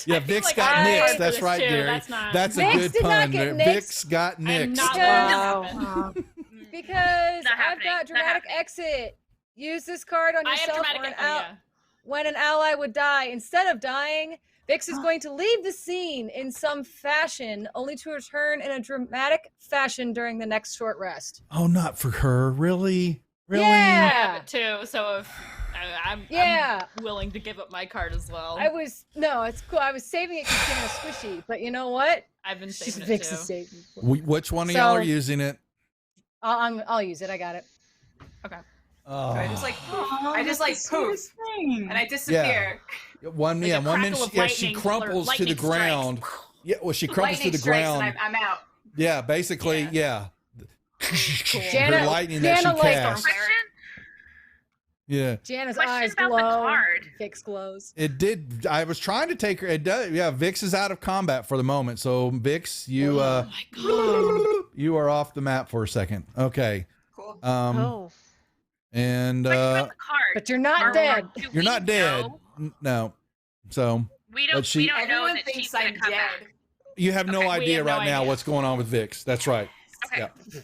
Yeah, I feel Vix like got I- nixed. for That's this right, too. Gary. That's not- That's a Vix good did not pun. get there. nixed. Vix got I'm nixed. not Because- letting this happen. Because Not I've happening. got Not dramatic happening. exit. Use this card on I have yourself dramatic. or an Oh, yeah. when an ally would die. Instead of dying, Vix is going to leave the scene in some fashion, only to return in a dramatic fashion during the next short rest. Oh, not for her. Really? Really? I Yeah. have it too, so if I'm willing to give up my card as well. No, it's cool. I was saving it because Jana's squishy, but you know what? I've been She's saving it Vix too. is saving. Which one of y'all So- are using it? I'll use it. I got it. Oh. I just like poof. Oh, I that's just like the poof, sweetest thing. and I disappear. One, Like yeah, a one minute. crackle of Yeah, she lightning crumples to the lightning strikes. ground. Yeah, well, she crumples to Lightning the strikes, ground. and I'm out. Yeah, basically, yeah. Her Jana- lightning that she Jana, like, cast. Question? Yeah, Jana's Question eyes about the glow. card. Vix glows. it did. I was trying to take her. It does. Yeah, Vix is out of combat for the moment. So Vix, you Oh my god. you are off the map for a second. Okay. Cool. Oh. And Question about the card. But you're not Are- dead. do you're we not dead. know- No. So We But don't. she- We don't know Everyone that thinks she's gonna I'm come dead. back. you have no Okay, we idea have no right now idea. what's going on with Vix. That's right. Okay. Yeah.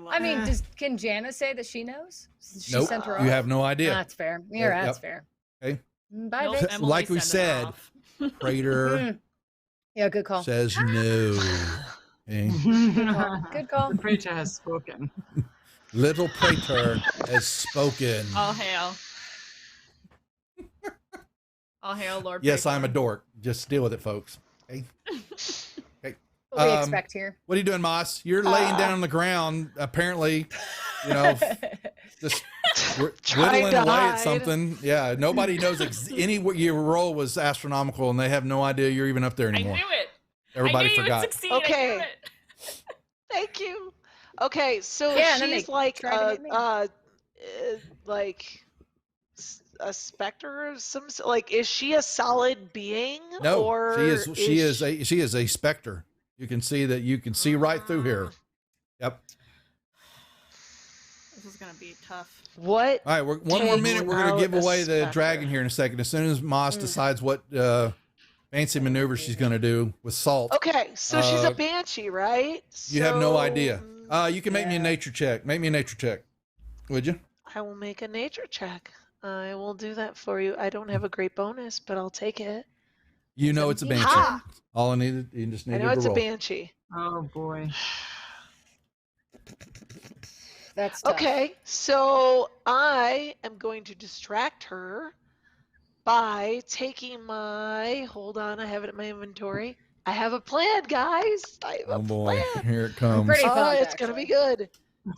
I mean, can Jana say that she knows? She Nope. sent her You off? have no idea. That's fair. You're Yep. that's fair. Okay. Bye, Nope, Vix. Emily Like we sent her said, off. Prater Mm. Yeah, good call. says no. Okay. Good call. The preacher has spoken. Little Prater has spoken. All hail. All hail, Lord. Yes, I'm a Praetor. dork. Just deal with it, folks. Okay. What we Um, expect here. What are you doing, Moss? You're laying down on the ground, apparently, just Trying whittling to away at hide. something. Yeah, nobody knows any what your role was astronomical, and they have no idea you're even up there I anymore. knew it. Everybody I knew forgot. You would succeed. Okay. I knew it. Thank you. Okay, so Yeah, and then she's they like tried to hit me. like a specter of some like is she a solid being? No, or she is a specter. You can see right through here. Yep. This is gonna be tough. What? All right, one more Takes minute. We're going out to give a away the specter. dragon here in a second. As soon as Moss decides what fancy maneuver she's going to do with salt, Okay, so she's Uh, a banshee, right? you have no So, idea. You can make me a nature check. Make me a nature check, would you? I will make a nature check. I will do that for you. I don't have a great bonus, but I'll take it. You know it's a banshee. Ha! All I needed, you just I needed know to it's a roll. banshee. Oh boy. That's tough. Okay, so I am going to distract her by taking my. Hold on, I have it in my inventory. I have a plan, guys. I have Oh a boy, plan. here it comes. Pretty Oh, pumped, it's gonna be actually. good.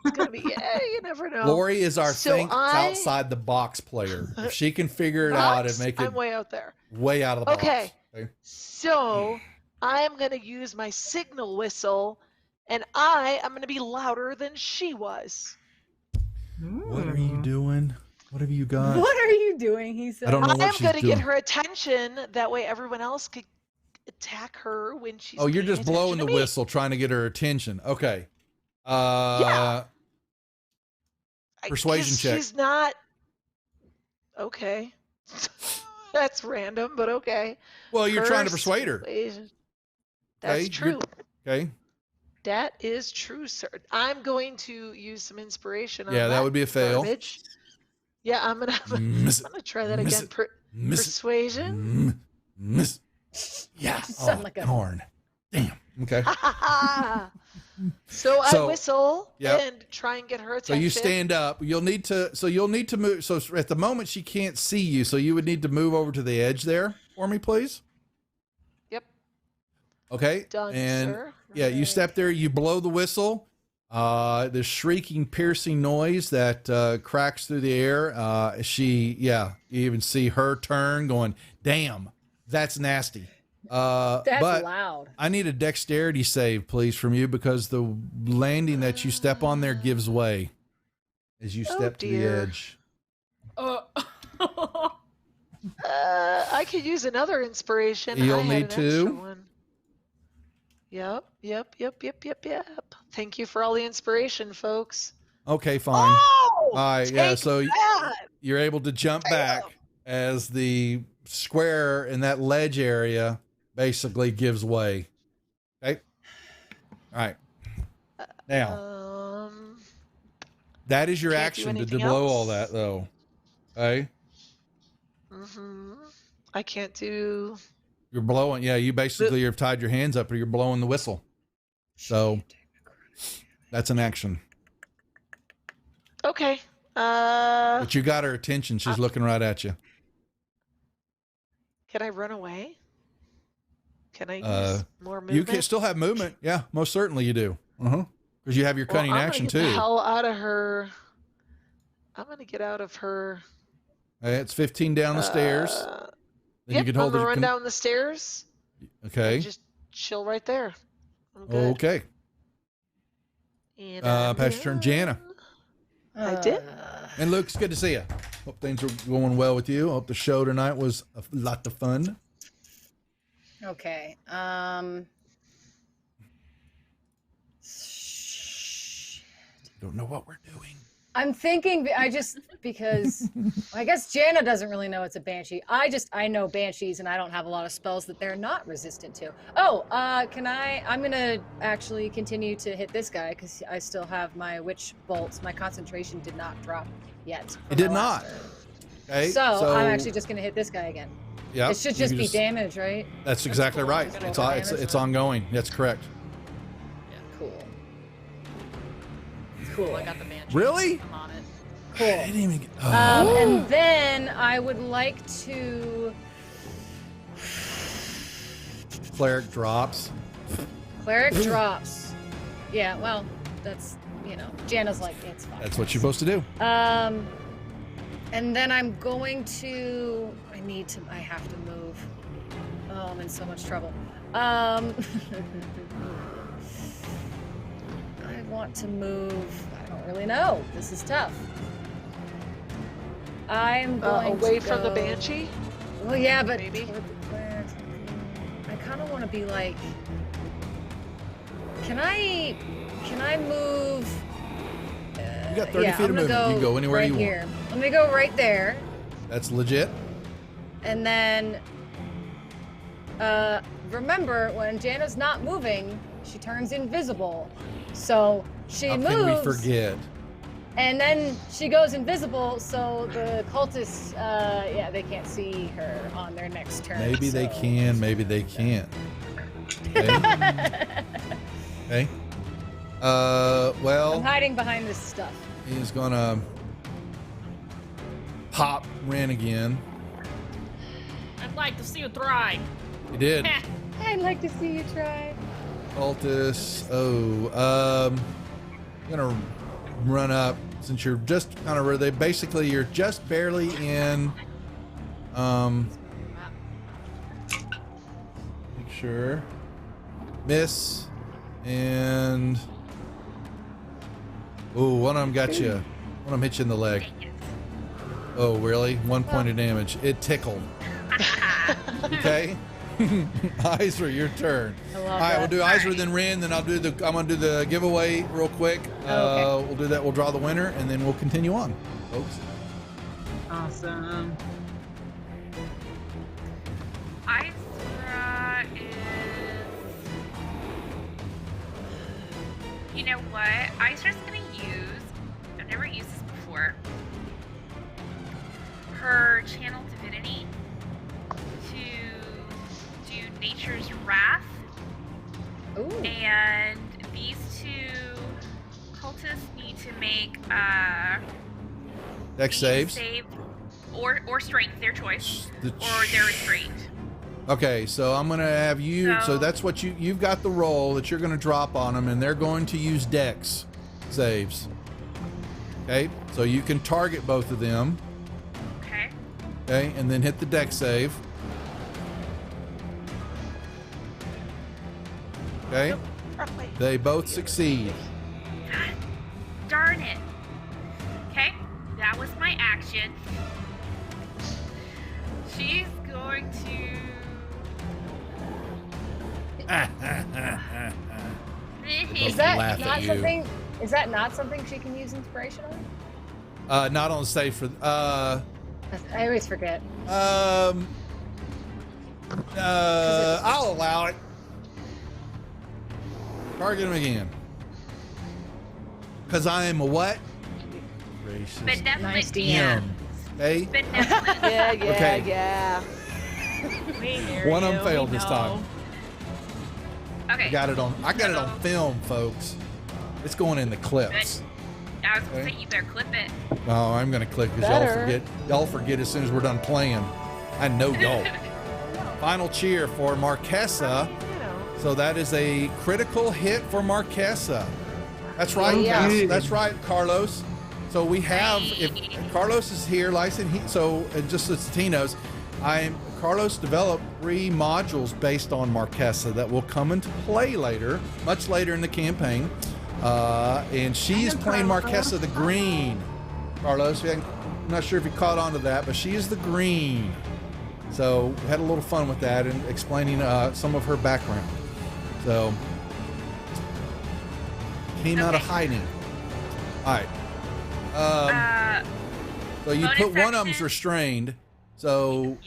It's gonna be. Yeah, you never know. Lori is our So think I- outside the box player. If she can figure it out and Box? make it I'm way out there. way out of the box. Okay. So I'm gonna use my signal whistle, and I am gonna be louder than she was. What are you doing? What have you got? What are you doing? He said. I don't know I'm what she's gonna doing. get her attention. That way, everyone else could attack her when she's. Oh, you're paying just blowing attention the to me. whistle, trying to get her attention. Okay. Yeah. Persuasion 'Cause check. She's not. Okay. That's random, but okay. Well, you're trying to persuade her. Persuasion. That's Okay, true. Okay. That is true, sir. I'm going to use some inspiration on Yeah, that would be a fail. garbage. Yeah, I'm gonna Miss it. try that Miss again. it. Miss it. Persuasion. Miss. Yeah. sound Oh, like a- darn. Damn. Okay. So I So- whistle Yep. and try and get her So attention. you stand up. You'll need to move. So at the moment she can't see you. So you would need to move over to the edge there for me, please. Yep. Okay. Done, and sir. yeah, you step there. You blow the whistle. The shrieking, piercing noise that cracks through the air. You even see her turn, going, "Damn, that's nasty." That's but loud. I need a dexterity save, please, from you because the landing that you step on there gives way as you Oh, step to the dear. edge. I could use another inspiration. You'll I had need an extra to. one. Yep. Thank you for all the inspiration, folks. Okay, fine. Oh, All right, yeah. take So that! you're able to jump back as the square in that ledge area basically gives way. Okay. All right. Now that is your can't do action to anything blow all else? that, though. Okay. I can't do. You're blowing. Yeah, you basically have tied your hands up, or you're blowing the whistle. So that's an action. Okay. But you got her attention. She's looking right at you. Can I run away? Can I use more movement? You can still have movement. Yeah, most certainly you do. Because you have your cunning I'm gonna action get too. The hell out of her. I'm gonna get out of her. It's 15 down the stairs. Then Yep, you can hold I'm gonna it. run down the stairs. Okay. And just chill right there. I'm good. Okay. And Pass your turn, Jana. I did. And Luke, it's good to see you. Hope things are going well with you. Hope the show tonight was a lot of fun. Okay. Don't know what we're doing. I'm thinking, because I guess Jana doesn't really know it's a banshee. I know banshees and I don't have a lot of spells that they're not resistant to. Oh, I'm gonna actually continue to hit this guy because I still have my witch bolts. My concentration did not drop yet. It did not. Okay. So I'm actually just gonna hit this guy again. Yeah. It should just be damage, right? That's exactly cool. right. It's ongoing. That's correct. Cool. Cool. I got the banshee. Really? I'm on it. Cool. I didn't even get, And then I would like to. Cleric drops. Cleric drops. Yeah, well, that's, Jana's like, it's fine. That's what you're supposed to do. And then I'm going to. I have to move. Oh, I'm in so much trouble. I want to move. I don't really know. This is tough. I'm going away to from the go- banshee. Well, yeah, but Maybe. toward the cleric. I kind of want to be like. Can I move? You got 30 feet of I'm gonna movement. You can go anywhere right you here. want. I'm gonna go right there, That's legit. and then remember when Jana's not moving, she turns invisible. So she How moves, can we forget? and then she goes invisible. So the cultists, they can't see her on their next turn. Maybe they so- can, maybe they can't. Okay. Okay. I'm Well, hiding behind this stuff. he's gonna pop Ren again. I'd like to see you try. He did. I'd like to see you try. Cultist. I'm gonna run up since you're just kind of you're just barely in. Make sure. Miss. And one of them got you. One of them hit you in the leg. Oh, really? 1 point of damage. It tickled. Okay. Isra, your turn. I love All right, we'll that. do Isra, then Ren, then I'm gonna do the giveaway real quick. Okay. We'll do that. We'll draw the winner, and then we'll continue on, folks. Awesome. Isra is. You know what? Isra's gonna use. I've never used this before. Her channel divinity to do Nature's Wrath, Ooh. and these two cultists need to make Dex saves. save or strength, their choice, The or they're restrained. Okay, so I'm gonna have you. So So- that's what you've got the roll that you're gonna drop on them, and they're going to use Dex saves. Okay, so you can target both of them. Okay. Okay, and then hit the Dex save. Okay, they both succeed. God darn it. Okay, that was my action. She's going to. Is Don't that laugh at not you. something? Is that not something she can use inspiration on? Not on stage for. I always forget. I'll allow it. Target him again. Because I am a what? Racist. Benevolent Nice DM. Hey? Benevolent. Yeah, Okay. yeah. We hear One of them you, failed we this know. time. Okay. I got it on film, folks. It's going in the clips. I was gonna Okay. say you better clip it. Oh, I'm gonna click because y'all Better. forget. Y'all forget as soon as we're done playing. I know y'all. Final cheer for Marquesa. You know. So that is a critical hit for Marquesa. That's right. Yeah. That's right, Carlos. So we have, if Carlos is here, licensed. Just so Satine knows, Carlos developed 3 modules based on Marquesa that will come into play later, much later in the campaign. And she's playing Marquesa the Green. Carlos, I'm not sure if you caught on to that, but she is the Green. So we had a little fun with that and explaining some of her background. So came out of Okay. hiding. All right. So you bonus put one of them's action. restrained. So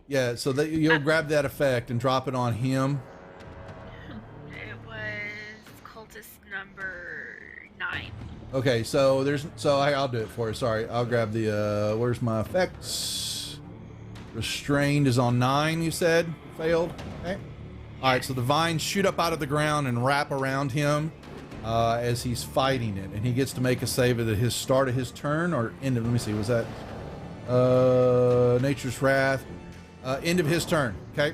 Yeah. so that you'll grab that effect and drop it on him. It was cultist number 9. Okay, so I'll do it for you. Sorry, I'll grab the where's my effects? Restrained is on 9. You said failed. Okay. All right, so the vines shoot up out of the ground and wrap around him as he's fighting it, and he gets to make a save at his start of his turn or end of. Let me see. Was that Nature's Wrath? End of his turn. Okay.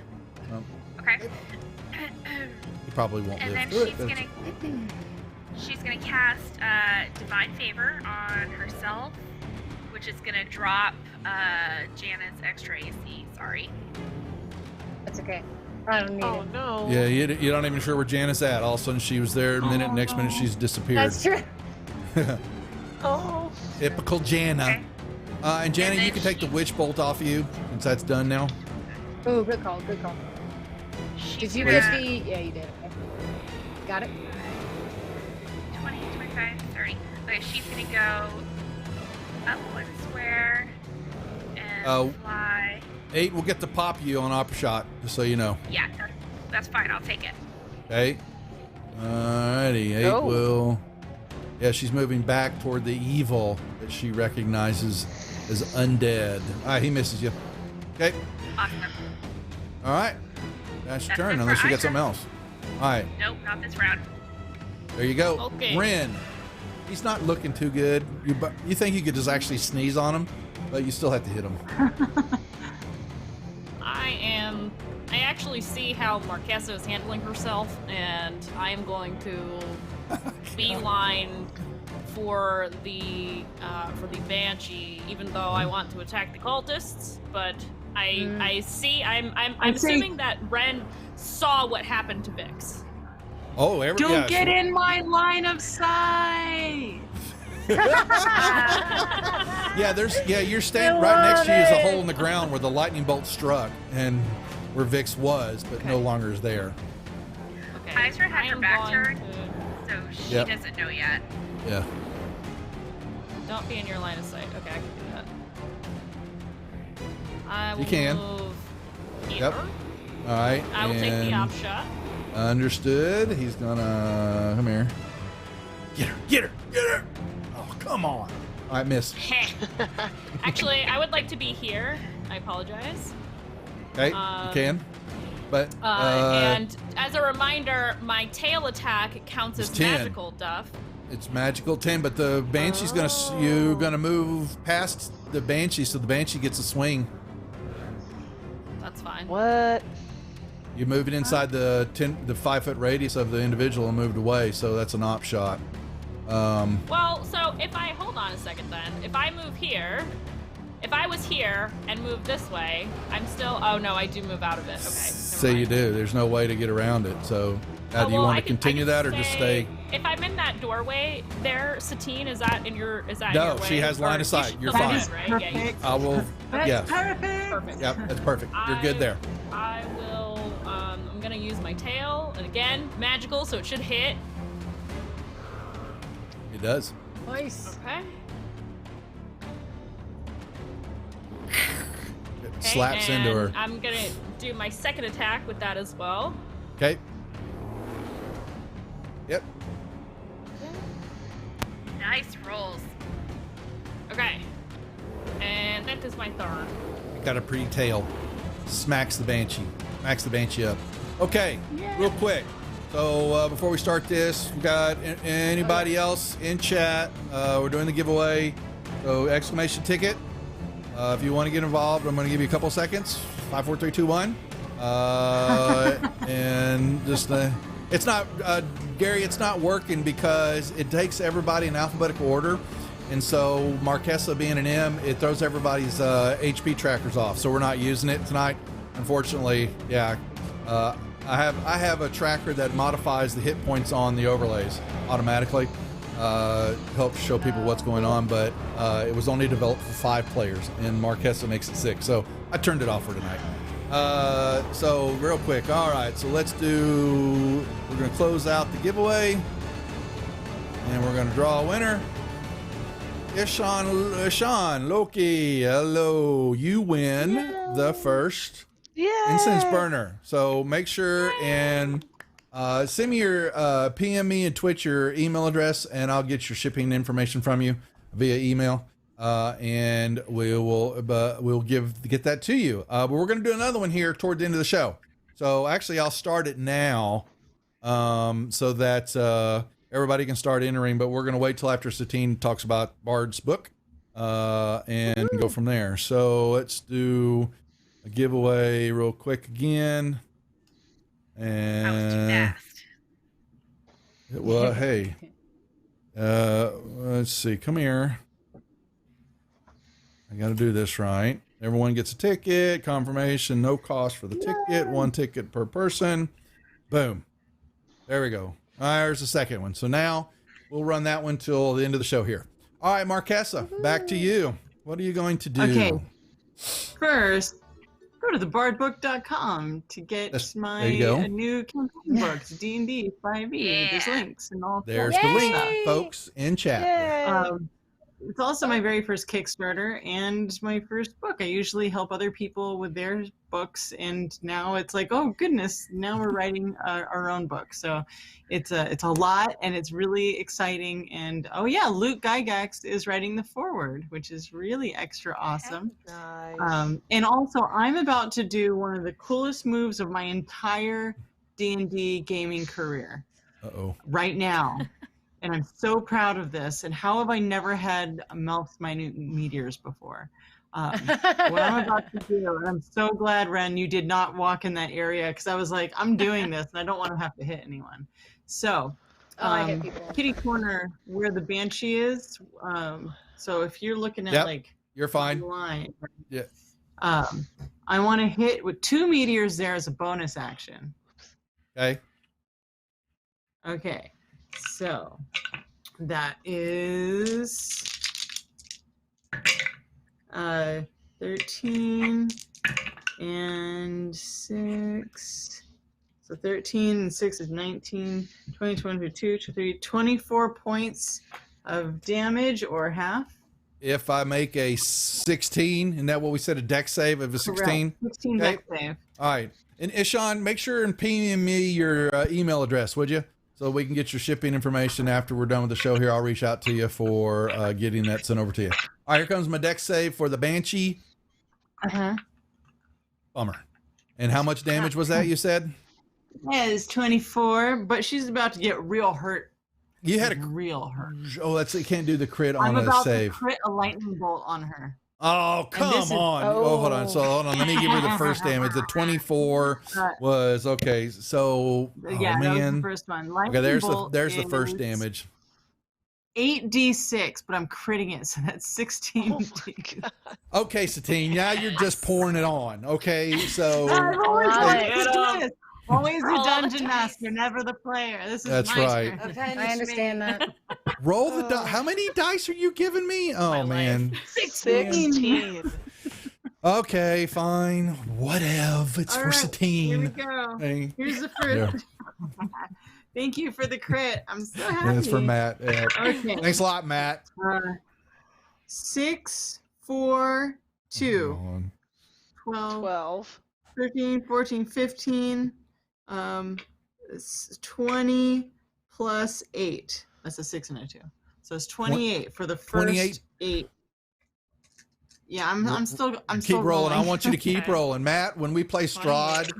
Okay. He probably won't And live then through it. she's gonna cast Divine Favor on herself, which is gonna drop Janet's extra AC. Sorry. That's okay. I don't need Oh it. no. Yeah, you're not even sure where Janice at. All of a sudden she was there a minute, next minute she's disappeared. That's true. Oh. Typical Jana. Okay. And Jana, And you then can take the she- witch bolt off of you since that's done now. Oh, good call. Good call. She's Did you gonna- get the? Yeah, you did. Okay. Got it. 20, 25, 30. Okay, she's gonna go up one square and fly. 8 will get to pop you on Opera Shot, just so you know. Yeah, that's fine. I'll take it. Okay. Alrighty, 8 Oh. will. Yeah, she's moving back toward the evil that she recognizes as undead. Alright, he misses you. Okay. Awesome. Alright. That's your That's turn, it for unless you got Isra. something else. Alright, Nope, not this round. there you go. Okay. Ren. He's not looking too good. You think you could just actually sneeze on him, but you still have to hit him. I actually see how Marquesa is handling herself, and I am going to beeline for the Banshee, even though I want to attack the cultists. But I'm assuming that Ren saw what happened to Vix. Oh, Don't get in my line of sight. Yeah, you're standing right next to you is a hole in the ground where the lightning bolt struck and where Vix was, but no longer is there. Okay. Isra had I her am back going turned, to- so she Yep. doesn't know yet. Yeah. Don't be in your line of sight. Okay, I can do that. I will You can. move here. Yep. All right. I will take the and op shot. Understood. He's gonna come here. Get her! Oh, come on! All right, miss. Actually, I would like to be here. I apologize. Okay, you can. But And as a reminder, my tail attack counts as It's 10. magical, Duff. it's magical 10. But the Banshee's you're gonna move past the Banshee, so the Banshee gets a swing. That's fine. What? You move it inside the 5-foot radius of the individual and moved away, so that's an op shot. Well, so if I hold on a second, then if I move here, if I was here and moved this way, I'm still. Oh no, I do move out of it. Okay. Say you do. There's no way to get around it. So, now, do you want to continue that or just stay? If I'm in that doorway there, Satine, is that in your? Is that in No, your way? she has line Or of sight. should- You're okay, fine. right? Yeah, you- Perfect. I will. That's Yes. perfect. perfect. Yep, that's perfect. You're good there. I will. I'm gonna use my tail, and again, magical, so it should hit. It does. Nice. Okay. It slaps into and her. I'm gonna do my second attack with that as well. Okay. Yep. Nice rolls. Okay. And that is my third. Got a pretty tail. Smacks the Banshee. Smacks the Banshee up. Okay, real quick. So before we start this, we got anybody else in chat? We're doing the giveaway. So exclamation ticket. If you want to get involved, I'm going to give you a couple seconds. 5, 4, 3, 2, 1. And just it's not Gary. It's not working because it takes everybody in alphabetical order. And so Marquesa being an M, it throws everybody's HP trackers off. So we're not using it tonight. Unfortunately, yeah. I have a tracker that modifies the hit points on the overlays automatically. Helps show people what's going on, but it was only developed for 5 players, and Marquesa makes it 6. So I turned it off for tonight. So real quick, all right. So we're going to close out the giveaway, and we're going to draw a winner. Sean, Loki, hello. You win the first incense burner. So make sure and send me your PM me and Twitch your email address, and I'll get your shipping information from you via email. And we'll get that to you. But we're going to do another one here toward the end of the show. So actually, I'll start it now, so that everybody can start entering. But we're going to wait till after Satine talks about Bard's book, and go from there. So let's do a giveaway real quick again. And That was too fast. well, hey, let's see. Come here. I got to do this right. Everyone gets a ticket, confirmation, no cost for the ticket, 1 ticket per person. Boom. There we go. There's the second one. So now we'll run that one till the end of the show here. All right, Marquesa, back to you. What are you going to do? Okay. First, go to thebardbook.com to get my new campaign books, D&D 5e. There's links and all. There's the link, folks, in chat. It's also my very first Kickstarter and my first book. I usually help other people with their books, and now it's like, oh goodness, now we're writing our own book. So it's a lot, and it's really exciting. And oh yeah, Luke Gygax is writing the foreword, which is really extra awesome. Nice. And also, I'm about to do one of the coolest moves of my entire D&D gaming career. Right now. And I'm so proud of this. And how have I never had Melf's minute meteors before? What I'm about to do, and I'm so glad, Ren, you did not walk in that area, because I was like, I'm doing this, and I don't want to have to hit anyone. So, I hit people. kitty corner where the banshee is. So if you're looking at you're fine. The line, yeah. I want to hit with 2 meteors there as a bonus action. Okay. Okay. So that is 13 and 6. So 13 and 6 is 19, 20, 22, 23, 24 points of damage, or half. If I make a 16, isn't that what we said, a dex save of a 16? 16 dex save. All right. And Ishan, make sure and PM me your email address, would you? So we can get your shipping information after we're done with the show here. I'll reach out to you for getting that sent over to you. All right, here comes my dex save for the Banshee. Bummer. And how much damage was that, you said? Yeah, it's 24, but she's about to get real hurt. You had a real hurt. Oh, you can't do the crit on I'm a about save. to crit a lightning bolt on her. Oh, come on. Oh, hold on. So hold on. Let me give her the first damage. The 24 was okay. So, yeah, man. That was the first one. Lightning okay, bolt there's the first damage. 8d6, but I'm critting it, so that's 16. Okay, Satine, now you're just pouring it on. Okay, so always the dungeon master, never the player. This is that's right. I understand that. Roll the dice. How many dice are you giving me? Oh man, 16. Okay, fine. Whatever. It's for Satine. Here we go. Hey. Here's the first. Yeah. Thank you for the crit. I'm so happy. Yeah, it's for Matt. Yeah. Okay. Thanks a lot, Matt. 6, 4, 2, 12, 13, 14, 15, 20 plus 8. That's a 6 and a 2. So it's 28 for the first 8. Yeah, I'm still keep rolling. I want you to keep rolling, Matt. When we play Strahd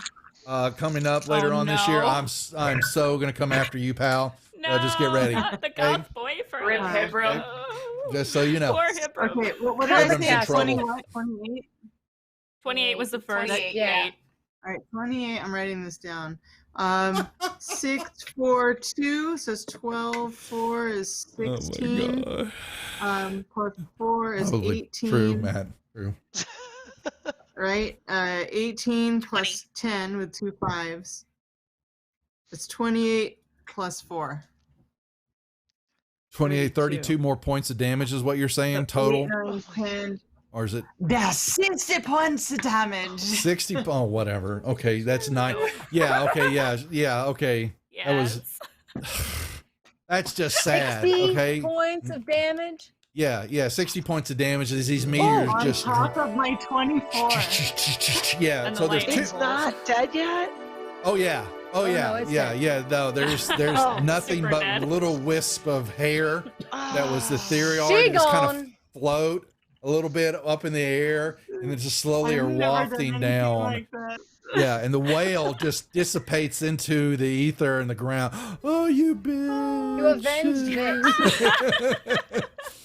coming up later on this year, I'm so gonna come after you, pal. No, just get ready. The god's boyfriend. Rip Hipro. Just so you know. Poor Hipro. Okay, what did I say? 20 what? 28? 28 was the first. 28, yeah. All right, 28. I'm writing this down. 6, 4, 2. So it's 12. 4 is 16. Oh my God. Plus 4 is Probably 18. True, Matt. True. Right? 18 plus 10 with 2 5s. It's 28 plus 4. 28, 32 more points of damage is what you're saying total? 8, 9, 10. Or is it? That's 60 points of damage. 60? Oh, whatever. Okay, that's 9. Yeah, okay, yeah, okay. Yes. That was... That's just sad, 60 okay? points of damage? Yeah, 60 points of damage as these meteors on just. top of my 24. Yeah, And so the there's two. It's not dead yet? Oh yeah. Oh, yeah. no, it's yeah. dead. Yeah. No, there's Oh, nothing super but dead. little wisp of hair that was ethereal. She It just kind of gone. float a little bit up in the air, and then just slowly I've are never done wafting anything down. like that. Yeah, and the whale just dissipates into the ether and the ground. Oh, you bitch! You avenged Vix.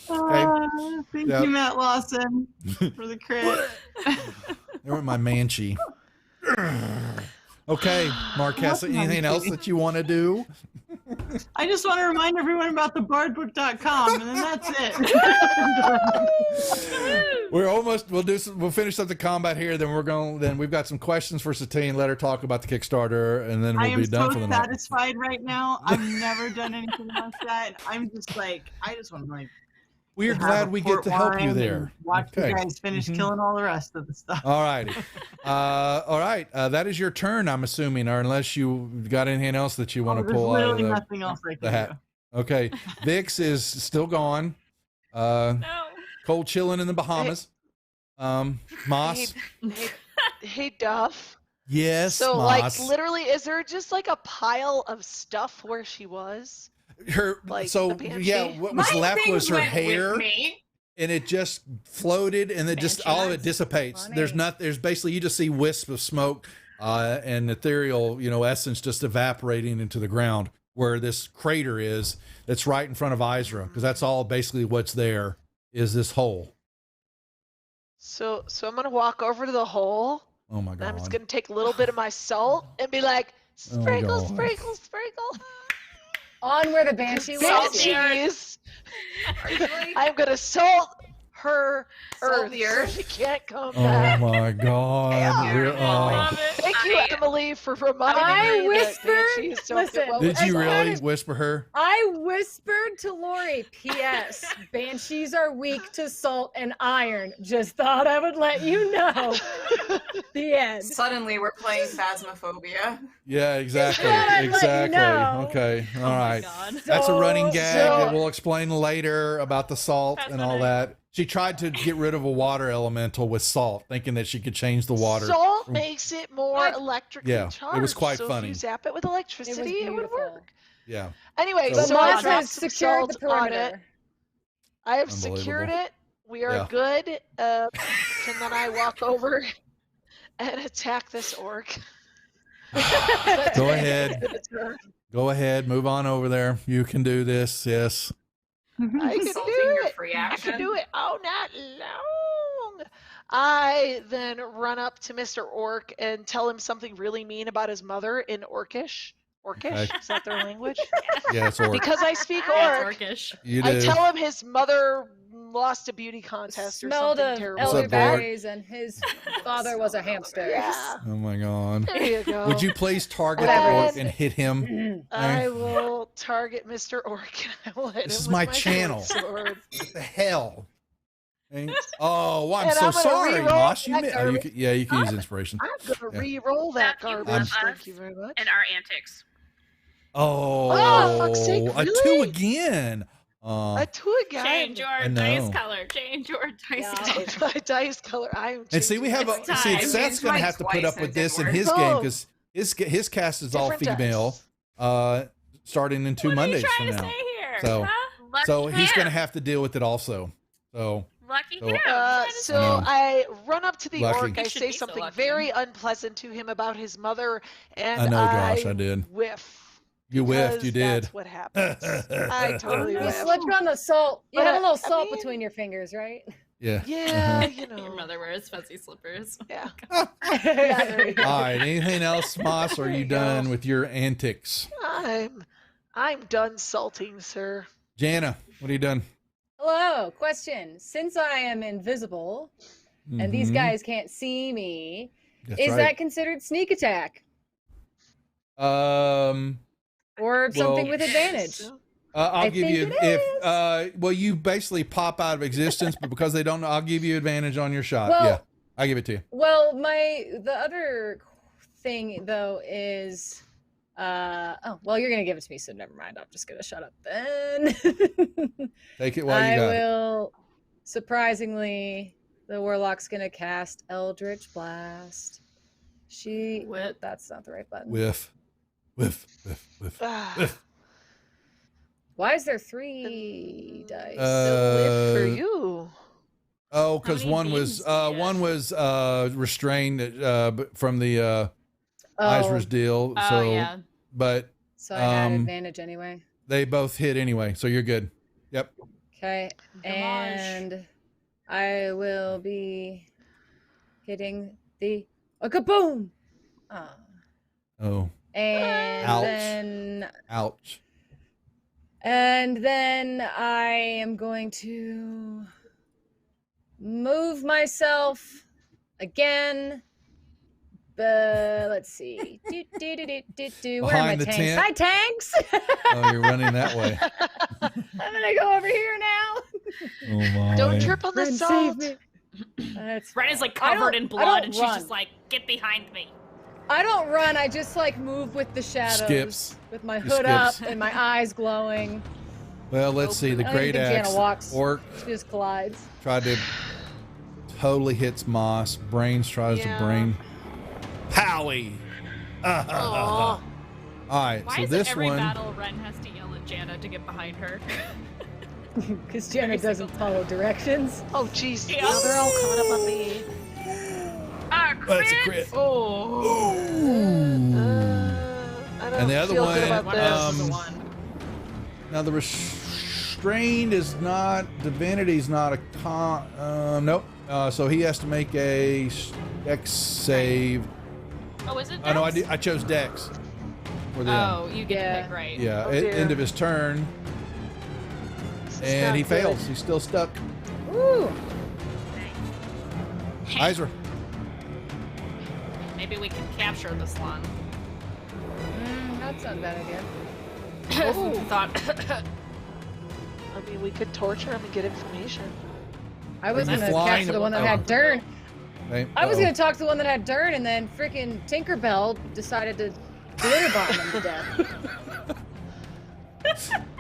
Thank Yep. you, Matt Lawson, for the crit. There went my Manchi. Okay, Marquessa, anything else that you want to do? I just want to remind everyone about the bardbook.com, and then that's it. We'll finish up the combat here. Then we've got some questions for Satine. Let her talk about the Kickstarter, and then I we'll am be done so for the night. satisfied right now. I've never done anything like that. I'm just like, I just want to like. We're have glad a we port get to help you wine there. and watch Okay. you guys finish Mhm. killing all the rest of the stuff. All righty. All right. That is your turn, I'm assuming, or unless you got anything else that you want to There's pull out of literally the nothing else I the can hat. do. Okay. Vix is still gone. No. Cold chilling in the Bahamas. Moss. Hey, Duff. Yes, So, Moss. like, literally, is there just like a pile of stuff where she was? Her like so the banshee? yeah, what was My left was things her went hair, with me. and it just floated, and it just all of it dissipates. Funny. There's basically you just see wisps of smoke and ethereal, essence just evaporating into the ground where this crater is. That's right in front of Isra, because that's all basically what's there is this hole. So I'm gonna walk over to the hole. Oh my And I'm just god! gonna take a little bit of my salt and be like, Oh my sprinkle, God. sprinkle, sprinkle. On where the banshee Salt was. cheese. Are you like, I'm gonna salt her Salt earth the so earth? she can't come Oh back. my god! Yeah. We're- Love oh. it. Thank you, Emily, for reminding I me whispered- that banshees don't listen, get well Did with you salt. really whisper her? I whispered to Lori, P.S. Banshees are weak to salt and iron. Just thought I would let you know. The end. suddenly we're playing Phasmophobia. Yeah, exactly. thought I'd let you Exactly. know. Okay. All Oh my right. God. That's a running So- gag so- that we'll explain later about the salt That's and all funny. that. She tried to get rid of a water elemental with salt, thinking that she could change the water. Salt makes it more What? electrically Yeah, charged. it was quite so funny. If you zap it with electricity, it would beautiful. work. Yeah. Anyway, So- The so But I moss dropped has some secured the salt on it. perimeter. I have Unbelievable. secured it. We are Yeah. good. And then I walk over and attack this orc. Go ahead. Go ahead. Move on over there. You can do this. Yes. I can Insulting do your it. free I action. can do it all night long. I then run up to Mr. Orc and tell him something really mean about his mother in Orcish. Orcish? Okay. Is that their language? Yeah, it's orc. Because I speak Yeah, Orc, it's orcish. You I do. tell him his mother lost a beauty contest or Smelled something of terrible. What's up, elderberries, and his father was a hamster. Yeah, Oh my god. there you go. Would you please target Whatever. the orc and hit him? I will target Mr. Orc and I will hit This him is with my short channel. sword. What the hell? Oh, well, I'm And so I'm gonna sorry, reroll Moss. You, that you garbage. can, yeah, you can use inspiration. I'm gonna Yeah. re-roll that Matthew, garbage. love Thank us you very much. and our antics. Oh, fuck's sake, a two really? again. A two again. Change your I dice know. color. Change your dice Yeah. color. Change my dice color. I am. And see, we have It's a see. time. Seth's gonna Mine have to put twice up and with it didn't this in work. his Oh. game because his cast is all Different female. Starting in 2 What Mondays are you from trying to now. say here? So- huh? Lucky So he's him. gonna have to deal with it also. So Lucky So- him. So I know. I run up to the Lucky. orc. I He should say be so something lucky. very unpleasant to him about his mother, and I know, Josh, I did. whiff. you whiffed. You because did. That's what happens. I totally You whiffed. slipped on the salt. You But, had a little I salt mean- between your fingers, right? Yeah. Yeah, Uh-huh. you know. Your mother wears fuzzy slippers. Yeah. Yeah, there you go. All right. Anything else, Moss? Or are There you you go. done with your antics? I'm done salting, sir. Jana, what are you done? Hello, question. Since I am invisible and these Mhm. guys can't see me, That's is right. that considered sneak attack or something Well- with advantage? I'll I give think you it well, you basically pop out of existence, but because they don't know, I'll give you advantage on your shot. Well- Yeah, I'll give it to you. Well, the other thing though is Oh, well, you're gonna give it to me, so never mind. I'm just gonna shut up then. Take it while you I got it. will. Surprisingly, the warlock's gonna cast Eldritch Blast. What? That's not the right button. Whiff. Whiff. Whiff. Whiff. Ah, Whiff. Why is there 3 dice? the whiff for you. Oh, because many one was beams do you one was restrained from the Oh, Izra's deal. Oh, So, yeah. but so I had um, advantage anyway. they both hit anyway, so you're good. Yep. Okay, Damage. and I will be hitting the kaboom. Oh, And Ouch. then ouch. I am going to move myself again. Let's see. Where are my Behind the tanks? tent? Hi, tanks. Oh, you're running that way. I'm gonna go over here now. Oh my. Don't trip on the Ren, salt. save me. That's Ren is like I covered don't- in I blood, don't and she's run. just like, "Get behind me!" I don't run. I just like move with the shadows. Skips. With my She hood skips. up and my eyes glowing. Well, let's see. The I don't great even think Jana axe walks. orc She just collides. tried to totally hits Moss. Brains tries Yeah. to brain. Howie. Aw. All right. Why so is this it every one. battle Ren has to yell at Jana to get behind her? Because Jana Every doesn't single follow directions. Oh, jeez. Yeah. Now they're all caught up on me. That's a crit. Oh. I don't And the other feel one, good about One this. versus a one. Now the restrained is not divinity's not a con. Nope. So he has to make a Dex save. Oh, is it? Oh no, Dex? I chose Dex. For them. Oh, you get Yeah. to pick right. Yeah. Oh, at dear. end of his turn, This is and not he good. fails. He's still stuck. Woo! Izra. Maybe we can capture this one. That's not a bad idea. Thought. I mean, we could torture him and get information. I was Are you gonna flying? capture the one that Oh. had Dern. Okay. I was Uh-oh. gonna talk to the one that had Dern, and then freaking Tinkerbell decided to glitter bomb him to death.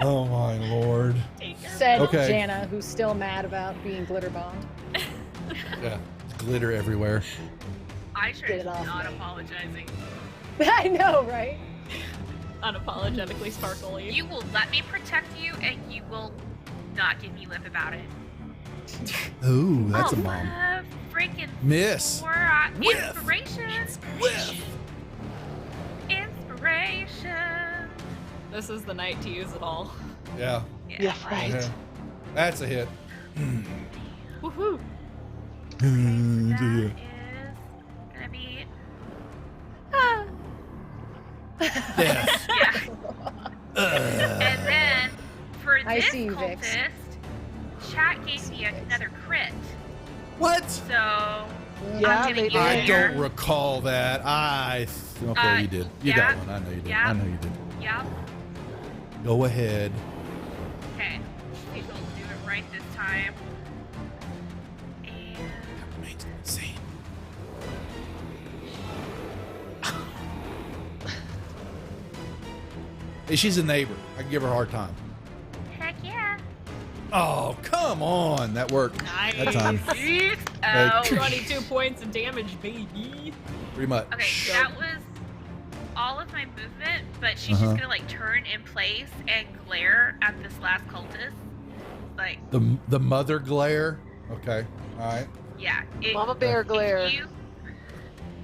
Oh my lord. Said Okay. Jana, who's still mad about being glitter bombed. Yeah. Glitter everywhere. I sure Get is it off not me. apologizing. I know, right? Unapologetically sparkly. You will let me protect you, and you will not give me lip about it. Ooh, that's a Oh, mom. freaking Miss. for Whiff. inspiration. Whiff. Inspiration. This is the night to use it all. Yeah. Yeah, right. Okay. That's a hit. Woohoo! That Yeah. is gonna be Death. yeah. And then for I this see you, Vix. cultist, chat gave me another crit. What? So Yeah, I'm gonna they give did. I you- don't recall that. Okay, you did. You got yeah, one. I know you did. yeah. I know you did. Yep. Go ahead. Okay. See if we'll do it right this time. And Remains insane. Hey, she's a neighbor. I can give her a hard time. heck yeah. Oh, come on. That worked. Nice. That time. Oh. 22 points of damage, baby. Pretty much. Okay, that was all of my movement, but she's Uh-huh. just gonna like turn in place and glare at this last cultist. Like, The mother glare. Okay. All right. yeah. Mama bear glare. He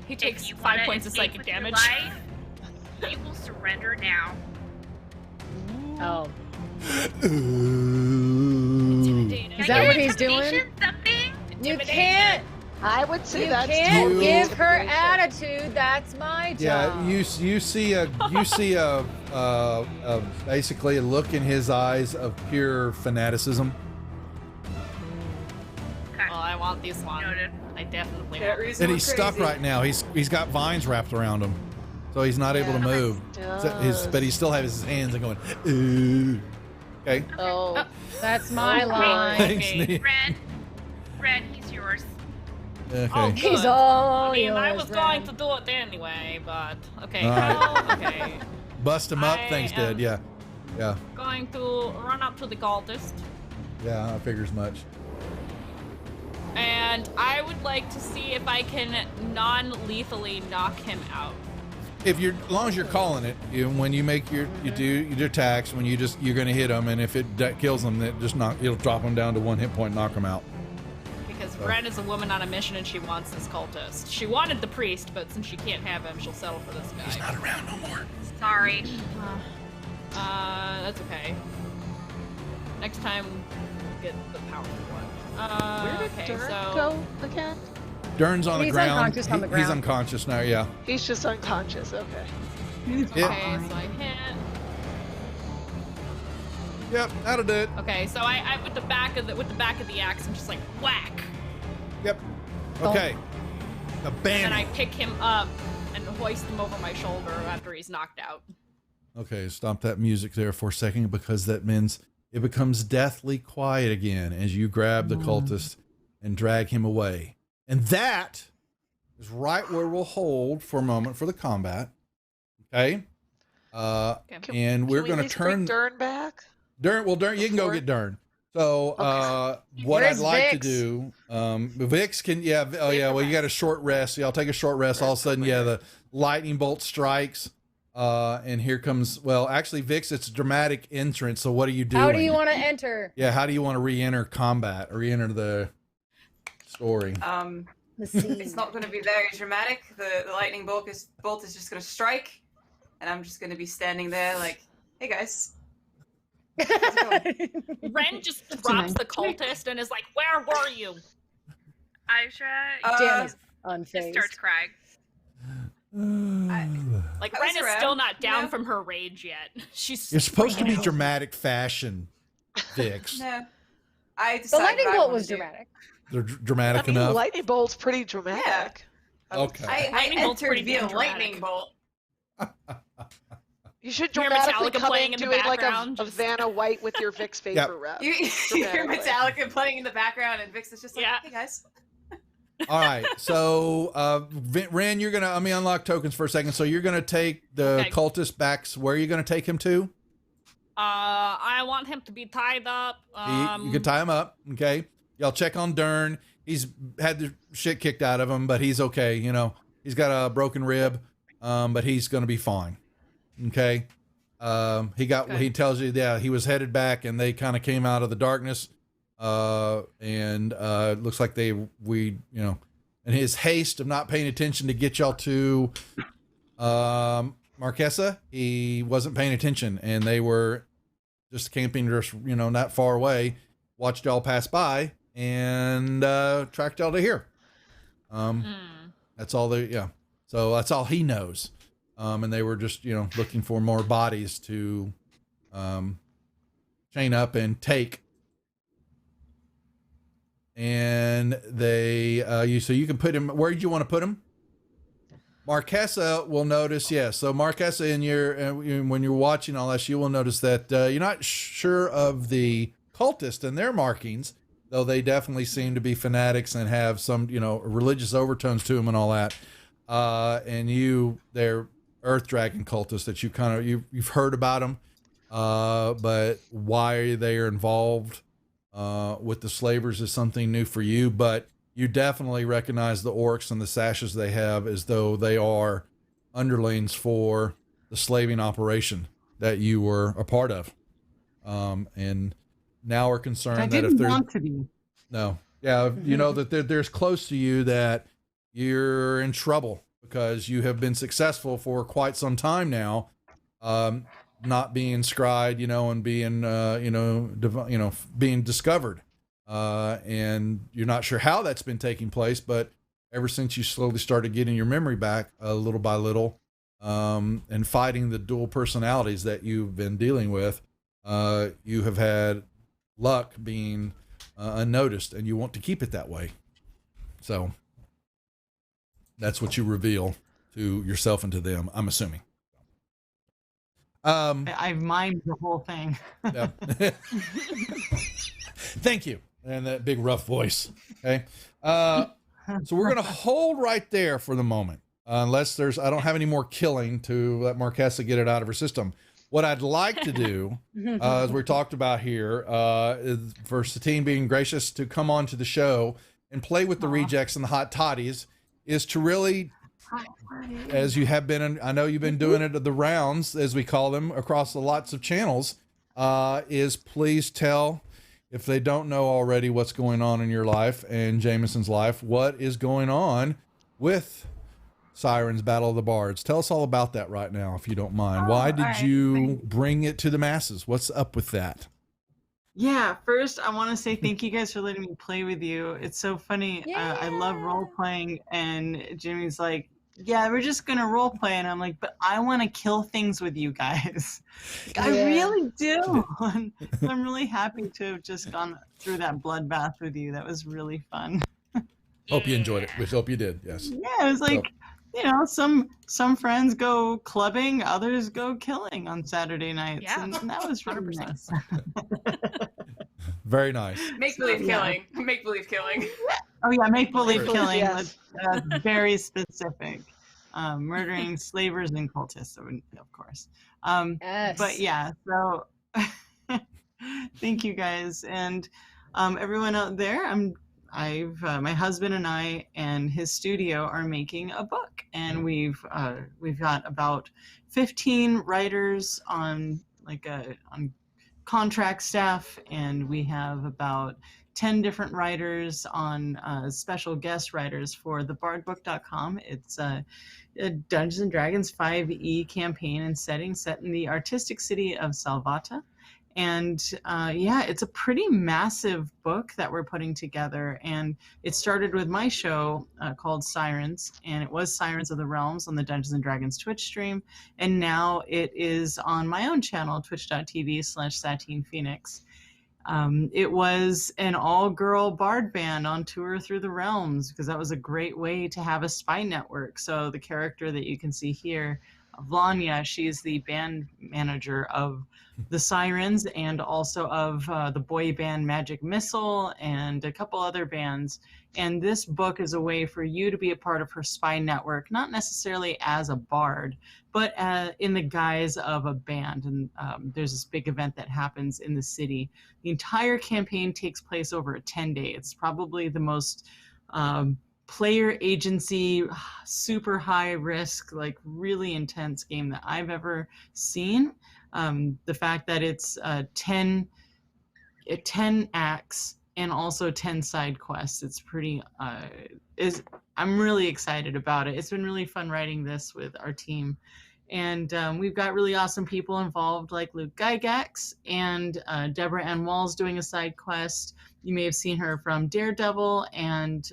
If takes you 5 wanna points of escape psychic with your damage. life, you will surrender now. Oh. Ooh. Intimidating. Is Can I that get what he's doing? intimidation, Something? You Intimidation. can't. I would say You that's can't totally give her intimidation. attitude. That's my Yeah, job. you see a basically a look in his eyes of pure fanaticism. Okay. Well, I want this one. Noted. I definitely That want reason And we're he's stuck crazy. right now. He's got vines wrapped around him, so he's not able to Yeah. move. Does. But he still has his hands and going. Ooh. Okay. Oh, That's my line. Thanks, Okay. Nick. Red, he's yours. Okay. Oh, He's good. all I mean, I yours, was Ren. going to do it anyway, but okay. All right. How? Okay. bust him up. I Things am- did. Yeah. Yeah. Going to run up to the cultist, Yeah. I figure as much. and I would like to see if I can non-lethally knock him out. If you're, as long as you're calling it, when you make your, you do attacks, when you're going to hit them, and if it kills them, it'll drop them down to 1 hit point, knock them out. Because Ren is a woman on a mission and she wants this cultist. She wanted the priest, but since she can't have him, she'll settle for this guy. He's not around no more. Sorry. That's okay. Next time, we'll get the powerful one. Where did okay, Dirk so go again? Dern's on the He's ground. unconscious on the He's ground. unconscious now. Yeah. He's just unconscious. Okay. Yeah. okay, so I hit. Yep. That'll do it. Okay, so I with the back of the axe, I'm just like whack, Yep. Okay. The and then I band. pick him up and hoist him over my shoulder after he's knocked out. Okay, stop that music there for a second, because that means it becomes deathly quiet again as you grab the cultist and drag him away. And that is right where we'll hold for a moment for the combat. Okay. And we're Can we going at to least bring turn Dern back. Dern. Well, Dern, you can go Before- get Dern. So, what Where's I'd like to Vix? do, Vix can, yeah, oh yeah, well, you got a short rest. Yeah, I'll take a short rest. All of a sudden, yeah, the lightning bolt strikes, and here comes, well, actually, Vix, it's a dramatic entrance. So, what are you doing? How do you want to enter? Yeah, how do you want to re-enter combat or re-enter the story? The scene. It's not going to be very dramatic. The lightning bolt is just going to strike, and I'm just going to be standing there like, "Hey guys." Ren just drops the cultist and is like, "Where were you?" Aisha Jan is just unfazed. starts crying. Like I Ren was is around, still not down you know? from her rage yet. She's You're supposed to be freaking out. dramatic fashion, Vix. No, I The decided lightning what I bolt wanna was do. dramatic. They're dramatic I mean, enough. lightning bolt's pretty dramatic. Okay. I Lightning bolt's entered pretty via damn lightning dramatic. bolt. You should Hear dramatically Metallica come playing in in the doing like background, a just- Vanna White with your Vic's vapor rep. You hear Dramatically. Metallica playing in the background, and Vix is just like, Yeah. "Hey guys." All right. So, Ren, you're going to, let me unlock tokens for a second. So, you're going to take the Okay. cultist back. Where are you going to take him to? I want him to be tied up. You can tie him up. Okay. Y'all check on Dern. He's had the shit kicked out of him, but he's okay. You know, he's got a broken rib, but he's going to be fine. Okay. He tells you, yeah, he was headed back and they kind of came out of the darkness. And it looks like in his haste of not paying attention to get y'all to, Marquesa, he wasn't paying attention and they were just camping just, not far away, watched y'all pass by and, tracked y'all to here. That's all so that's all he knows. And they were just, looking for more bodies to, chain up and take. And so you can put him, where did you want to put him? Marquesa will notice, yes. So Marquesa, when you're watching all this, you will notice that you're not sure of the cultist and their markings, though they definitely seem to be fanatics and have some, religious overtones to them and all that. And they're Earth Dragon cultists that you've heard about them, but why they are involved with the slavers is something new for you. But you definitely recognize the orcs and the sashes they have as though they are underlings for the slaving operation that you were a part of. And now are concerned I that if didn't there's want to be. no, yeah, you know that there's close to you that you're in trouble because you have been successful for quite some time now, not being scryed, and being, being discovered. And you're not sure how that's been taking place, but ever since you slowly started getting your memory back little by little, and fighting the dual personalities that you've been dealing with, you have had luck being unnoticed, and you want to keep it that way. So that's what you reveal to yourself and to them, I'm assuming. I've mimed the whole thing. Yeah. Thank you. And that big rough voice. Okay. So we're going to hold right there for the moment. unless I don't have any more killing to let Marquesa get it out of her system. What I'd like to do, as we talked about here, is for Satine being gracious to come on to the show and play with the rejects and the hot toddies, is to really, as you have been, I know you've been doing it at the rounds, as we call them, across the lots of channels, is please tell, if they don't know already what's going on in your life and Jameson's life, what is going on with Sirens Battle of the Bards. Tell us all about that right now, if you don't mind. Why did you bring it to the masses? What's up with that? Yeah, first I want to say thank you guys for letting me play with you. It's so funny. I love role playing, and Jimmy's like, yeah, we're just gonna role play, and I'm like, but I want to kill things with you guys. I really do. And I'm really happy to have just gone through that bloodbath with you. That was really fun. Hope you enjoyed it. We hope you did. Yes. Yeah, it was like, you know, some friends go clubbing, others go killing on Saturday nights, and that was really nice. Very nice. Make believe killing. Make believe killing. Oh yeah, make believe killing. Yes. Very specific. Murdering slavers and cultists, of course. Yes. But yeah, so thank you guys, and everyone out there. My husband and I and his studio are making a book, and we've got about 15 writers on on contract staff, and we have about 10 different writers on special guest writers for thebardbook.com. It's a Dungeons and Dragons 5e campaign and setting set in the artistic city of Salvata. And yeah, it's a pretty massive book that we're putting together. And it started with my show called Sirens, and it was Sirens of the Realms on the Dungeons and Dragons Twitch stream. And now it is on my own channel, twitch.tv/Satine Phoenix. It was an all-girl bard band on tour through the realms, because that was a great way to have a spy network. So the character that you can see here, Vanya, she's the band manager of the Sirens and also of the boy band Magic Missile and a couple other bands. And this book is a way for you to be a part of her spy network, not necessarily as a bard, but in the guise of a band. And there's this big event that happens in the city. The entire campaign takes place over a 10-day. It's probably the most player agency, super high risk, like really intense game that I've ever seen. The fact that it's 10 acts and also 10 side quests, it's pretty I'm really excited about it. It's been really fun writing this with our team, and we've got really awesome people involved, like Luke Gygax and Deborah Ann Walls doing a side quest. You may have seen her from Daredevil and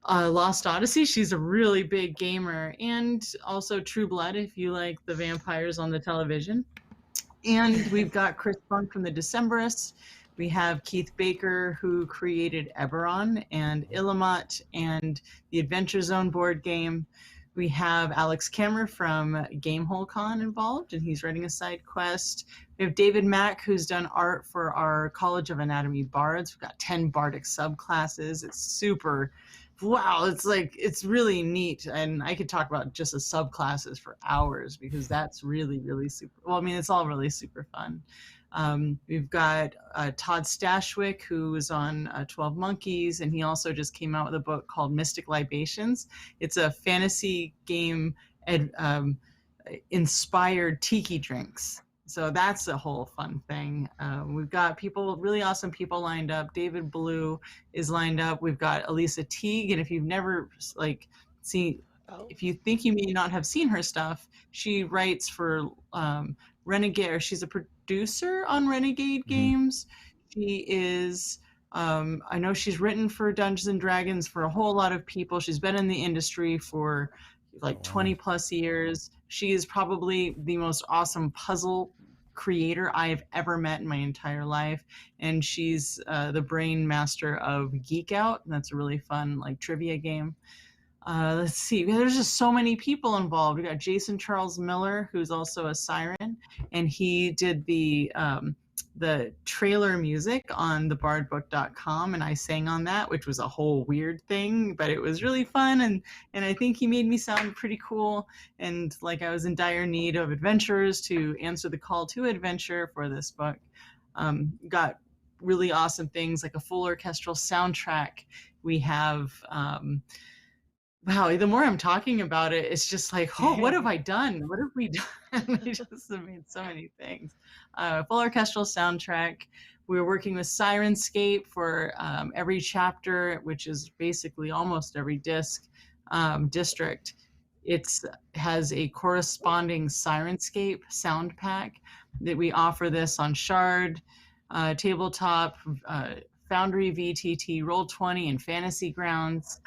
Lost Odyssey. She's a really big gamer, and also True Blood if you like the vampires on the television. And we've got Chris Funk from the Decemberists. We have Keith Baker, who created Eberron and Illimat and the Adventure Zone board game. We have Alex Kemmer from Gamehole Con involved, and he's writing a side quest. We have David Mack, who's done art for our College of Anatomy Bards. We've got 10 bardic subclasses. It's super, wow, it's really neat. And I could talk about just the subclasses for hours, because that's really, really super. Well, I mean, it's all really super fun. We've got Todd Stashwick, who is on 12 Monkeys, and he also just came out with a book called Mystic Libations. It's a fantasy game inspired tiki drinks. So that's a whole fun thing. We've got really awesome people lined up. David Blue is lined up. We've got Elisa Teague, and if you've never if you think you may not have seen her stuff, she writes for Renegade, or she's a producer on Renegade games. She is, I know she's written for Dungeons and Dragons for a whole lot of people. She's been in the industry for like 20 plus years. She is probably the most awesome puzzle creator I've ever met in my entire life. And she's the brain master of Geek Out. And that's a really fun like trivia game. Let's see, there's just so many people involved. We got Jason Charles Miller, who's also a siren, and he did the the trailer music on thebardbook.com, and I sang on that, which was a whole weird thing, but it was really fun, and I think he made me sound pretty cool, and like I was in dire need of adventurers to answer the call to adventure for this book. Got really awesome things like a full orchestral soundtrack. We have wow, the more I'm talking about it, it's just like, oh, what have I done? What have we done? I just have made so many things. Full orchestral soundtrack. We're working with Sirenscape for every chapter, which is basically almost every district. It has a corresponding Sirenscape sound pack that we offer this on Shard, Tabletop, Foundry, VTT, Roll20, and Fantasy Grounds.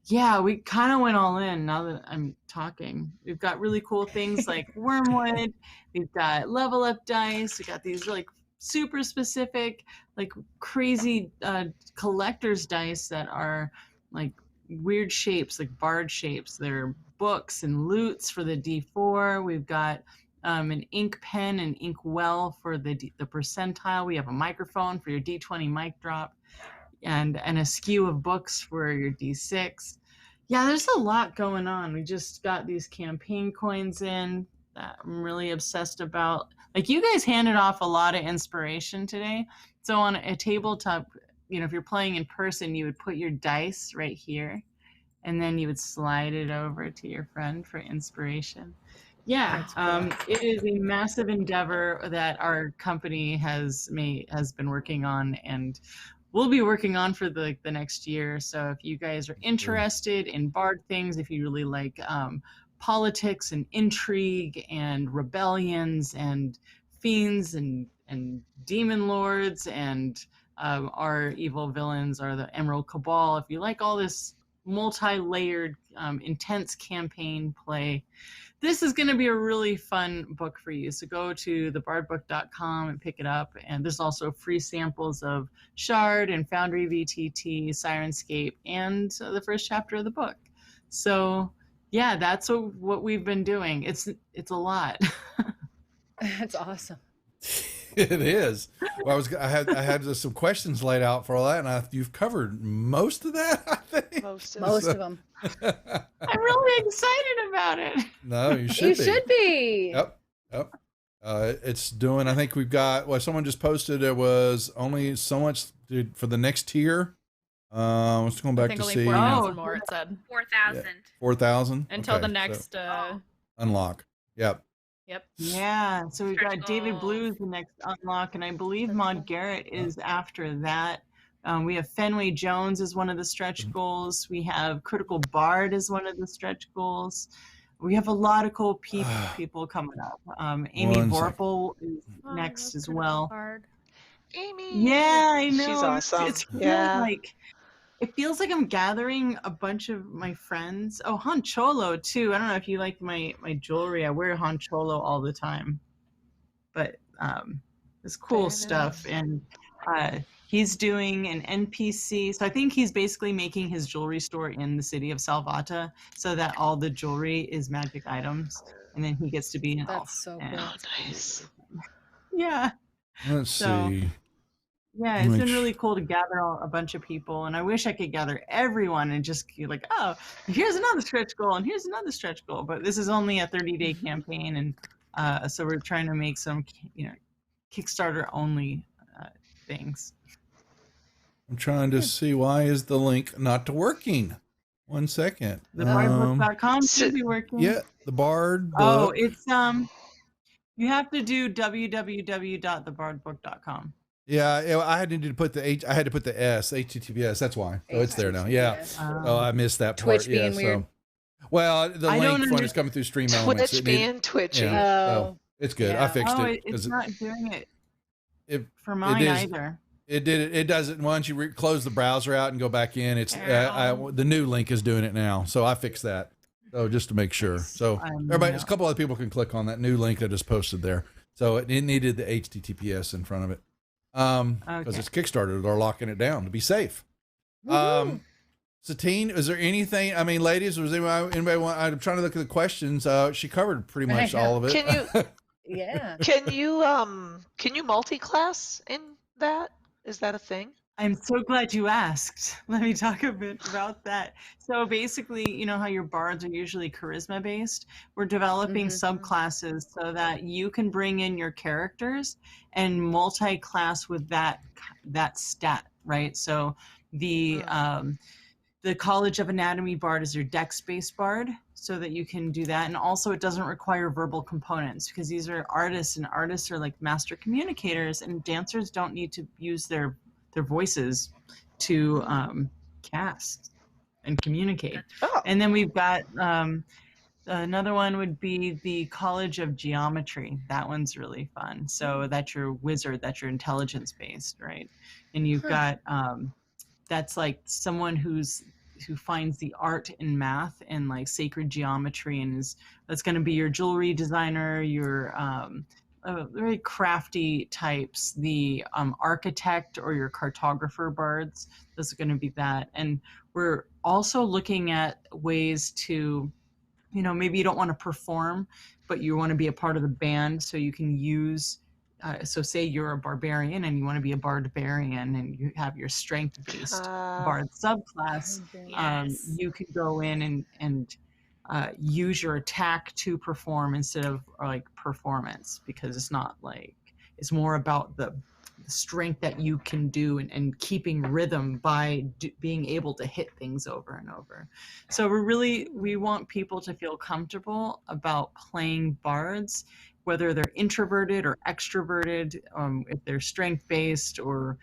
Yeah, we kind of went all in now that I'm talking. We've got really cool things like Wormwood. We've got level up dice. We got these like super specific, like crazy collector's dice that are like weird shapes, like bard shapes. They're books and loots for the D4. We've got an ink pen and ink well for the percentile. We have a microphone for your D20 mic drop, and a skew of books for your D6. Yeah, there's a lot going on. We just got these campaign coins in that I'm really obsessed about. Like, you guys handed off a lot of inspiration today. So on a tabletop, if you're playing in person, you would put your dice right here, and then you would slide it over to your friend for inspiration. Yeah, it is a massive endeavor that our company has been working on, and we'll be working on for the next year. So if you guys are interested in bard things, if you really like politics and intrigue and rebellions and fiends and demon lords and our evil villains are the Emerald Cabal, if you like all this multi-layered intense campaign play, this is going to be a really fun book for you. So go to thebardbook.com and pick it up. And there's also free samples of Shard and Foundry VTT, Sirenscape, and the first chapter of the book. So yeah, that's what we've been doing. It's a lot. That's awesome. It is. Well, I had some questions laid out for all that, and you've covered most of that, I think. Most of them. I'm really excited about it. No, you should be. You should be. Yep. It's doing, I think we've got, someone just posted it was only so much for the next tier. I was going back to see. 4,000 more, it said. 4,000. 4,000? Until okay, the next... unlock. Yep. Yeah, so we've got Stretch David goals. Blue's the next unlock, and I believe Maud Garrett is after that. We have Fenway Jones as one of the stretch goals. We have Critical Bard as one of the stretch goals. We have a lot of cool people coming up. Amy Vorpal is next as well. Amy. Yeah, I know. She's awesome. It's really like, it feels like I'm gathering a bunch of my friends. Oh, Han Cholo too. I don't know if you like my jewelry. I wear Han Cholo all the time. But it's cool stuff. And he's doing an NPC. So I think he's basically making his jewelry store in the city of Salvata so that all the jewelry is magic items. And then he gets to be an elf. That's so cool. Oh, nice. Yeah. Let's see. Yeah, it's been really cool to gather a bunch of people, and I wish I could gather everyone and just be like, oh, here's another stretch goal, and here's another stretch goal. But this is only a 30-day campaign, and so we're trying to make some, Kickstarter-only things. I'm trying to see, why is the link not working? 1 second. The bardbook.com should be working. Yeah, the Bard book. Oh, it's you have to do www.thebardbook.com. Yeah, I had to put the S, HTTPS. That's why. Oh, it's there now. Yeah. Oh, I missed that part. Twitch being weird. Well, the link when it's coming through Stream Elements. Twitch being twitchy. Yeah, so it's good. Yeah. I fixed it. It's not doing it for it mine is, either. It did it. It does it once you close the browser out and go back in. It's the new link is doing it now, so I fixed that. So just to make sure. So everybody, a couple other people can click on that new link that is posted there. So it needed the HTTPS in front of it. Because it's Kickstarter, they're locking it down to be safe. Satine, is there anything? I mean, ladies, was anybody want? I'm trying to look at the questions. She covered pretty much all of it. Can you? Yeah. Can you multi-class in that? Is that a thing? I'm so glad you asked. Let me talk a bit about that. So basically, you know how your bards are usually charisma based? We're developing Mhm. subclasses so that you can bring in your characters and multi-class with that stat, right? So the College of Anatomy bard is your dex-based bard, so that you can do that. And also, it doesn't require verbal components because these are artists, and artists are like master communicators, and dancers don't need to use their voices to cast and communicate. That's Oh, And then we've got another one would be the College of Geometry. That one's really fun. So that's your wizard, that's your intelligence based, right? And you've got that's like someone who finds the art in math and like sacred geometry, and that's going to be your jewelry designer, your very crafty types, the architect or your cartographer bards. Those are going to be that. And we're also looking at ways to, maybe you don't want to perform, but you want to be a part of the band, so you can use. So, say you're a barbarian and you want to be a barbarian, and you have your strength-based bard subclass. yes. You could go in and use your attack to perform instead of like performance, because it's more about the strength that you can do, and keeping rhythm by being able to hit things over and over. So we want people to feel comfortable about playing bards, whether they're introverted or extroverted, if they're strength based or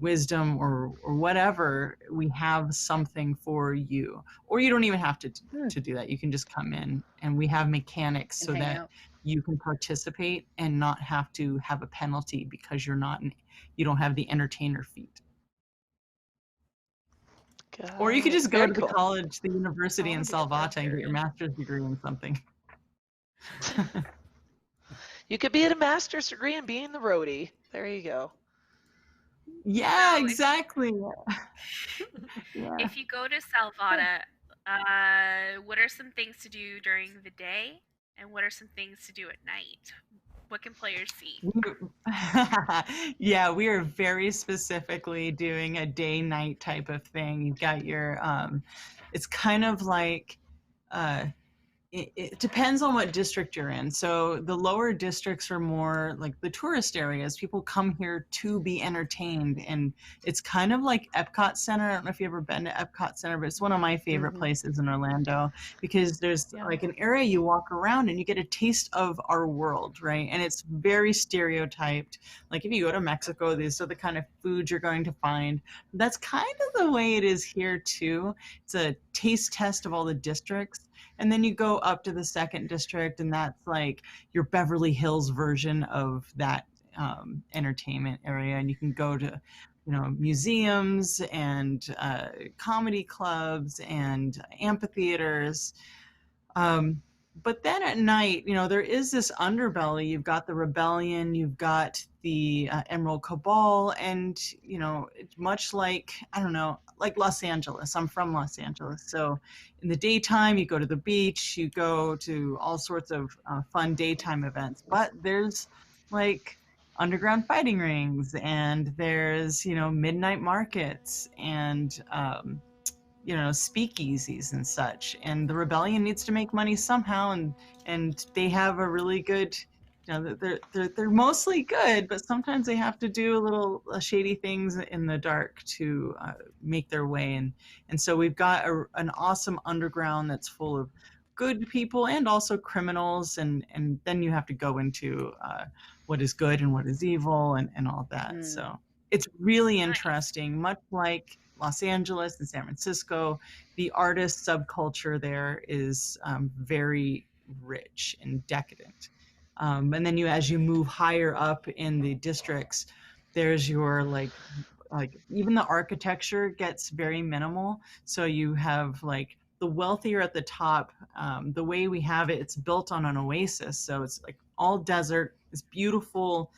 wisdom or whatever. We have something for you, or you don't even have to do that. You can just come in, and we have mechanics And so hang that out. you can participate and not have to have a penalty because you don't have the entertainer feat. Or you could just go very to the cool. college, the university I in wanna be a Salvata and get your barbarian. master's degree in something. You could be at a master's degree and be in the roadie. There you go. Yeah, So exactly. Yeah. if you go to Salvata, what are some things to do during the day, and what are some things to do at night? What can players see? Yeah, we are very specifically doing a day-night type of thing. You've got your it's kind of like it depends on what district you're in. So the lower districts are more like the tourist areas. People come here to be entertained, and it's kind of like Epcot Center. I don't know if you've ever been to Epcot Center, but it's one of my favorite places in Orlando, because there's like an area you walk around and you get a taste of our world, right? And it's very stereotyped. Like if you go to Mexico, these are the kind of foods you're going to find. That's kind of the way it is here too. It's a taste test of all the districts. And then you go up to the second district, and that's like your Beverly Hills version of that entertainment area. And you can go to, museums and comedy clubs and amphitheaters. But then at night, there is this underbelly. You've got the rebellion, you've got the Emerald Cabal, and it's much like, I don't know, like Los Angeles. I'm from Los Angeles, so in the daytime you go to the beach, you go to all sorts of fun daytime events. But there's like underground fighting rings, and there's midnight markets, and speakeasies and such. And the rebellion needs to make money somehow, and they have a really good, they're mostly good, but sometimes they have to do a little shady things in the dark to make their way. And so we've got an awesome underground that's full of good people and also criminals, and then you have to go into what is good and what is evil, and all that. So it's really interesting, much like Los Angeles and San Francisco. The artist subculture there is very rich and decadent. And then as you move higher up in the districts, there's your like even the architecture gets very minimal. So you have like the wealthier at the top. The way we have it, it's built on an oasis, so it's like all desert. It's beautiful,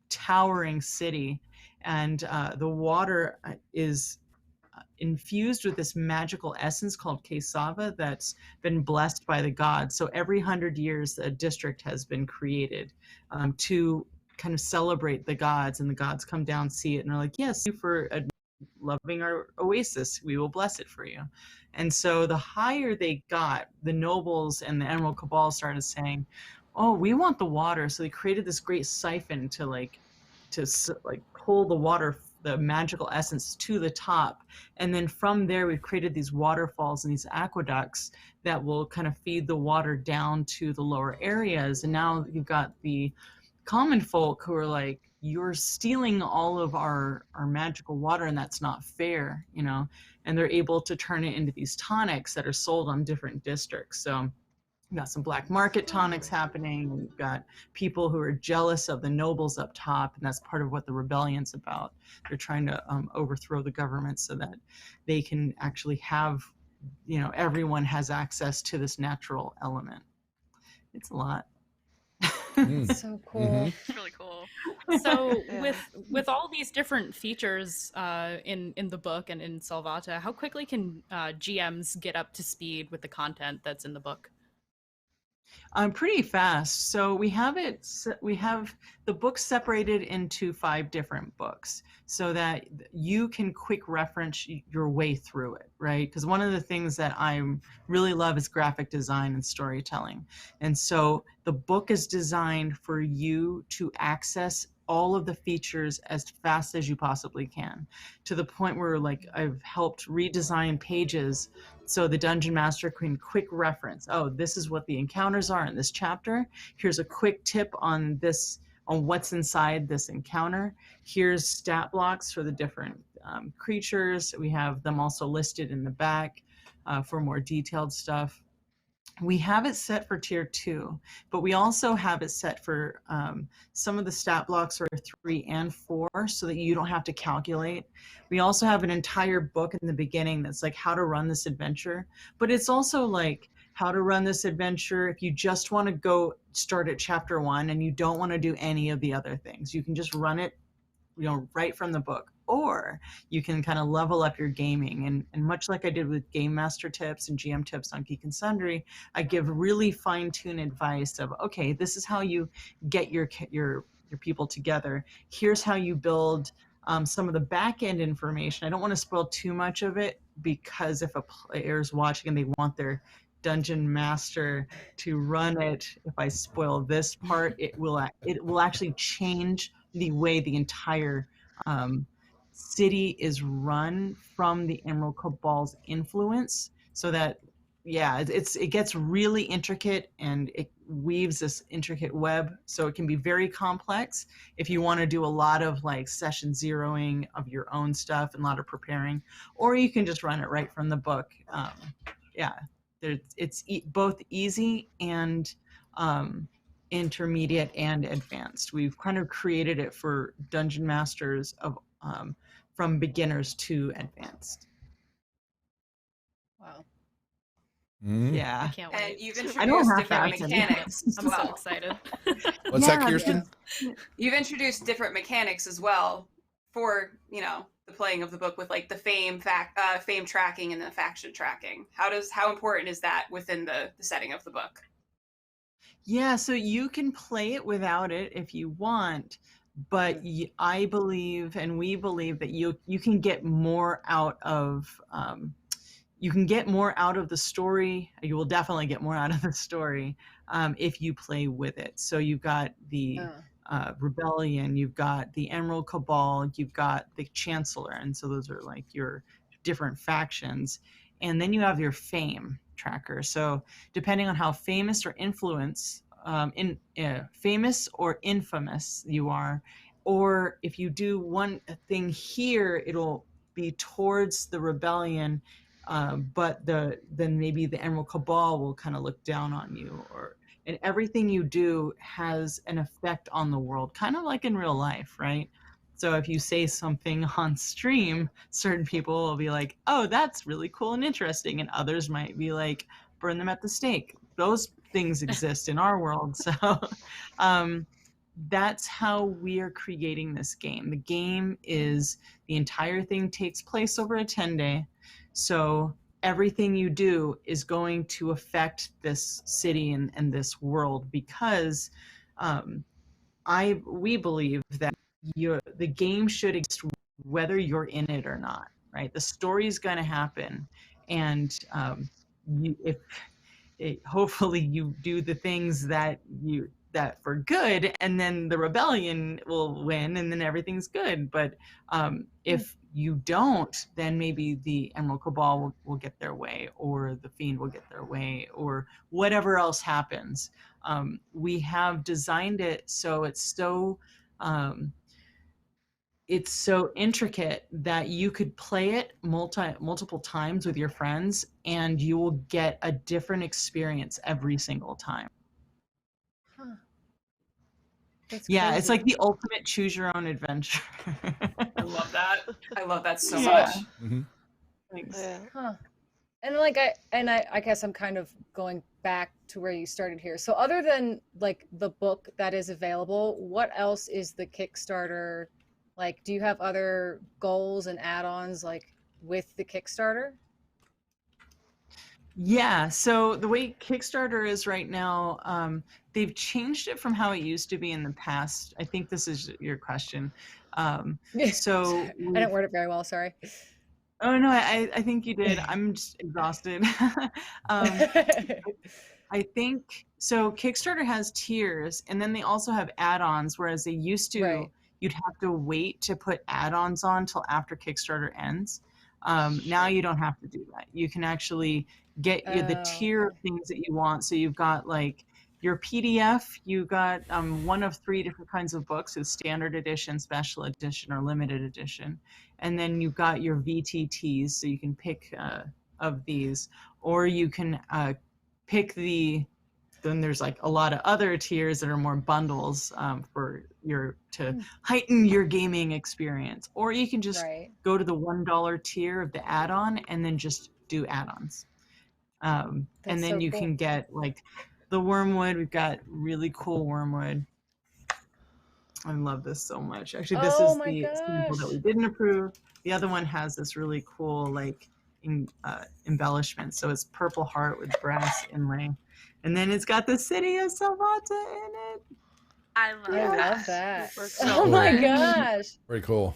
towering city, and the water is infused with this magical essence called cassava that's been blessed by the gods. So every 100 years, a district has been created to kind of celebrate the gods, and the gods come down, see it, and are like, yes, thank you for loving our oasis. We will bless it for you. And so the higher they got, the nobles and the Emerald Cabal started saying, oh, we want the water. So they created this great siphon to pull the water, the magical essence, to the top. And then from there, we've created these waterfalls and these aqueducts that will kind of feed the water down to the lower areas. And now you've got the common folk who are like, you're stealing all of our magical water, and that's not fair, you know. And they're able to turn it into these tonics that are sold on different districts. So we've got some black market tonics happening. We've got people who are jealous of the nobles up top, and that's part of what the rebellion's about. They're trying to overthrow the government so that they can actually have, you know, everyone has access to this natural element. It's a lot. So cool. It's really cool. So Yeah. with all these different features in the book and in Salvata, how quickly can GMs get up to speed with the content that's in the book? Pretty fast. So we have the book separated into 5 different books so that you can quick reference your way through it, right? Because one of the things that I really love is graphic design and storytelling. And so the book is designed for you to access all of the features as fast as you possibly can, to the point where like I've helped redesign pages so the dungeon master can quick reference, oh, this is what the encounters are in this chapter. Here's a quick tip on this, on what's inside this encounter. Here's stat blocks for the different creatures. We have them also listed in the back for more detailed stuff. We have it set for tier 2, but we also have it set for some of the stat blocks are 3 and 4 so that you don't have to calculate. We also have an entire book in the beginning that's like how to run this adventure, but it's also like how to run this adventure if you just want to go start at chapter 1 and you don't want to do any of the other things. You can just run it, you know, right from the book, or you can kind of level up your gaming. And much like I did with Game Master tips and GM tips on Geek and Sundry, I give really fine-tuned advice of, okay, this is how you get your people together. Here's how you build some of the back-end information. I don't want to spoil too much of it, because if a player's watching and they want their dungeon master to run it, if I spoil this part, it will actually change the way the entire city is run from the Emerald Cabal's influence, so that it gets really intricate and it weaves this intricate web, so it can be very complex if you want to do a lot of like session zeroing of your own stuff and a lot of preparing, or you can just run it right from the book. It's both easy and intermediate and advanced. We've kind of created it for dungeon masters of from beginners to advanced. Wow. Yeah. I can't And wait. you've I don't introduced have different to. mechanics as I'm so well. excited. What's that, Kirsten? You've introduced different mechanics as well for, you know, the playing of the book, with like the fame tracking and the faction tracking. How important is that within the setting of the book? Yeah, so you can play it without it if you want, but I believe, and we believe, that you can get more out of the story. You will definitely get more out of the story if you play with it. So you've got the Rebellion, you've got the Emerald Cabal, you've got the Chancellor, and so those are like your different factions. And then you have your fame tracker. So depending on how famous or famous or infamous you are, or if you do one thing here, it'll be towards the Rebellion, but then maybe the Emerald Cabal will kind of look down on you, and everything you do has an effect on the world, kind of like in real life, right? So if you say something on stream, certain people will be like, oh, that's really cool and interesting, and others might be like, burn them at the stake. Those things exist in our world. So that's how we are creating this game. The game is, the entire thing takes place over a 10-day. So everything you do is going to affect this city and this world, because we believe that the game should exist whether you're in it or not, right? The story is going to happen, and hopefully you do the things that for good, and then the rebellion will win, and then everything's good. But if you don't, then maybe the Emerald Cabal will get their way, or the Fiend will get their way, or whatever else happens. We have designed it so it's so intricate that you could play it multiple times with your friends, and you will get a different experience every single time. Huh. That's yeah, it's crazy. like the ultimate choose your own adventure. I love that. I love that so Yeah. much. Mm-hmm. Thanks. Yeah. Huh. And like I guess I'm kind of going back to where you started here. So other than like the book that is available, what else is the Kickstarter? Like, do you have other goals and add-ons like with the Kickstarter? Yeah, so the way Kickstarter is right now, they've changed it from how it used to be in the past. I think this is your question. So I didn't word it very well, sorry. Oh no, I think you did. I'm just exhausted. I think so. Kickstarter has tiers, and then they also have add-ons, whereas they used to, Right. you'd have to wait to put add-ons on till after Kickstarter ends. Now you don't have to do that. You can actually get the tier of things that you want. So you've got like your PDF, you got one of 3 different kinds of books: with standard edition, special edition, or limited edition. And then you've got your VTTs, so you can pick of these, or you can pick then there's like a lot of other tiers that are more bundles for to heighten your gaming experience. Or you can just go to the $1 tier of the add-on and then just do add-ons. And then so you cool. can get like the Wormwood. We've got really cool Wormwood. I love this so much. Actually, this is the sample that we didn't approve. The other one has this really cool like embellishment. So it's purple heart with brass inlay. And then it's got the city of Salvata in it. I love that. So Oh my gosh. Very cool.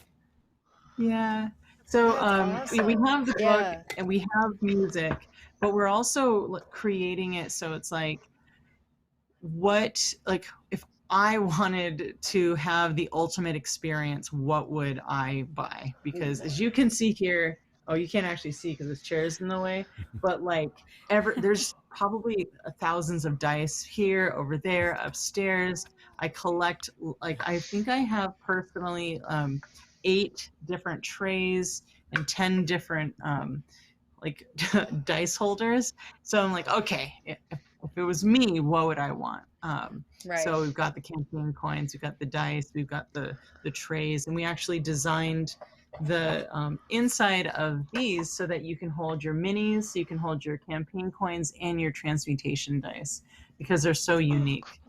Yeah. So That's we awesome. have the Yeah. book and we have music, but we're also creating it so it's like, if I wanted to have the ultimate experience, what would I buy? Because as you can see here, oh, you can't actually see because this chair is in the way, but like there's probably thousands of dice here, over there, upstairs. I collect, like, I think I have personally 8 different trays and 10 different like dice holders. So I'm like, okay, if it was me, what would I want? So we've got the campaign coins, we've got the dice, we've got the trays, and we actually designed the inside of these so that you can hold your minis, so you can hold your campaign coins and your transmutation dice, because they're so unique.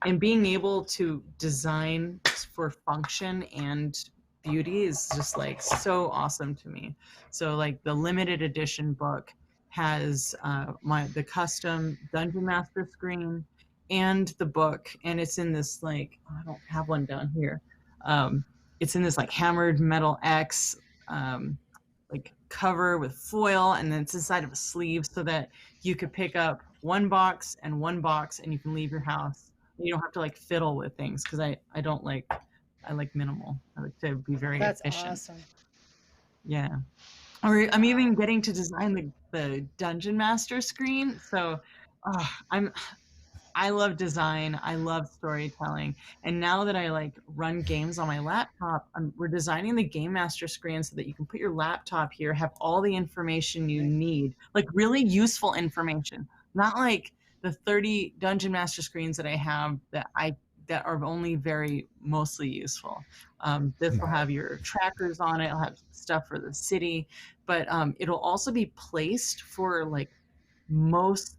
And being able to design for function and beauty is just like so awesome to me. So like the limited edition book has the custom Dungeon Master screen and the book, and it's in this like, I don't have one down here. It's in this like hammered metal X like cover with foil, and then it's inside of a sleeve so that you could pick up one box and you can leave your house. You don't have to like fiddle with things, because I like minimal. I like to be very efficient. That's awesome. Yeah. Or I'm even getting to design the Dungeon Master screen. So I love design. I love storytelling. And now that I like run games on my laptop, we're designing the Game Master screen so that you can put your laptop here, have all the information you need, like really useful information, not like the 30 Dungeon Master screens that I have that are only very mostly useful. This will have your trackers on it. It'll have stuff for the city, but it'll also be placed for like most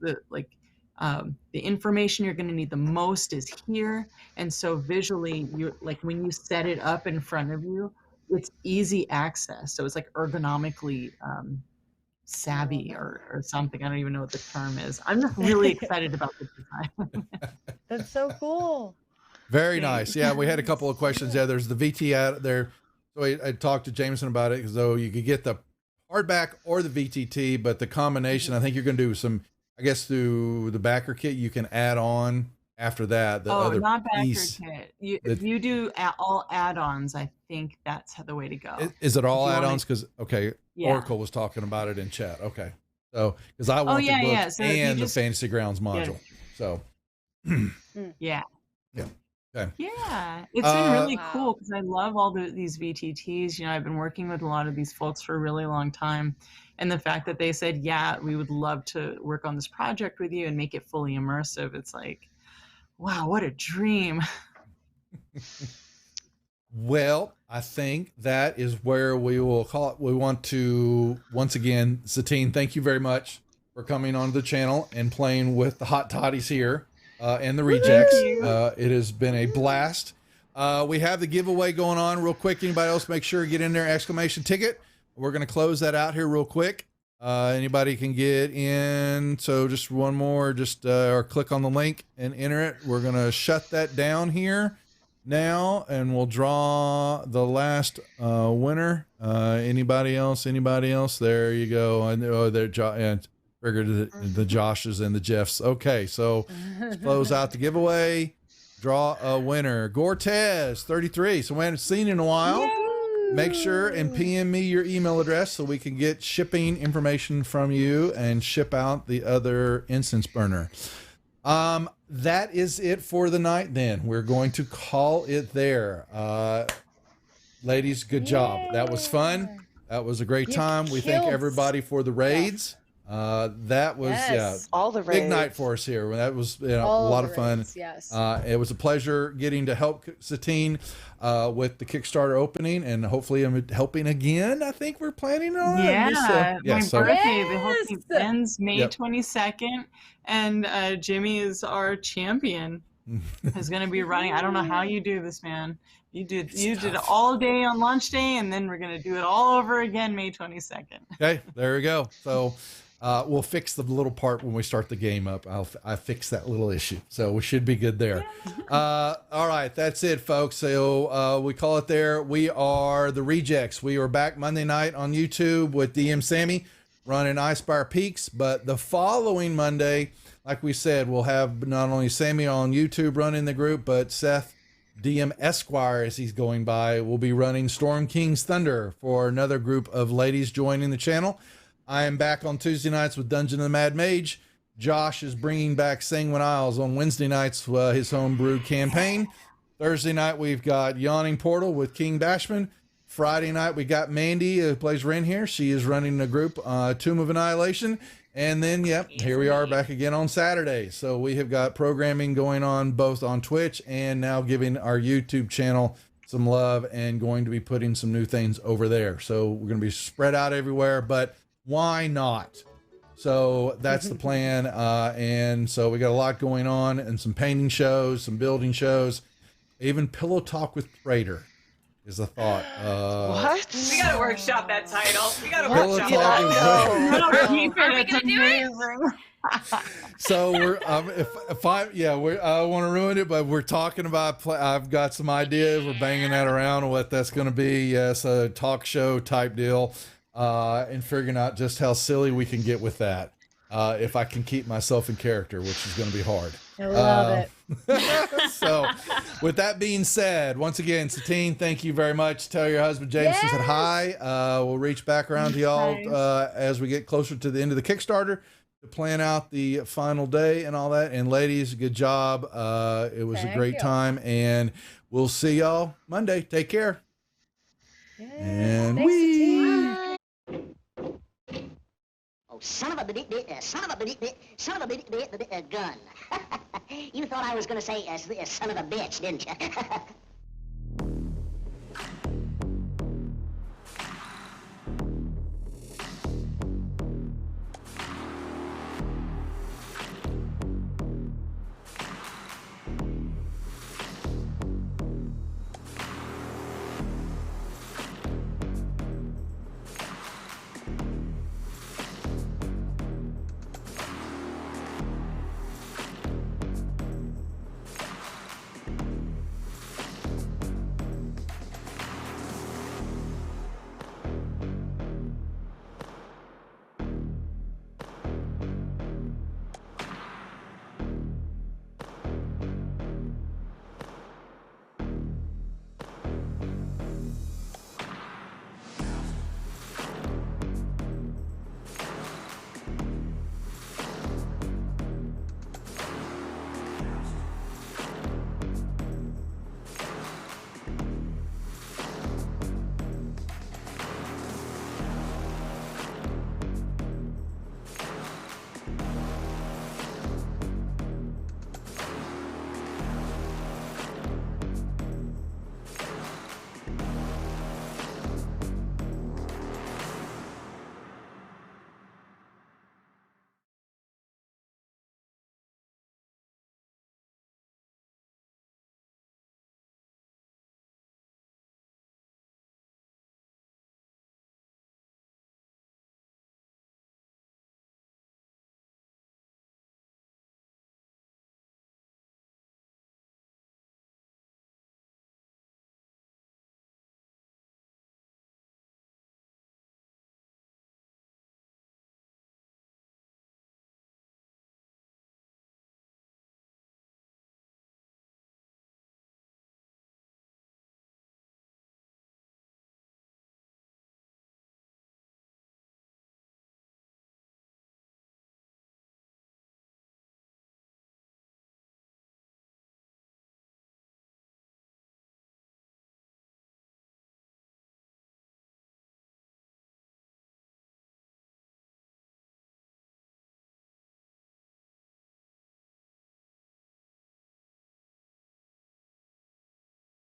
The information you're going to need the most is here. And so visually, you like when you set it up in front of you, it's easy access. So it's like ergonomically savvy or something. I don't even know what the term is. I'm just really excited about the design. That's so cool. Very nice. Yeah, we had a couple of questions there. There's the VT out there. So I talked to Jameson about it, because though you could get the hardback or the VTT, but the combination, I think you're going to do some, I guess through the backer kit, you can add on after that. The other not backer piece. kit. If you do all add-ons, I think that's the way to go. Is it all If you wanna- add-ons? Because, okay, Yeah. Oracle was talking about it in chat. Okay. So, because I want the book So if you and the just- Fantasy Grounds module. So, Yeah. okay. Yeah, it's been really Wow. cool because I love all these VTTs. You know, I've been working with a lot of these folks for a really long time. And the fact that they said, yeah, we would love to work on this project with you and make it fully immersive. It's like, wow, what a dream. Well, I think that is where we will call it. We want to, once again, Satine, thank you very much for coming onto the channel and playing with the hot toddies here and the rejects. you. It has been a blast. We have the giveaway going on real quick. Anybody else, make sure to get in there, exclamation ticket. We're going to close that out here real quick. Anybody can get in. So just one more, or click on the link and enter it. We're going to shut that down here now, and we'll draw the last winner. Anybody else? There you go. I know they're and figured the Joshes and the Jeffs. Okay, so let's close out the giveaway. Draw a winner. Gortez 33. So we haven't seen in a while. Yay! Make sure and PM me your email address so we can get shipping information from you and ship out the other incense burner. That is it for the night then. We're going to call it there. Ladies, good job. That was fun. That was a great time. We thank killed everybody for the raids. That was All the big raids. night for us here. That was a All lot the of fun. raids, yes. It was a pleasure getting to help Satine with the Kickstarter opening, and hopefully I'm helping again. I think we're planning on it. Yeah, my so birthday, the whole thing Yes! ends May Yep. 22nd, and Jimmy is our champion. Is going to be running. I don't know how you do this, man. You did it all day on launch day, and then we're going to do it all over again May 22nd. Okay, there we go. So we'll fix the little part when we start the game up. I fix that little issue, so we should be good there. All right, that's it, folks. So we call it there. We are the Rejects. We are back Monday night on YouTube with DM Sammy running Icefire Peaks, but the following Monday, like we said, we'll have not only Sammy on YouTube running the group, but Seth DM Esquire, as he's going by, will be running Storm King's Thunder for another group of ladies joining the channel. I am back on Tuesday nights with Dungeon of the Mad Mage. Josh is bringing back Sanguine Isles on Wednesday nights, his homebrew campaign. Thursday night, we've got Yawning Portal with King Bashman. Friday night, we got Mandy, who plays Ren here. She is running the group Tomb of Annihilation. And then, here we are back again on Saturday. So we have got programming going on both on Twitch and now giving our YouTube channel some love and going to be putting some new things over there. So we're going to be spread out everywhere, but why not? So that's the plan. And so we got a lot going on and some painting shows, some building shows, even Pillow Talk with Prater is a thought. What? We gotta workshop that title. We gotta Pillow workshop Talk that. with Keep Are we it. It's gonna do it? amazing. So we're I want to ruin it, but we're talking about I've got some ideas. We're banging that around on what that's going to be. Yes, a talk show type deal, and figuring out just how silly we can get with that. If I can keep myself in character, which is going to be hard. I love it. So with that being said, once again, Satine, thank you very much. Tell your husband Jameson said hi. We'll reach back around to y'all as we get closer to the end of the Kickstarter to plan out the final day and all that. And ladies, good job. It was a great time, and we'll see y'all Monday. Take care. And Thanks, Satine. Oh, son of a gun. You thought I was going to say son of a bitch, didn't you?